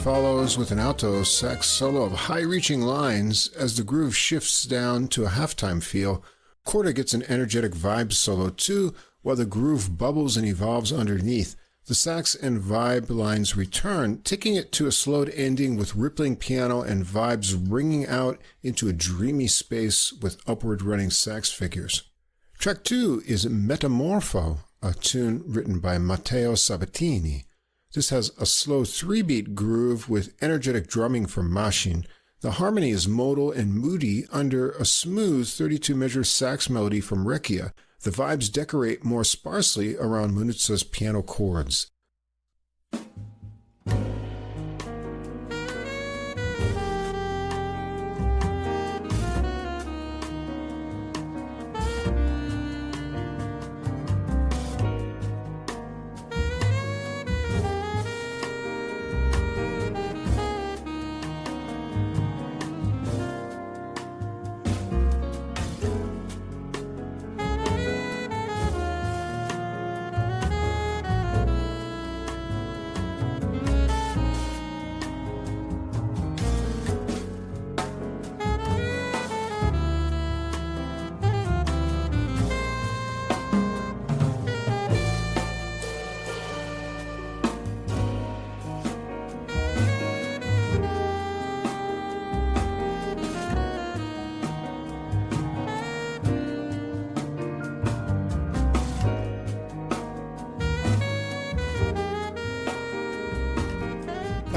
Follows with an alto sax solo of high-reaching lines as the groove shifts down to a halftime feel. Korda gets an energetic vibe solo too, while the groove bubbles and evolves underneath. The sax and vibe lines return, taking it to a slowed ending with rippling piano and vibes ringing out into a dreamy space with upward running sax figures. Track 2 is Metamorpho, a tune written by Matteo Sabatini. This has a slow 3-beat groove with energetic drumming from Maschin. The harmony is modal and moody under a smooth 32-measure sax melody from Recchia. The vibes decorate more sparsely around Manuzza's piano chords.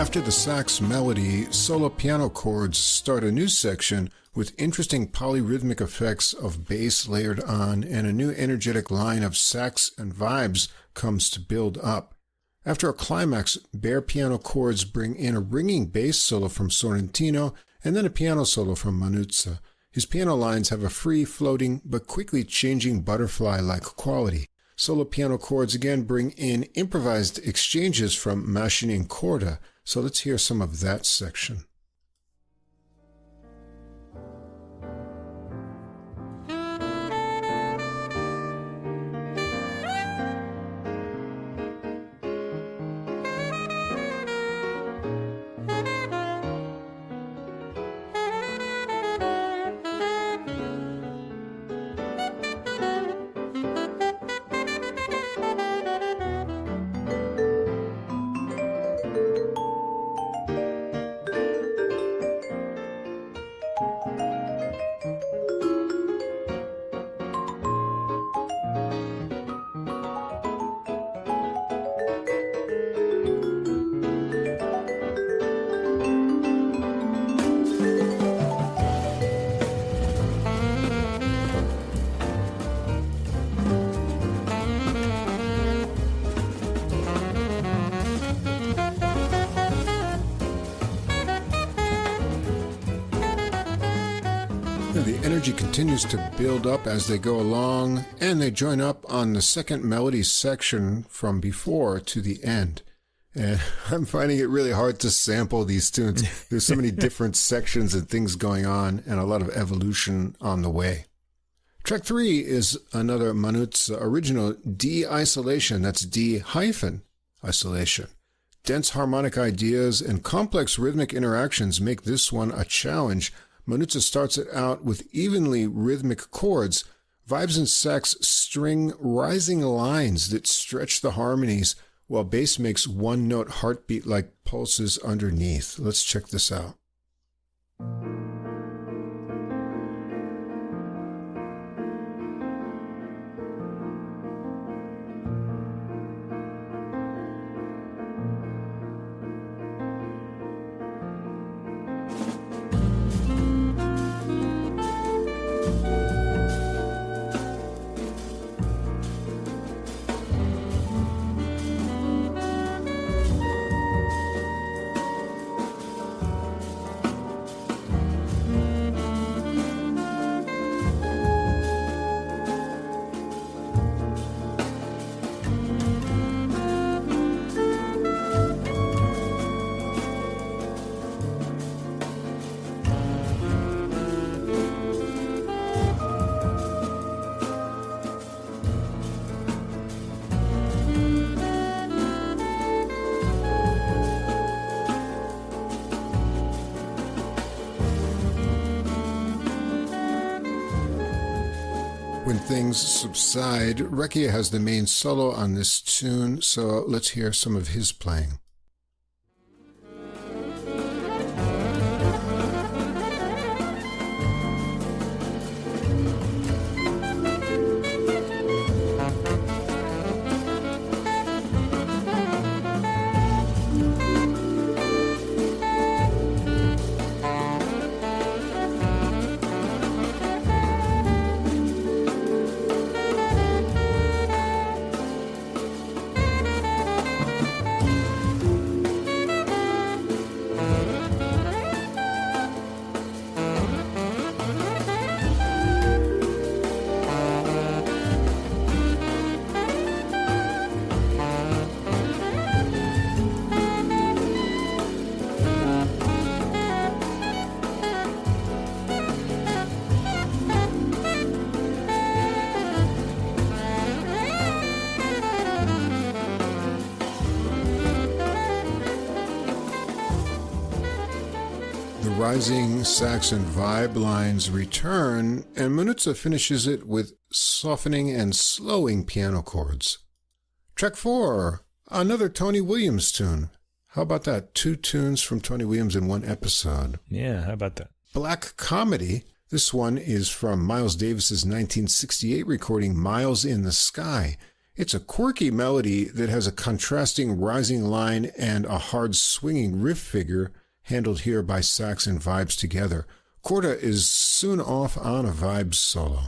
After the sax melody, solo piano chords start a new section with interesting polyrhythmic effects of bass layered on, and a new energetic line of sax and vibes comes to build up. After a climax, bare piano chords bring in a ringing bass solo from Sorrentino and then a piano solo from Manuzza. His piano lines have a free, floating, but quickly changing butterfly-like quality. Solo piano chords again bring in improvised exchanges from Machine Corda, so let's hear some of that section. The energy continues to build up as they go along, and they join up on the second melody section from before to the end. And I'm finding it really hard to sample these tunes. There's so many different sections and things going on, and a lot of evolution on the way. Track 3 is another Manuzza original D isolation. That's D hyphen isolation. Dense harmonic ideas and complex rhythmic interactions make this one a challenge. Manuzza starts it out with evenly rhythmic chords. Vibes and sax string rising lines that stretch the harmonies, while bass makes one-note heartbeat-like pulses underneath. Let's check this out. When things subside, Recchia has the main solo on this tune, so let's hear some of his playing. Rising sax and vibe lines return, and Manuzza finishes it with softening and slowing piano chords. Track 4, another Tony Williams tune. How about that? 2 tunes from Tony Williams in one episode. Yeah, how about that? Black Comedy. This one is from Miles Davis's 1968 recording, Miles in the Sky. It's a quirky melody that has a contrasting rising line and a hard swinging riff figure handled here by sax and vibes together. Korda is soon off on a vibes solo.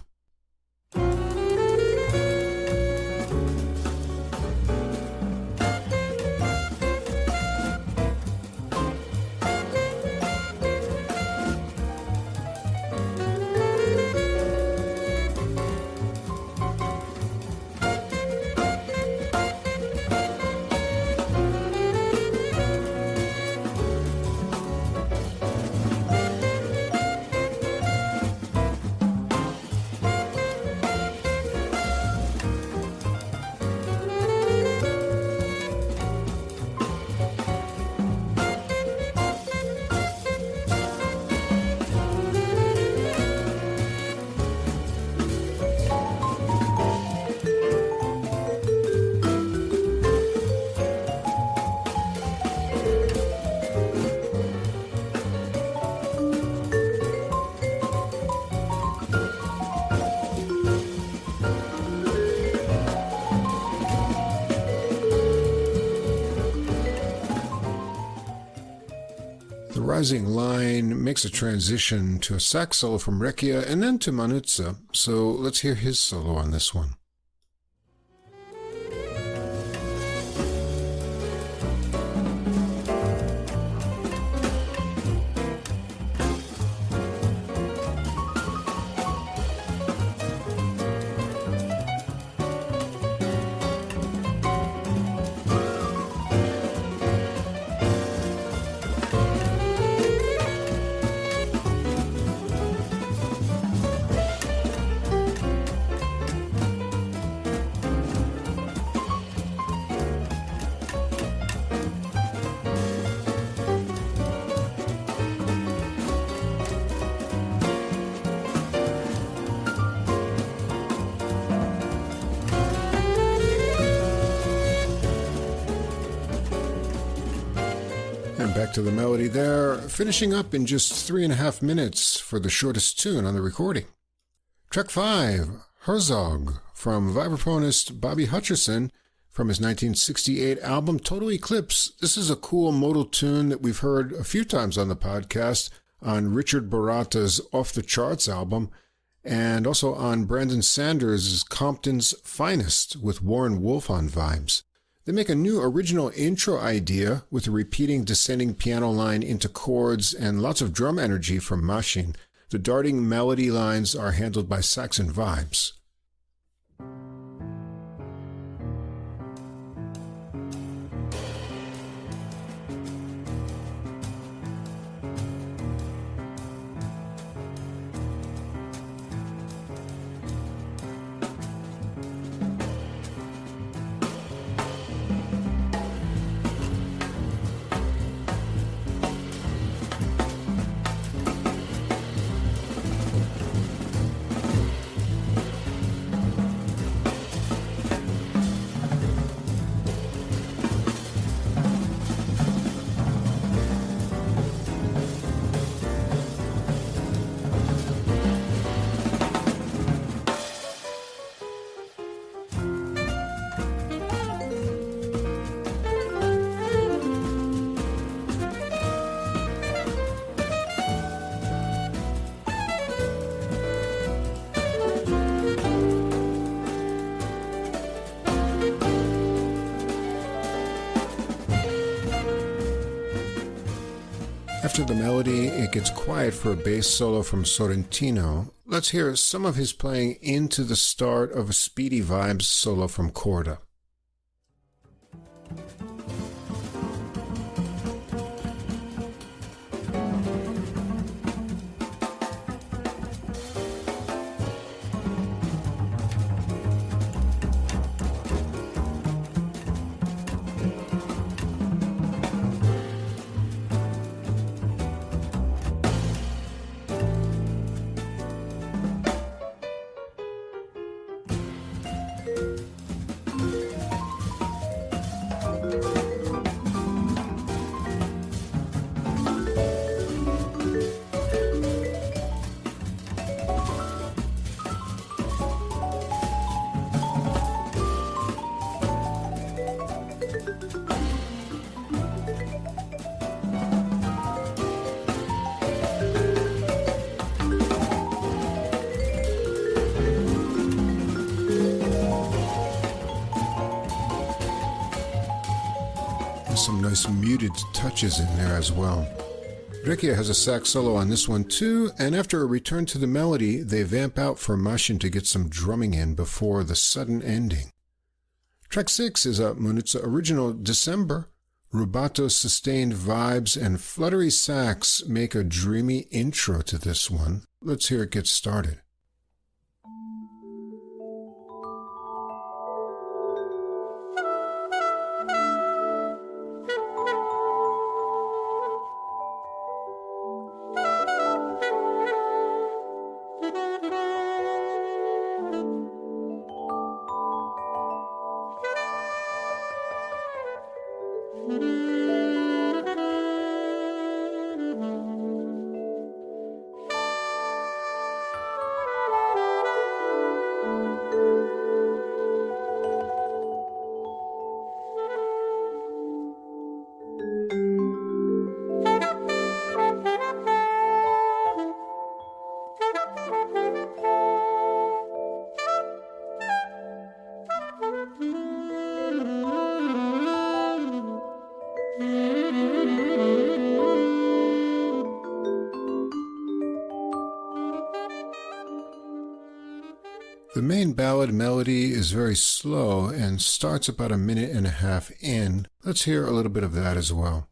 Rising line makes a transition to a sax solo from Recchia and then to Manuzza, so let's hear his solo on this one. Back to the melody there, finishing up in just 3.5 minutes for the shortest tune on the recording. Track 5, Herzog, from vibraphonist Bobby Hutcherson from his 1968 album Total Eclipse. This is a cool modal tune that we've heard a few times on the podcast, on Richard Baratta's Off the Charts album, and also on Brandon Sanders' Compton's Finest with Warren Wolf on vibes. They make a new original intro idea with a repeating descending piano line into chords and lots of drum energy from Maschin. The darting melody lines are handled by sax and vibes. After the melody, it gets quiet for a bass solo from Sorrentino. Let's hear some of his playing into the start of a speedy vibes solo from Korda. nice muted touches in there as well. Rekia has a sax solo on this one too, and after a return to the melody, they vamp out for Maschin to get some drumming in before the sudden ending. Track 6 is a Manuzza original, December. Rubato sustained vibes and fluttery sax make a dreamy intro to this one. Let's hear it get started. The main ballad melody is very slow and starts about a minute and a half in. Let's hear a little bit of that as well.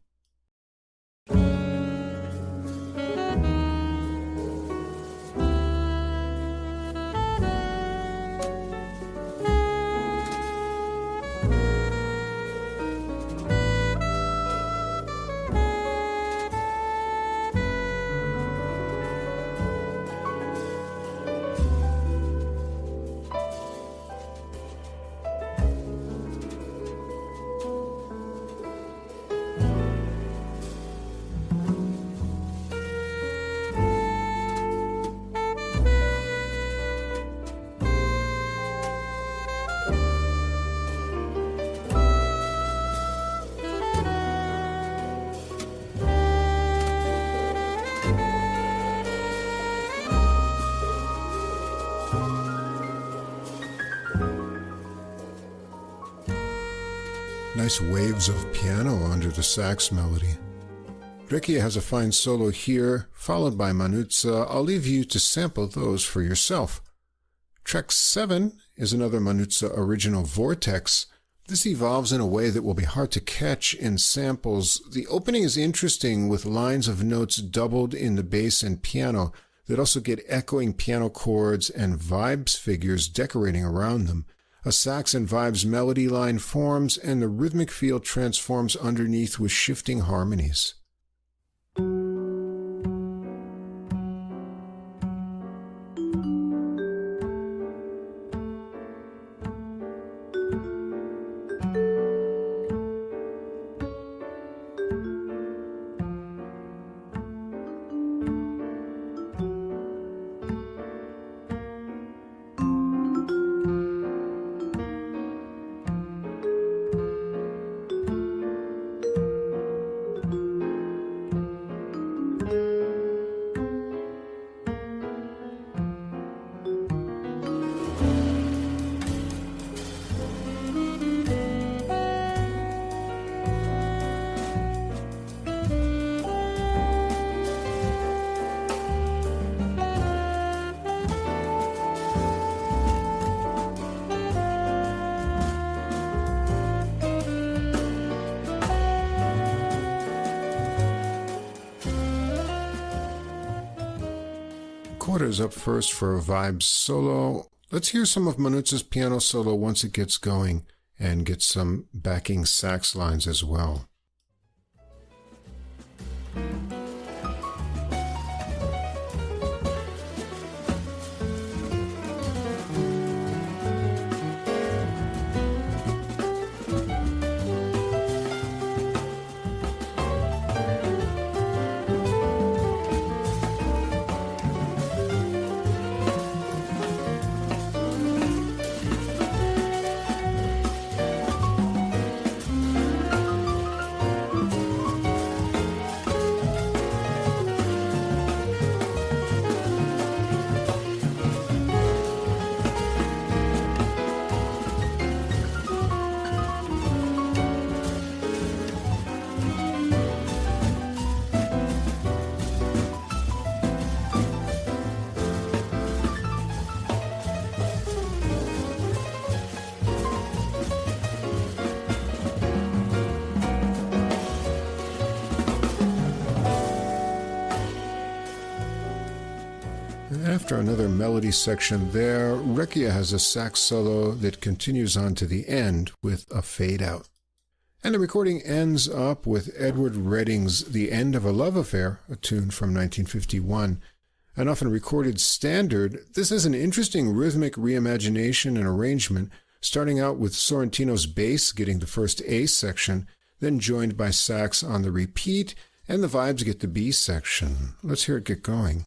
Nice waves of piano under the sax melody. Rekia has a fine solo here, followed by Manuzza. I'll leave you to sample those for yourself. Track 7 is another Manuzza original, Vortex. This evolves in a way that will be hard to catch in samples. The opening is interesting, with lines of notes doubled in the bass and piano that also get echoing piano chords and vibes figures decorating around them. A sax and vibes melody line forms, and the rhythmic feel transforms underneath with shifting harmonies. Is up first for a vibes solo. Let's hear some of Manuzza's piano solo once it gets going, and get some backing sax lines as well. And after another melody section there, Recchia has a sax solo that continues on to the end with a fade out. And the recording ends up with Edward Redding's The End of a Love Affair, a tune from 1951. An often recorded standard, this is an interesting rhythmic reimagination and arrangement, starting out with Sorrentino's bass getting the first A section, then joined by sax on the repeat, and the vibes get the B section. Let's hear it get going.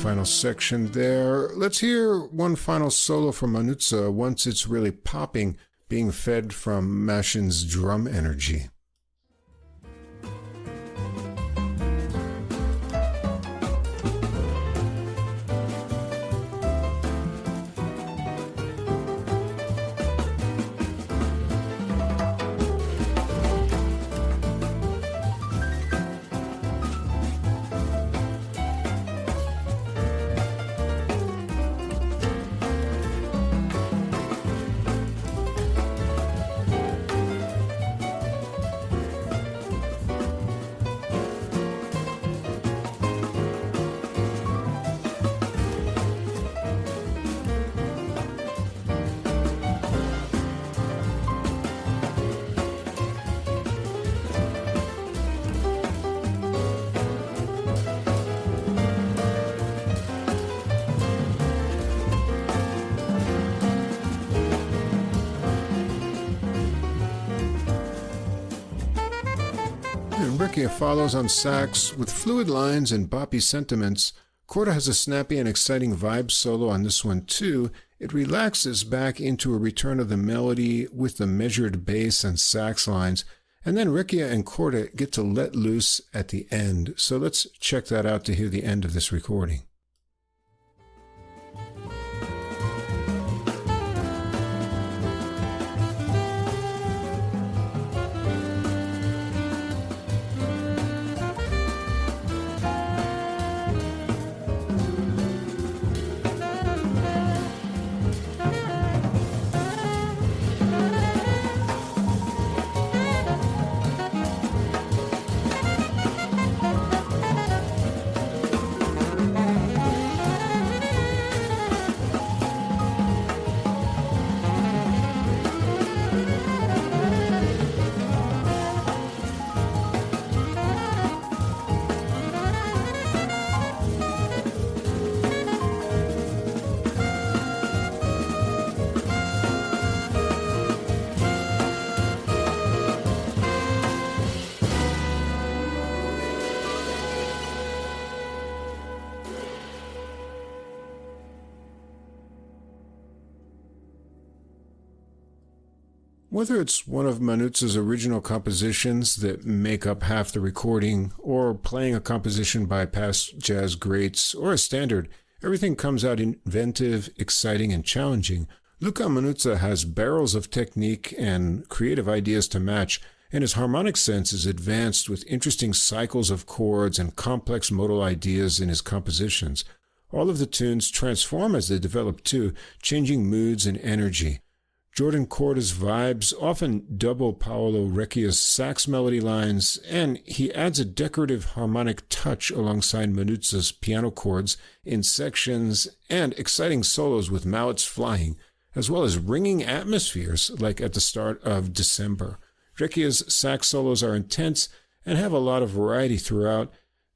Final section there. Let's hear one final solo from Manuzza once it's really popping, being fed from Maschin's drum energy. Recchia follows on sax with fluid lines and boppy sentiments. Korda has a snappy and exciting vibe solo on this one too. It relaxes back into a return of the melody with the measured bass and sax lines, and then Recchia and Korda get to let loose at the end. So let's check that out to hear the end of this recording. Whether it's one of Manuzza's original compositions that make up half the recording, or playing a composition by past jazz greats, or a standard, everything comes out inventive, exciting, and challenging. Luca Manuzza has barrels of technique and creative ideas to match, and his harmonic sense is advanced with interesting cycles of chords and complex modal ideas in his compositions. All of the tunes transform as they develop too, changing moods and energy. Jordan Korda's vibes often double Paolo Recchia's sax melody lines, and he adds a decorative harmonic touch alongside Manuzza's piano chords in sections and exciting solos with mallets flying, as well as ringing atmospheres like at the start of December. Recchia's sax solos are intense and have a lot of variety throughout.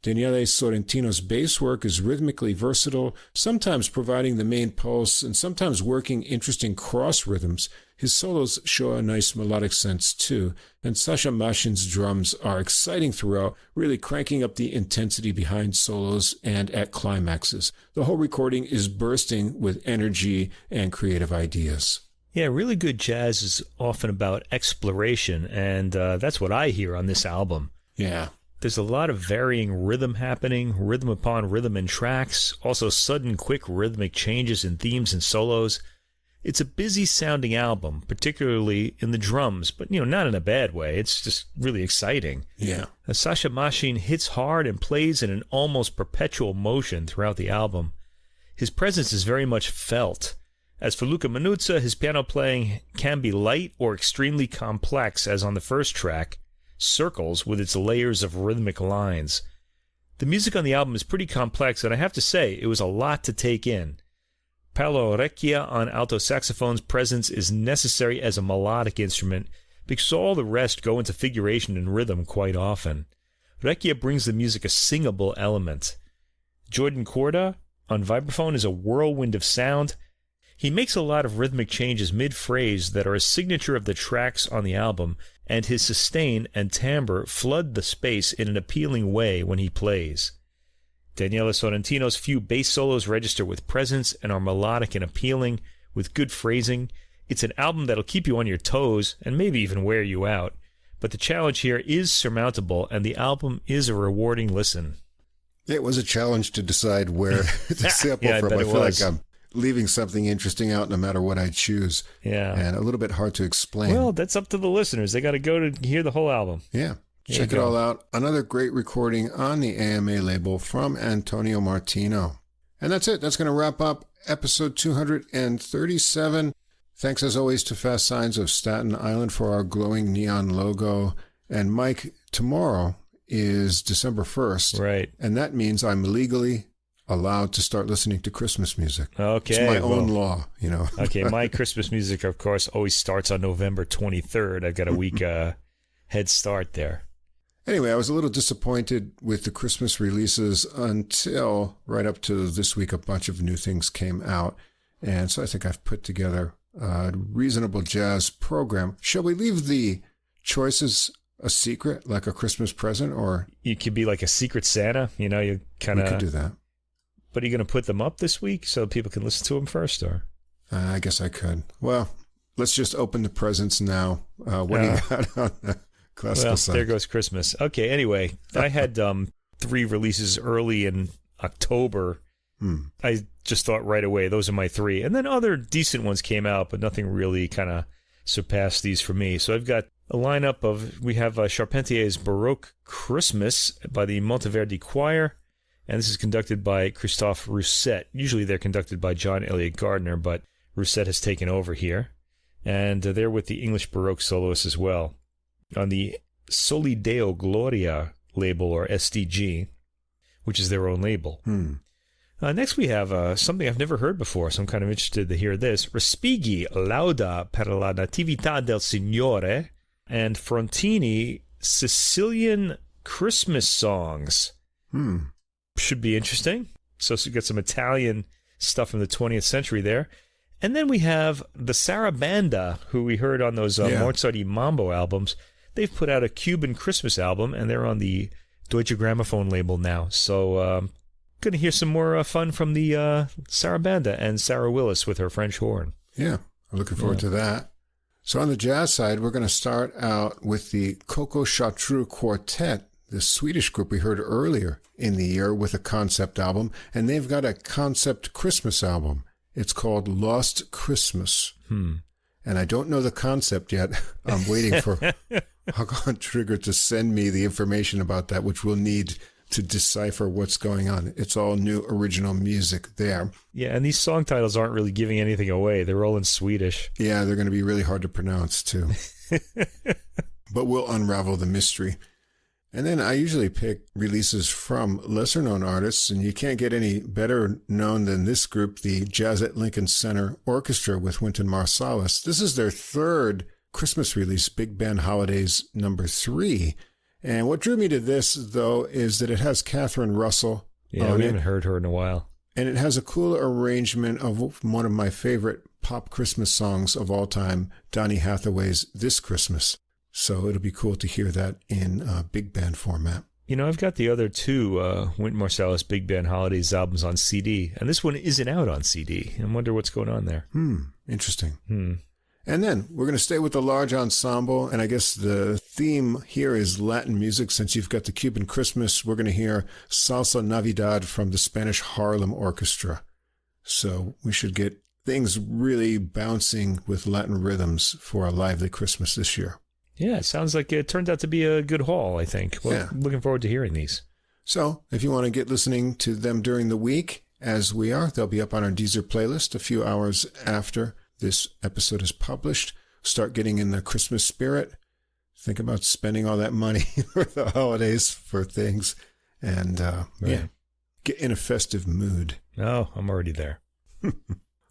Daniele Sorrentino's bass work is rhythmically versatile, sometimes providing the main pulse and sometimes working interesting cross rhythms. His solos show a nice melodic sense too, and Saša Mašin's drums are exciting throughout, really cranking up the intensity behind solos and at climaxes. The whole recording is bursting with energy and creative ideas. Yeah, really good jazz is often about exploration, and that's what I hear on this album. Yeah. There's a lot of varying rhythm happening, rhythm upon rhythm in tracks, also sudden, quick rhythmic changes in themes and solos. It's a busy-sounding album, particularly in the drums, but, not in a bad way. It's just really exciting. Yeah. Saša Mašin hits hard and plays in an almost perpetual motion throughout the album. His presence is very much felt. As for Luka Manutsa, his piano playing can be light or extremely complex, as on the first track, Circles, with its layers of rhythmic lines. The music on the album is pretty complex, and I have to say, it was a lot to take in. Paolo Recchia on alto saxophone's presence is necessary as a melodic instrument, because all the rest go into figuration and rhythm quite often. Recchia brings the music a singable element. Jordan Korda on vibraphone is a whirlwind of sound. He makes a lot of rhythmic changes mid-phrase that are a signature of the tracks on the album, and his sustain and timbre flood the space in an appealing way when he plays. Daniele Sorrentino's few bass solos register with presence and are melodic and appealing, with good phrasing. It's an album that'll keep you on your toes and maybe even wear you out. But the challenge here is surmountable, and the album is a rewarding listen. It was a challenge to decide where to sample from. I feel like I'm leaving something interesting out no matter what I choose. Yeah. And a little bit hard to explain. Well, that's up to the listeners. They got to go to hear the whole album. Yeah. Check it all out. Another great recording on the A.MA label from Antonio Martino. And that's it. That's going to wrap up episode 237. Thanks as always to Fast Signs of Staten Island for our glowing neon logo. And Mike, tomorrow is December 1st. Right. And that means I'm legally allowed to start listening to Christmas music. Okay. It's my own law, Okay, my Christmas music, of course, always starts on November 23rd. I've got a week head start there. Anyway, I was a little disappointed with the Christmas releases until right up to this week, a bunch of new things came out. And so I think I've put together a reasonable jazz program. Shall we leave the choices a secret, like a Christmas present, or? You could be like a secret Santa, you kind of. We could do that. But are you going to put them up this week so people can listen to them first, or? I guess I could. Well, let's just open the presents now. What do you got on the classical side? There goes Christmas. Okay, anyway, I had 3 releases early in October. I just thought right away, those are my 3. And then other decent ones came out, but nothing really kind of surpassed these for me. So I've got a lineup of, we have Charpentier's Baroque Christmas by the Monteverdi Choir. And this is conducted by Christophe Rousset. Usually they're conducted by John Elliott Gardner, but Rousset has taken over here. And they're with the English Baroque soloists as well. On the Soli Deo Gloria label, or SDG, which is their own label. Next we have something I've never heard before, so I'm kind of interested to hear this. Respighi Lauda per la Natività del Signore, and Frontini Sicilian Christmas Songs. Should be interesting. So you got some Italian stuff from the 20th century there. And then we have the Sarabanda, who we heard on those Mozarti Mambo albums. They've put out a Cuban Christmas album, and they're on the Deutsche Grammophon label now. So going to hear some more fun from the Sarabanda and Sarah Willis with her French horn. Yeah, I'm looking forward to that. So on the jazz side, we're going to start out with the Coco Chartreux Quartet, the Swedish group we heard earlier in the year, with a concept album. And they've got a concept Christmas album. It's called Lost Christmas. And I don't know the concept yet. I'm waiting for Håkon Trigger to send me the information about that, which we'll need to decipher what's going on. It's all new original music there. Yeah, and these song titles aren't really giving anything away. They're all in Swedish. Yeah, they're going to be really hard to pronounce, too. But we'll unravel the mystery. And then I usually pick releases from lesser-known artists, and you can't get any better known than this group, the Jazz at Lincoln Center Orchestra with Wynton Marsalis. This is their 3rd Christmas release, Big Band Holidays #3. And what drew me to this, though, is that it has Catherine Russell. Yeah, we haven't heard her in a while. And it has a cool arrangement of one of my favorite pop Christmas songs of all time, Donny Hathaway's This Christmas. So it'll be cool to hear that in big band format. You know, I've got the other two Wynton Marsalis Big Band Holidays albums on CD, and this one isn't out on CD. I wonder what's going on there. Interesting. And then we're going to stay with the large ensemble, and I guess the theme here is Latin music. Since you've got the Cuban Christmas, we're going to hear Salsa Navidad from the Spanish Harlem Orchestra. So we should get things really bouncing with Latin rhythms for a lively Christmas this year. Yeah, it sounds like it turned out to be a good haul, I think. Well, yeah. Looking forward to hearing these. So if you want to get listening to them during the week, as we are, they'll be up on our Deezer playlist a few hours after this episode is published. Start getting in the Christmas spirit. Think about spending all that money for the holidays for things. And get in a festive mood. Oh, I'm already there. All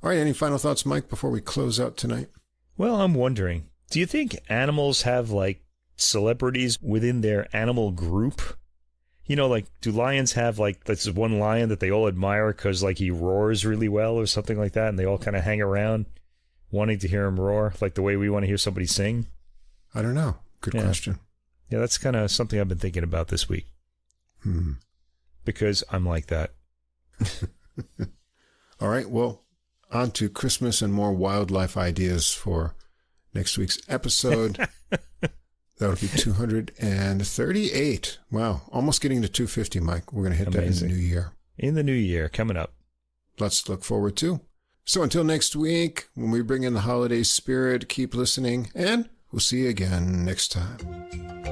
right, any final thoughts, Mike, before we close out tonight? Well, I'm wondering, do you think animals have, like, celebrities within their animal group? You know, like, do lions have, like, this one lion that they all admire because, like, he roars really well or something like that, and they all kind of hang around wanting to hear him roar, like the way we want to hear somebody sing? I don't know. Good question. Yeah, that's kind of something I've been thinking about this week. Because I'm like that. All right, well, on to Christmas and more wildlife ideas for next week's episode. That'll be 238. Wow, almost getting to 250, Mike. We're going to hit that in the new year. In the new year, coming up. Lots to look forward to. So until next week, when we bring in the holiday spirit, keep listening, and we'll see you again next time.